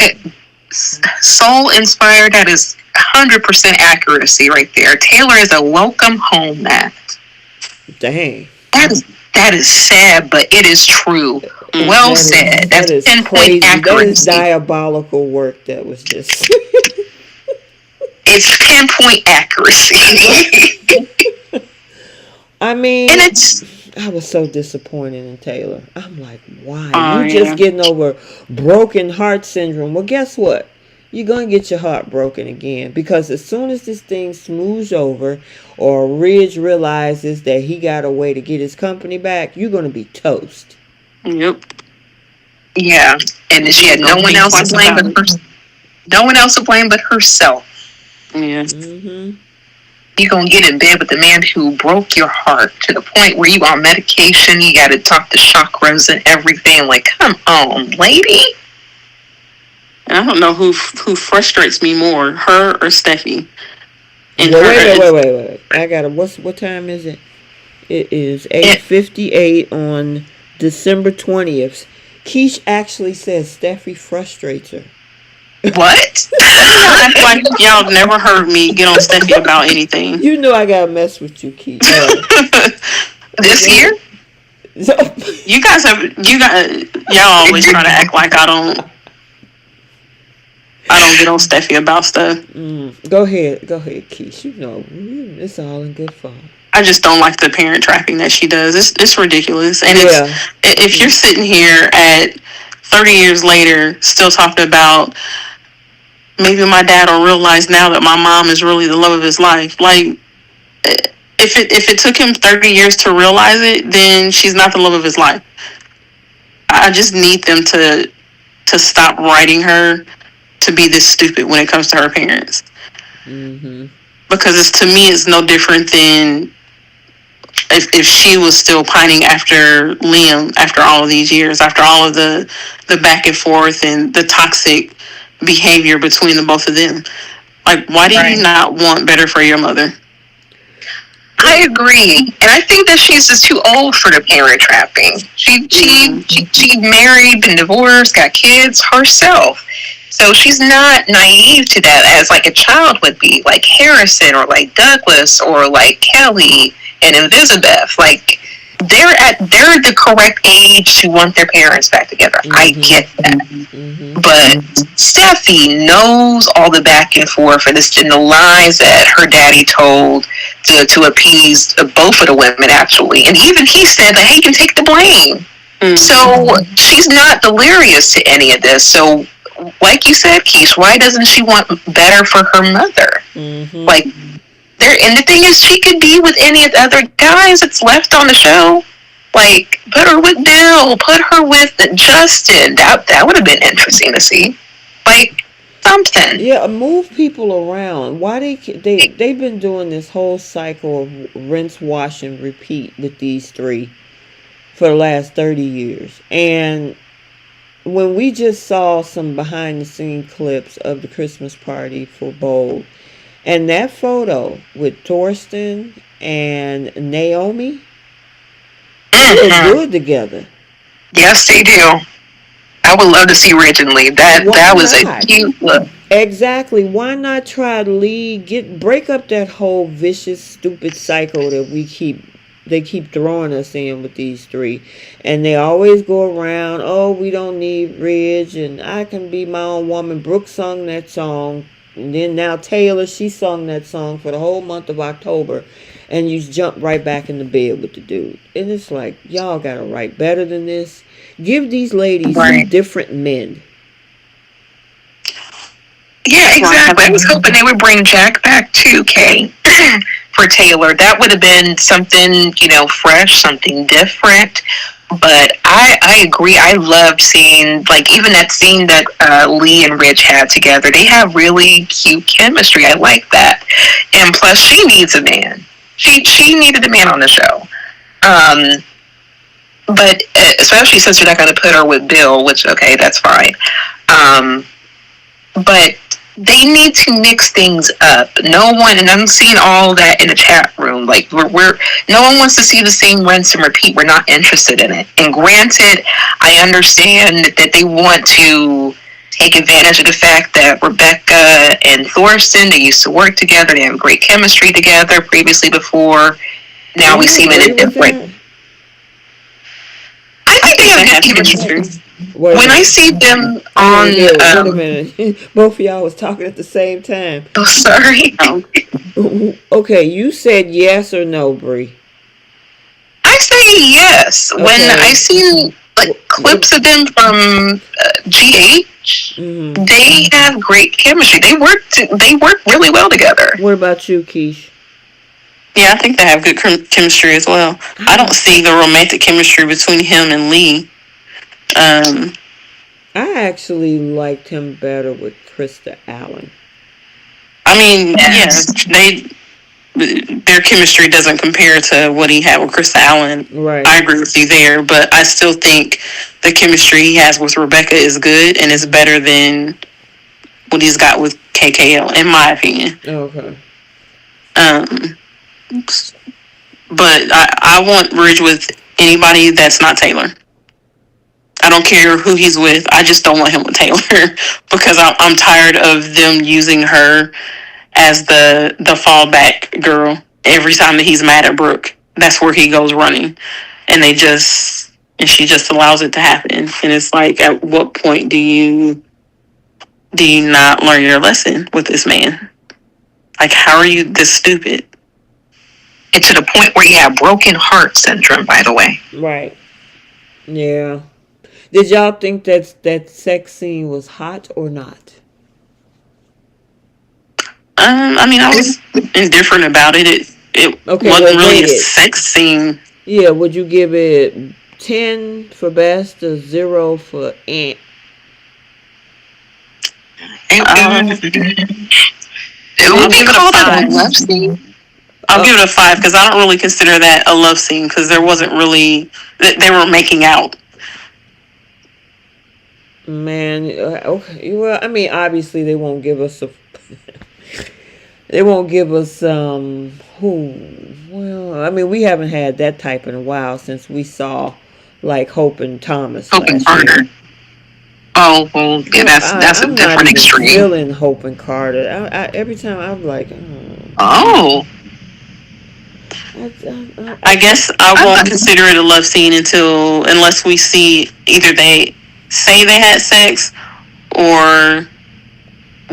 Soul inspired, that is 100% accuracy right there. Taylor is a welcome home mat. Dang. That is sad, but it is true. Well said. That's 10-point accuracy. That is diabolical work that was just... It's 10-point accuracy. I mean, and I was so disappointed in Taylor. I'm like, why? You just getting over broken heart syndrome. Well, guess what? You're going to get your heart broken again. Because as soon as this thing smooths over or Ridge realizes that he got a way to get his company back, you're going to be toast. Yep. Yeah. And she had no one else to blame but herself. Yeah. You're going to get in bed with the man who broke your heart to the point where you on medication. You got to talk to chakras and everything. Like, come on, lady. And I don't know who frustrates me more, her or Steffi. And wait. I got to, what time is it? It is 8:58 on December 20th. Keish actually says Steffi frustrates her. What? Like y'all never heard me get on Steffi about anything. You know I gotta mess with you, Keith. This year? Y'all always try to act like I don't get on Steffi about stuff. Go ahead, Keith. You know it's all in good fun. I just don't like the parent trapping that she does. It's ridiculous. And if you're sitting here at 30 years later still talking about maybe my dad will realize now that my mom is really the love of his life. Like, if it took him 30 years to realize it, then she's not the love of his life. I just need them to stop writing her to be this stupid when it comes to her parents. Because to me, it's no different than if she was still pining after Liam after all of these years, after all of the back and forth and the toxic behavior between the both of them. Like, why do you not want better for your mother? I agree, and I think that she's just too old for the parent trapping. She married, been divorced, got kids herself, So she's not naive to that as like a child would be, like Harrison or like Douglas or like Kelly and Elizabeth. Like they're the correct age to want their parents back together. I get that. But Steffy knows all the back and forth and the lies that her daddy told to appease both of the women, actually. And even he said that he can take the blame. So she's not delirious to any of this. So, like you said, Keish, why doesn't she want better for her mother? Like, and the thing is, she could be with any of the other guys that's left on the show. Like, put her with Bill, put her with Justin. That would have been interesting to see. Like, something. Yeah, move people around. Why they've been doing this whole cycle of rinse, wash, and repeat with these three for the last 30 years. And when we just saw some behind the scene clips of the Christmas party for Bold, and that photo with Thorsten and Naomi, they look good together. Yes, they do. I would love to see Ridge and Lee. That was a cute look. Exactly. Why not try to break up that whole vicious, stupid cycle that they keep throwing us in with these three. And they always go around, oh, we don't need Ridge, and I can be my own woman. Brooke sung that song. And then now Taylor, she sung that song for the whole month of October. And you jump right back in the bed with the dude. And it's like, y'all got to write better than this. Give these ladies some different men. Yeah, exactly. I was hoping they would bring Jack back too, Kay, for Taylor. That would have been something, fresh, something different. But I agree. I loved seeing, like, even that scene that Lee and Rich had together. They have really cute chemistry. I like that. And plus, she needs a man. She needed a man on the show. But especially since you're not going to put her with Bill, which, okay, that's fine. But they need to mix things up. No one, and I'm seeing all that in the chat room. Like no one wants to see the same rinse and repeat. We're not interested in it. And granted, I understand that they want to take advantage of the fact that Rebecca and Thorsten, they used to work together. They have great chemistry together previously before. Now we see them in a different. I think they have good chemistry. When I see them on... wait a minute. Both of y'all was talking at the same time. Oh, sorry. Okay, you said yes or no, Bree? I say yes. Okay. When I see clips of them from GH, they have great chemistry. They work really well together. What about you, Keish? Yeah, I think they have good chemistry as well. I don't see the romantic chemistry between him and Lee. I actually liked him better with Krista Allen. I mean, yes, their chemistry doesn't compare to what he had with Krista Allen. Right. I agree with you there, but I still think the chemistry he has with Rebecca is good and is better than what he's got with KKL, in my opinion. Okay. But I want Ridge with anybody that's not Taylor. I don't care who he's with. I just don't want him with Taylor because I'm tired of them using her as the fallback girl every time that he's mad at Brooke. That's where he goes running, and she just allows it to happen. And it's like, at what point do you not learn your lesson with this man? Like, how are you this stupid? And to the point where you have broken heart syndrome, by the way. Right. Yeah. Did y'all think that sex scene was hot or not? I mean, I was indifferent about it. It wasn't really a sex scene. Yeah, would you give it 10 for best or 0 for ant? It would be called a love scene. I'll give it a 5 because I don't really consider that a love scene because there wasn't really... They were making out. Man, okay. Well, I mean, obviously they won't give us they won't give us well, I mean, we haven't had that type in a while since we saw like Hope and Thomas. Hope and Carter. Oh, well, yeah, that's a I'm not different even extreme. feeling Hope and Carter. Every time I'm like, Oh. I guess I won't consider it a love scene unless we see either they say they had sex, or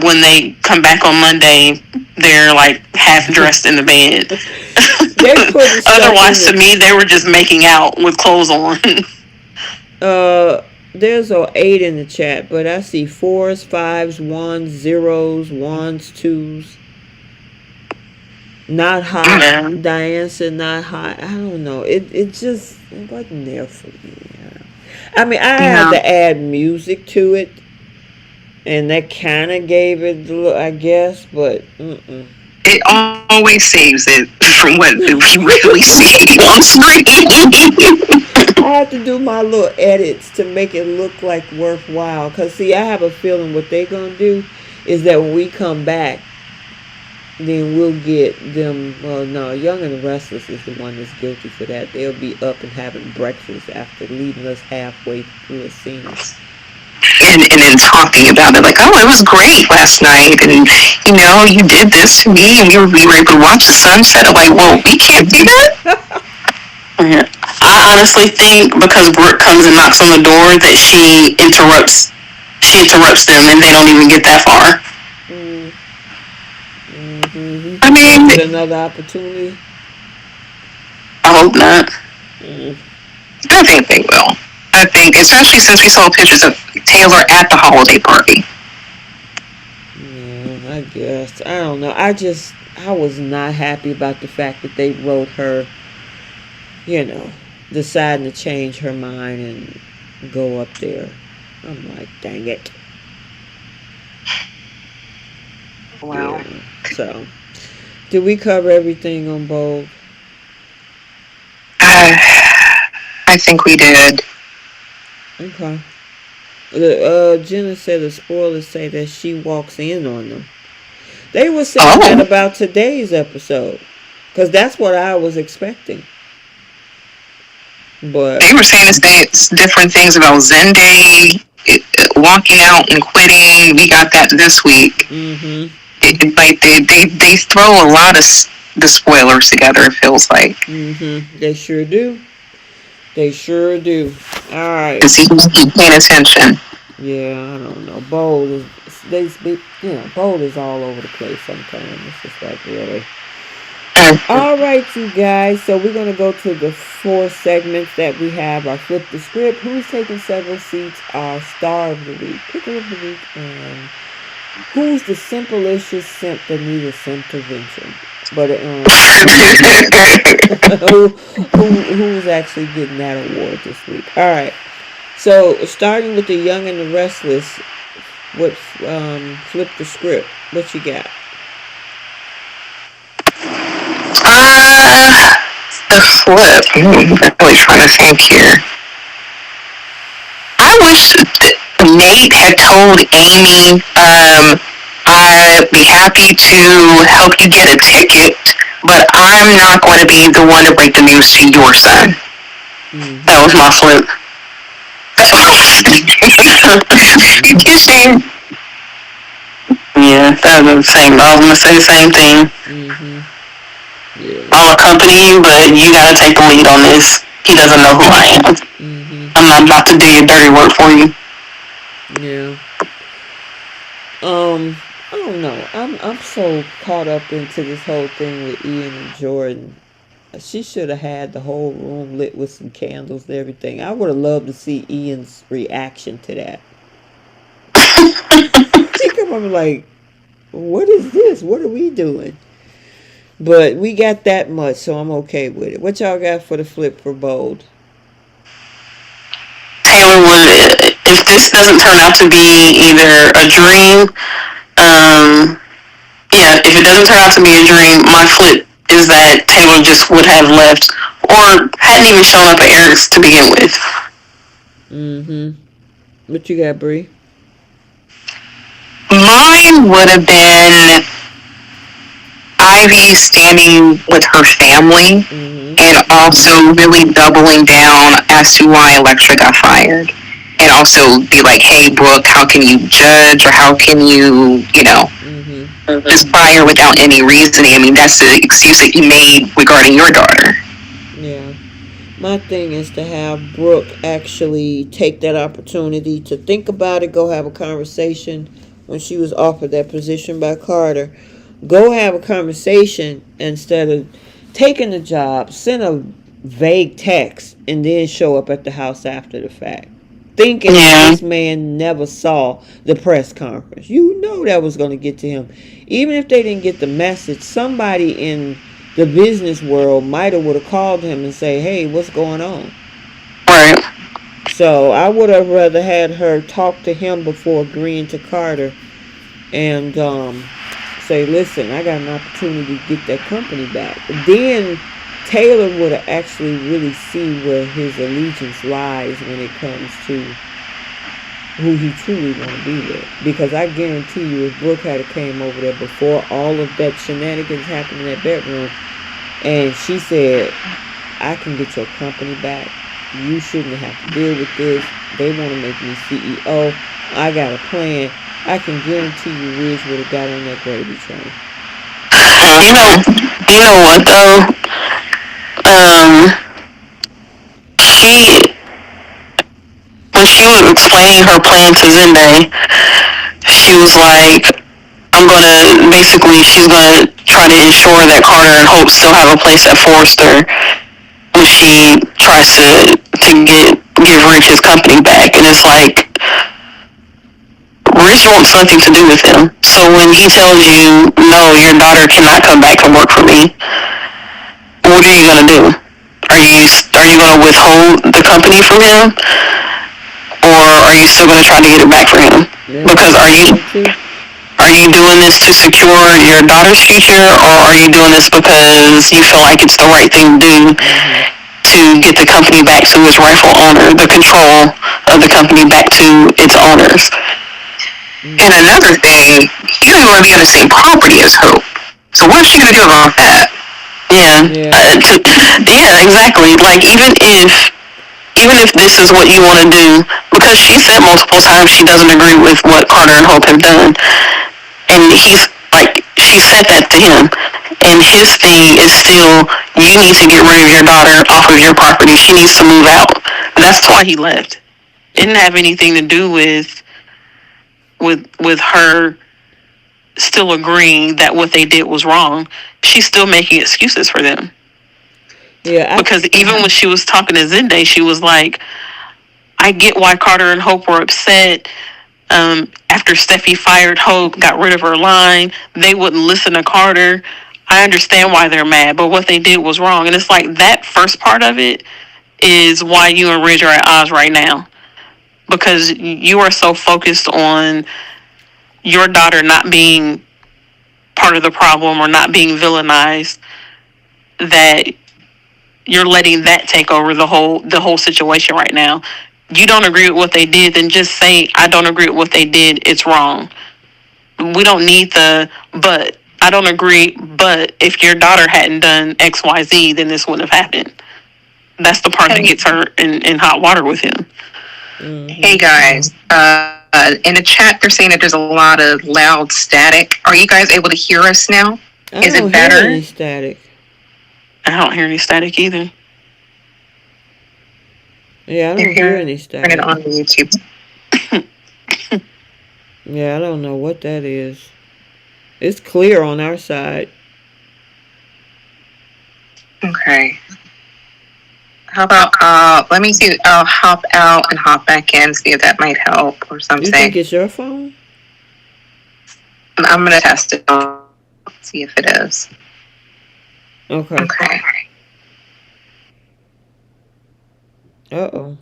when they come back on Monday, they're like half dressed in the bed. Otherwise, to me, they were just making out with clothes on. There's a 8 in the chat, but I see 4s, 5s, 1s, 0s, 1s, 2s. Not hot. Yeah. Diane said not hot. I don't know. It wasn't there for me. I mean, I had to add music to it, and that kind of gave it the look, I guess, but it always saves it from what we really see on screen. I have to do my little edits to make it look like worthwhile. Because, see, I have a feeling what they're going to do is that when we come back, then we'll get them. Well, no, Young and the Restless is the one that's guilty for that. They'll be up and having breakfast after leaving us halfway through a scene. And then talking about it, like, oh, it was great last night, and you did this to me, and we were able to watch the sunset. I'm like, well, we can't do that. Yeah. I honestly think because Brooke comes and knocks on the door that she interrupts them, and they don't even get that far. Mm-hmm. I mean, another opportunity. I hope not. I think they will. I think, especially since we saw pictures of Taylor at the holiday party. Yeah, I guess. I don't know. I was not happy about the fact that they wrote her, deciding to change her mind and go up there. I'm like, dang it. Wow. Yeah. So, did we cover everything on Bold? I think we did. Okay. Jenna said the spoilers say that she walks in on them. They were saying that about today's episode, because that's what I was expecting. But they were saying it's different things about Zende walking out and quitting. We got that this week. Mm-hmm. Like they throw a lot of the spoilers together. It feels like. Mm-hmm. They sure do. They sure do. All right. Because he must keep paying attention. Yeah, I don't know. Bold is all over the place sometimes. It's just like, really. All right, you guys. So we're going to go to the 4 segments that we have. Our Flip the Script, Who's Taking Several Seats, our Star of the Week, Pickle of the Week, and Who's the Simplicious Simp that needs a Simptervention. But who's actually getting that award this week? All right. So starting with the Young and the Restless, Flip the Script. What you got? The flip. I'm really trying to think here. I wish Nate had told Amy, I'd be happy to help you get a ticket, but I'm not going to be the one to break the news to your son. Mm-hmm. That was my flip. Yeah, that was the same. I was going to say the same thing. Mm-hmm. Yeah. I'll accompany you, but you got to take the lead on this. He doesn't know who I am. Mm-hmm. I'm not about to do your dirty work for you. Yeah. I don't know. I'm so caught up into this whole thing with Ian and Jordan. She should have had the whole room lit with some candles and everything. I would have loved to see Ian's reaction to that. He come up like, what is this? What are we doing? But we got that much, so I'm okay with it. What y'all got for the flip for Bold? Taylor would, if this doesn't turn out to be either a dream, if it doesn't turn out to be a dream, my flip is that Taylor just would have left or hadn't even shown up at Eric's to begin with. Mm-hmm. What you got, Bree? Mine would have been Ivy standing with her family, and also really doubling down as to why Electra got fired. and also be like, hey, Brooke, how can you judge, or how can you, just fire without any reasoning? I mean, that's the excuse that you made regarding your daughter. Yeah. My thing is to have Brooke actually take that opportunity to think about it, go have a conversation when she was offered that position by Carter. Go have a conversation instead of taking the job, send a vague text, and then show up at the house after the fact. Thinking this man never saw the press conference. You know that was going to get to him. Even if they didn't get the message, somebody in the business world might have would have called him and say, hey, what's going on? Right. So I would have rather had her talk to him before agreeing to Carter and say, listen, I got an opportunity to get that company back. Then Taylor would have actually really see where his allegiance lies when it comes to who he truly want to be with. Because I guarantee you, if Brooke had came over there before all of that shenanigans happened in that bedroom, and she said, I can get your company back. You shouldn't have to deal with this. They want to make me CEO. I got a plan. I can guarantee you Ridge would have got on that gravy train. You know what though? She, when she was explaining her plan to Zende, she was like, she's gonna try to ensure that Carter and Hope still have a place at Forrester when she tries to give Rich his company back. And it's like, Rich wants nothing to do with him. So when he tells you, no, your daughter cannot come back and work for me, what are you gonna do? Are you gonna withhold the company from him, or are you still gonna try to get it back for him? Because are you doing this to secure your daughter's future, or are you doing this because you feel like it's the right thing to do to get the company back to its rightful owner, the control of the company back to its owners? And another thing, you don't want to be on the same property as Hope. So what is she going to do about that? Yeah. Yeah, exactly. Like, even if this is what you want to do, because she said multiple times she doesn't agree with what Carter and Hope have done. And he's like, she said that to him. And his thing is still, you need to get rid of your daughter off of your property. She needs to move out. That's why he left. It didn't have anything to do with her still agreeing that what they did was wrong. She's still making excuses for them. Yeah. Because even when she was talking to Zende, she was like, I get why Carter and Hope were upset. After Steffy fired Hope, got rid of her line, they wouldn't listen to Carter. I understand why they're mad, but what they did was wrong. And it's like, that first part of it is why you and Ridge are at odds right now. Because you are so focused on your daughter not being part of the problem or not being villainized that you're letting that take over the whole situation right now. You don't agree with what they did, then just say, I don't agree with what they did. It's wrong. We don't need the, but I don't agree, but if your daughter hadn't done X, Y, Z, then this wouldn't have happened. That's the part that gets her in hot water with him. Hey guys, in the chat they're saying that there's a lot of loud static. Are you guys able to hear us now? Is it better? I don't hear any static. I don't hear any static either. Yeah, I don't hear any static. Turn it on YouTube. Yeah, I don't know what that is. It's clear on our side. Okay. How about, let me see, I'll hop out and hop back in, see if that might help or something. You think it's your phone? I'm going to test it out, see if it is. Okay. Uh-oh.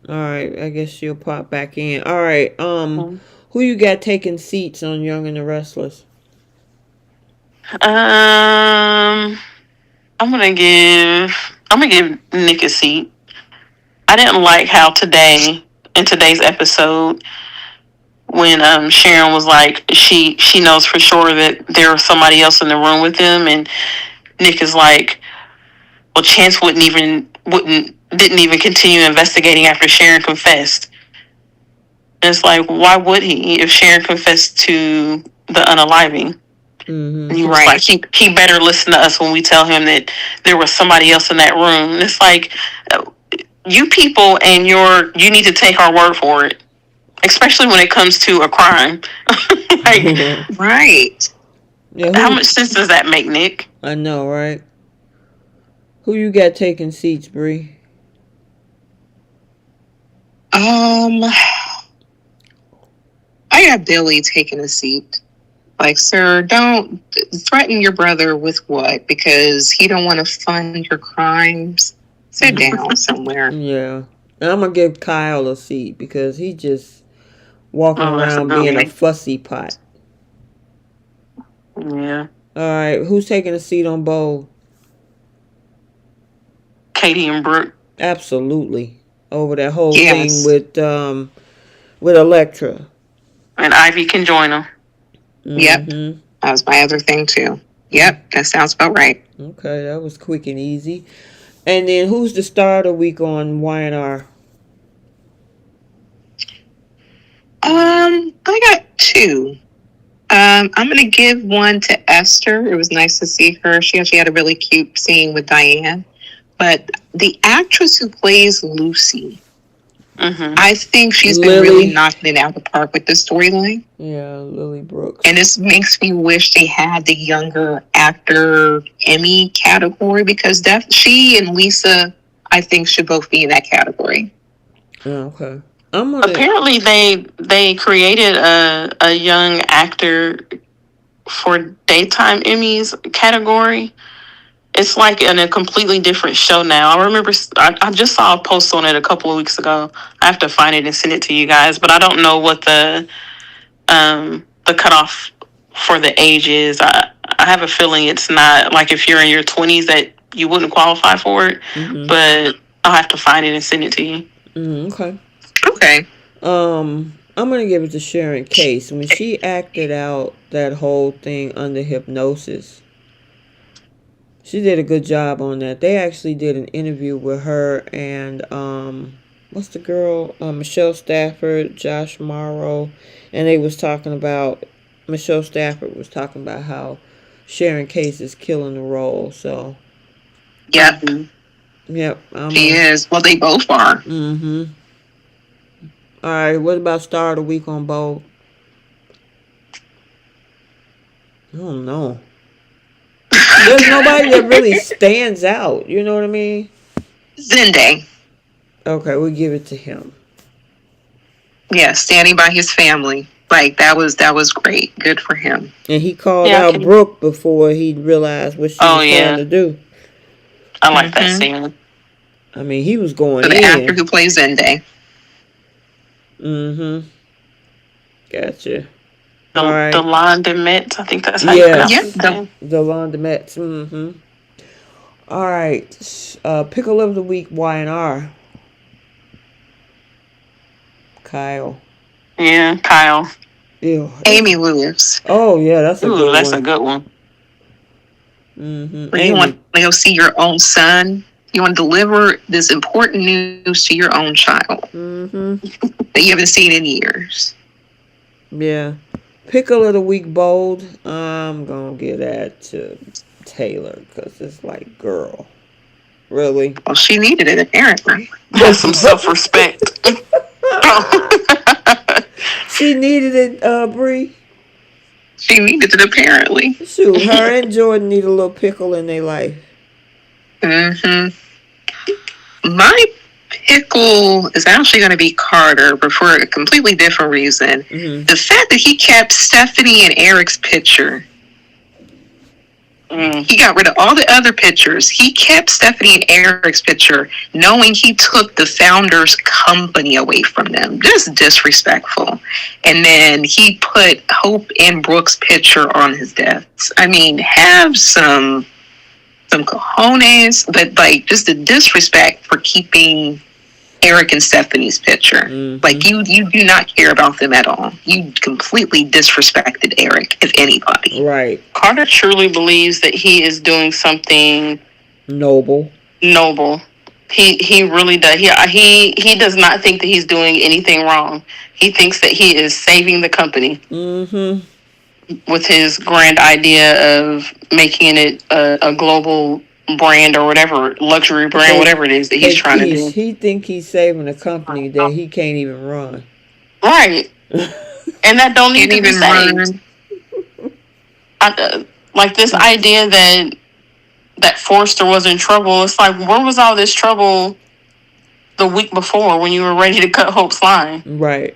Alright, I guess she'll pop back in. Alright, who you got taking seats on Young and the Restless? I'm gonna give Nick a seat. I didn't like how in today's episode, when Sharon was like, she knows for sure that there was somebody else in the room with them, and Nick is like, well, Chance didn't even continue investigating after Sharon confessed. And it's like, why would he if Sharon confessed to the unaliving? Mm-hmm. And he was like, he better listen to us when we tell him that there was somebody else in that room. And it's like, you people and you need to take our word for it, especially when it comes to a crime. Like, right. Yeah, how much sense does that make, Nick? I know, right? Who you got taking seats, Bree? I got Billy taking a seat. Like, sir, don't threaten your brother with what? Because he don't want to fund your crimes. Sit down somewhere. Yeah. I'm going to give Kyle a seat because he just walking around being a fussy pot. Yeah. All right. Who's taking a seat on Bold? Katie and Brooke. Absolutely. Over that whole thing with Electra. And Ivy can join them. Mm-hmm. Yep. That was my other thing, too. Yep. That sounds about right. Okay. That was quick and easy. And then who's the star of the week on Y&R? I got two. I'm going to give one to Esther. It was nice to see her. She actually had a really cute scene with Diane. But the actress who plays Lucy, I think she's been really knocking it out of the park with this storyline. Yeah, Lily Brooks. And this makes me wish they had the younger actor Emmy category because she and Lisa, I think, should both be in that category. Okay. Apparently, they created a young actor for daytime Emmys category. It's like in a completely different show now. I remember I just saw a post on it a couple of weeks ago. I have to find it and send it to you guys, but I don't know what the cutoff for the age is. I have a feeling it's not like if you're in your 20s that you wouldn't qualify for it, but I'll have to find it and send it to you. Okay. Okay. I'm gonna give it to Sharon Case. When she acted out that whole thing under hypnosis, she did a good job on that. They actually did an interview with her and what's the girl? Michelle Stafford, Josh Morrow, and they was talking about Michelle Stafford was talking about how Sharon Case is killing the role. So yep. Yep. She is. Well, they both are. Mm-hmm. All right, what about Star of the Week on Bold? I don't know. There's nobody that really stands out. You know what I mean? Zende. Okay, we'll give it to him. Yeah, standing by his family. Like, that was great. Good for him. And he called out Brooke before he realized what she was trying to do. I like that scene. I mean, he was going so the actor who plays Zende. Mm-hmm. Gotcha. All right. Delon DeMette, I think that's how you pronounce his name. Delon DeMette. Mm-hmm. All right. Pickle of the Week, Y&R. Kyle. Yeah, Kyle. Ew. Amy Lewis. Oh, yeah, that's a good one. That's a good one. Mm-hmm. Where you want to go see your own son. You want to deliver this important news to your own child that you haven't seen in years. Yeah. Pickle of the Week, Bold. I'm going to give that to Taylor because it's like, girl. Really? Well, she needed it, apparently. Have some self-respect. She needed it, Bree. She needed it, apparently. Shoot, her and Jordan need a little pickle in their life. My pickle is actually going to be Carter, but for a completely different reason. The fact that he kept Stephanie and Eric's picture. He got rid of all the other pictures. He kept Stephanie and Eric's picture, knowing he took the founder's company away from them. Just disrespectful. And then he put Hope and Brooke's picture on his desk. I mean, have some cojones, but like just the disrespect for keeping Eric and Stephanie's picture. Like you do not care about them at all. You completely disrespected Eric, if anybody. Right. Carter truly believes that he is doing something noble. He really does. He does not think that he's doing anything wrong. He thinks that he is saving the company with his grand idea of making it a global brand or whatever, luxury brand, whatever it is that he's trying to do. He think he's saving a company that he can't even run. Right. And that don't need to be saved. Like this idea that Forrester was in trouble. It's like, where was all this trouble the week before when you were ready to cut Hope's line? Right.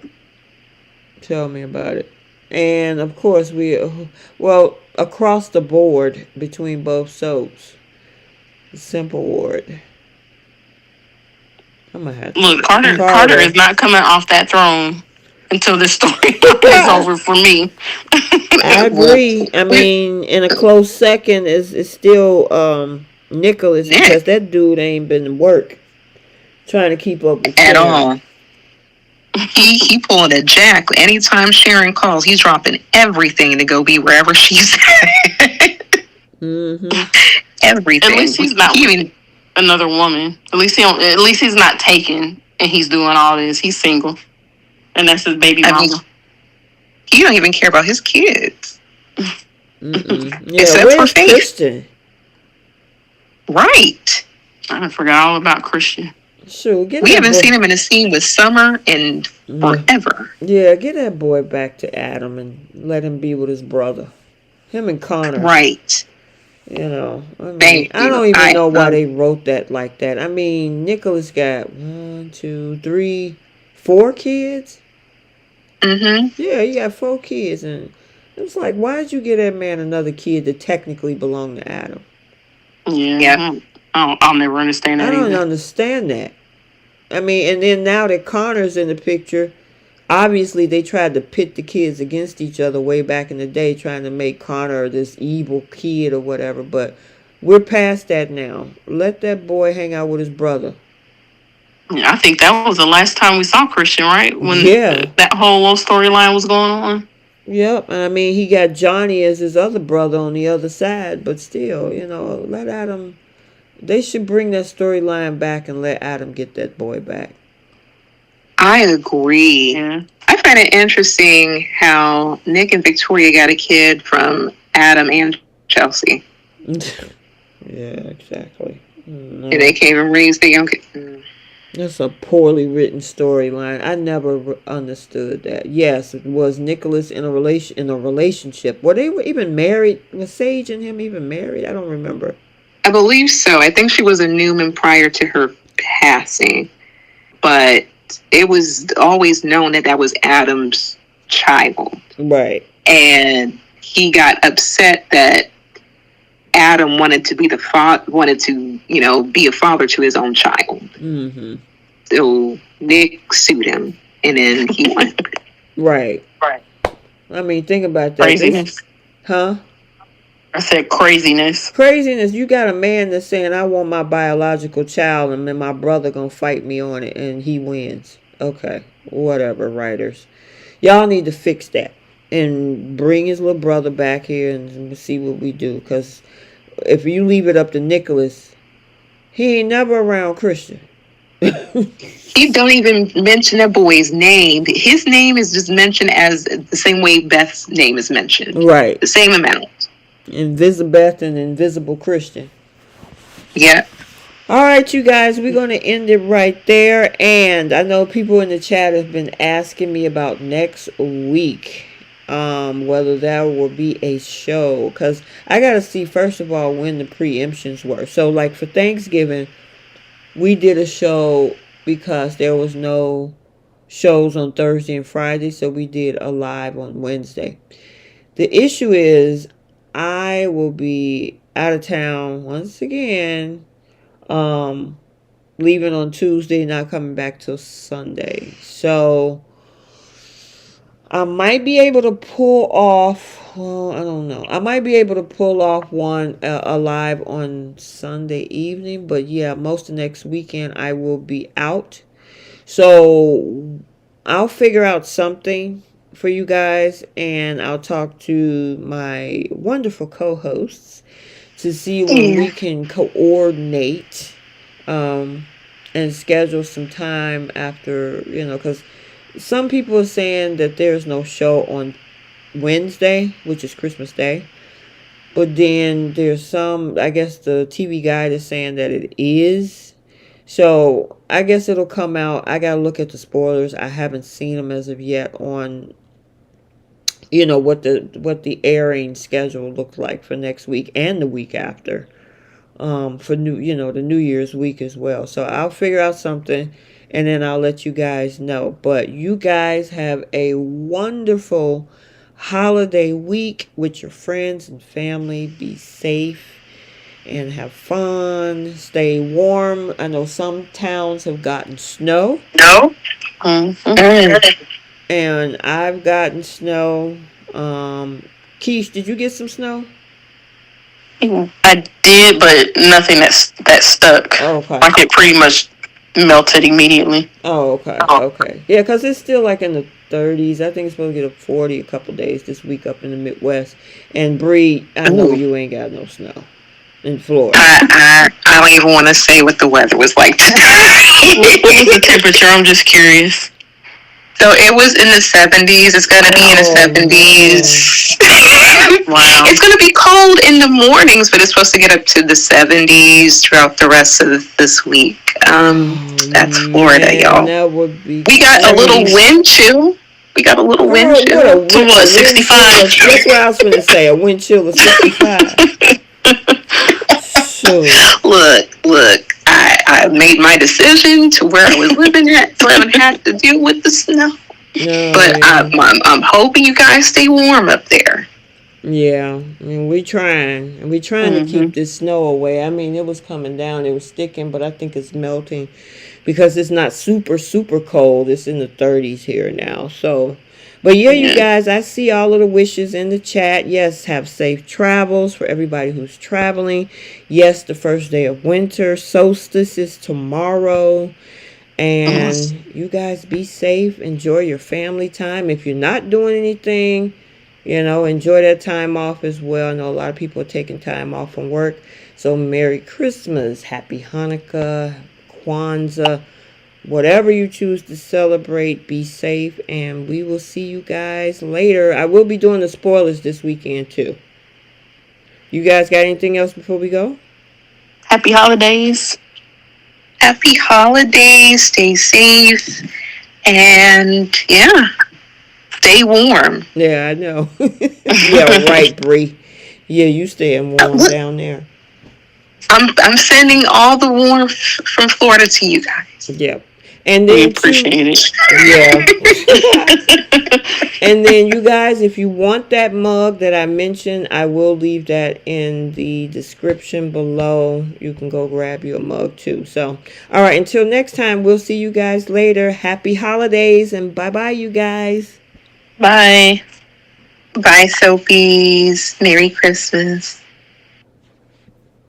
Tell me about it. And of course across the board between both soaps, Simple Ward. I'm gonna have to look. Carter is not coming off that throne until this story is over for me. I agree. I mean, in a close second is still Nicholas, because that dude ain't been to work trying to keep up with at all. He pulling a Jack. Anytime Sharon calls, he's dropping everything to go be wherever she's at. Everything. At least he's not with another woman. At least he's not taken and he's doing all this. He's single, and that's his baby mama. Mean, he don't even care about his kids. Except for Faith. Christian. Right. I forgot all about Christian. Sure, we haven't seen him in a scene with Summer in forever. Yeah, get that boy back to Adam and let him be with his brother. Him and Connor. Right. You know, I don't even know why they wrote that like that. I mean, Nicholas got 1, 2, 3, 4 kids. Yeah, he got 4 kids, and it's like, why did you give that man another kid that technically belonged to Adam? Yeah. I'll never understand that. I don't understand that. I mean, and then now that Connor's in the picture, obviously they tried to pit the kids against each other way back in the day, trying to make Connor this evil kid or whatever. But we're past that now. Let that boy hang out with his brother. Yeah, I think that was the last time we saw Christian, right? When that whole little storyline was going on. Yep, and I mean, he got Johnny as his other brother on the other side, but still, you know, let Adam... They should bring that storyline back and let Adam get that boy back. I agree. Yeah. I find it interesting how Nick and Victoria got a kid from Adam and Chelsea. Yeah, exactly. And they can't even raise the young kid. That's a poorly written storyline. I never understood that. Yes, it was Nicholas in a relationship. Were they even married? Was Sage and him even married? I don't remember. I believe so. I think she was a Newman prior to her passing. But it was always known that was Adam's child. Right. And he got upset that Adam wanted to be be a father to his own child. So Nick sued him, and then he won. Right. I mean, think about that. Craziness. Huh? I said craziness. Craziness. You got a man that's saying, I want my biological child, and then my brother gonna fight me on it, and he wins. Okay. Whatever, writers. Y'all need to fix that. And bring his little brother back here and see what we do. Because if you leave it up to Nicholas, he ain't never around Christian. He don't even mention that boy's name. His name is just mentioned as the same way Beth's name is mentioned. Right. The same amount. Invisibeth and Invisible Christian. Yeah. All right, you guys, we're going to end it right there. And I know people in the chat have been asking me about next week, whether that will be a show. Because I got to see, first of all, when the preemptions were. So, like, for Thanksgiving, we did a show because there was no shows on Thursday and Friday. So we did a live on Wednesday. The issue is I will be out of town once again, leaving on Tuesday, not coming back till Sunday. So I might be able to pull off, well, I don't know. I might be able to pull off one a live on Sunday evening, but yeah, most of next weekend I will be out. So I'll figure out something for you guys, and I'll talk to my wonderful co-hosts to see when we can coordinate and schedule some time after, because some people are saying that there's no show on Wednesday, which is Christmas Day. But then there's some, I guess the TV guide is saying that it is. So I guess it'll come out. I gotta look at the spoilers. I haven't seen them as of yet on, what the airing schedule looked like for next week and the week after. For the New Year's week as well. So I'll figure out something and then I'll let you guys know. But you guys have a wonderful holiday week with your friends and family. Be safe and have fun. Stay warm. I know some towns have gotten snow. No. Mm-hmm. And I've gotten snow. Keish, did you get some snow? I did, but nothing that stuck. Okay. Like it pretty much melted immediately. Oh, okay. Okay. Yeah, because it's still like in the 30s. I think it's supposed to get a 40 a couple days this week up in the Midwest. And Bree, I know you ain't got no snow in Florida. I don't even want to say what the weather was like today. What was the temperature? I'm just curious. So it was in the 70s. It's going to be in the 70s. Wow. It's going to be cold in the mornings, but it's supposed to get up to the 70s throughout the rest of this week. That's Florida, y'all. That would be we got a little wind chill. We got a little wind chill. To what, 65? That's what I was going to say, a wind chill of 65. So. Look. I made my decision to where I was living at, so I haven't had to deal with the snow. No, but I'm hoping you guys stay warm up there. Yeah, I mean, we're trying to keep this snow away. I mean, it was coming down, it was sticking, but I think it's melting because it's not super, super cold. It's in the 30s here now, so... But yeah, you guys, I see all of the wishes in the chat. Yes, have safe travels for everybody who's traveling. Yes, the first day of winter. Solstice is tomorrow. And you guys be safe. Enjoy your family time. If you're not doing anything, enjoy that time off as well. I know a lot of people are taking time off from work. So Merry Christmas, Happy Hanukkah, Kwanzaa. Whatever you choose to celebrate, be safe, and we will see you guys later. I will be doing the spoilers this weekend, too. You guys got anything else before we go? Happy holidays. Happy holidays. Stay safe. And, stay warm. Yeah, I know. Yeah, right, Bree. Yeah, you staying warm down there. I'm sending all the warmth from Florida to you guys. Yep. And then we appreciate it. Yeah. And then you guys, if you want that mug that I mentioned, I will leave that in the description below. You can go grab your mug too. So, all right, until next time, we'll see you guys later. Happy holidays and bye-bye, you guys. Bye. Bye, Soapies. Merry Christmas.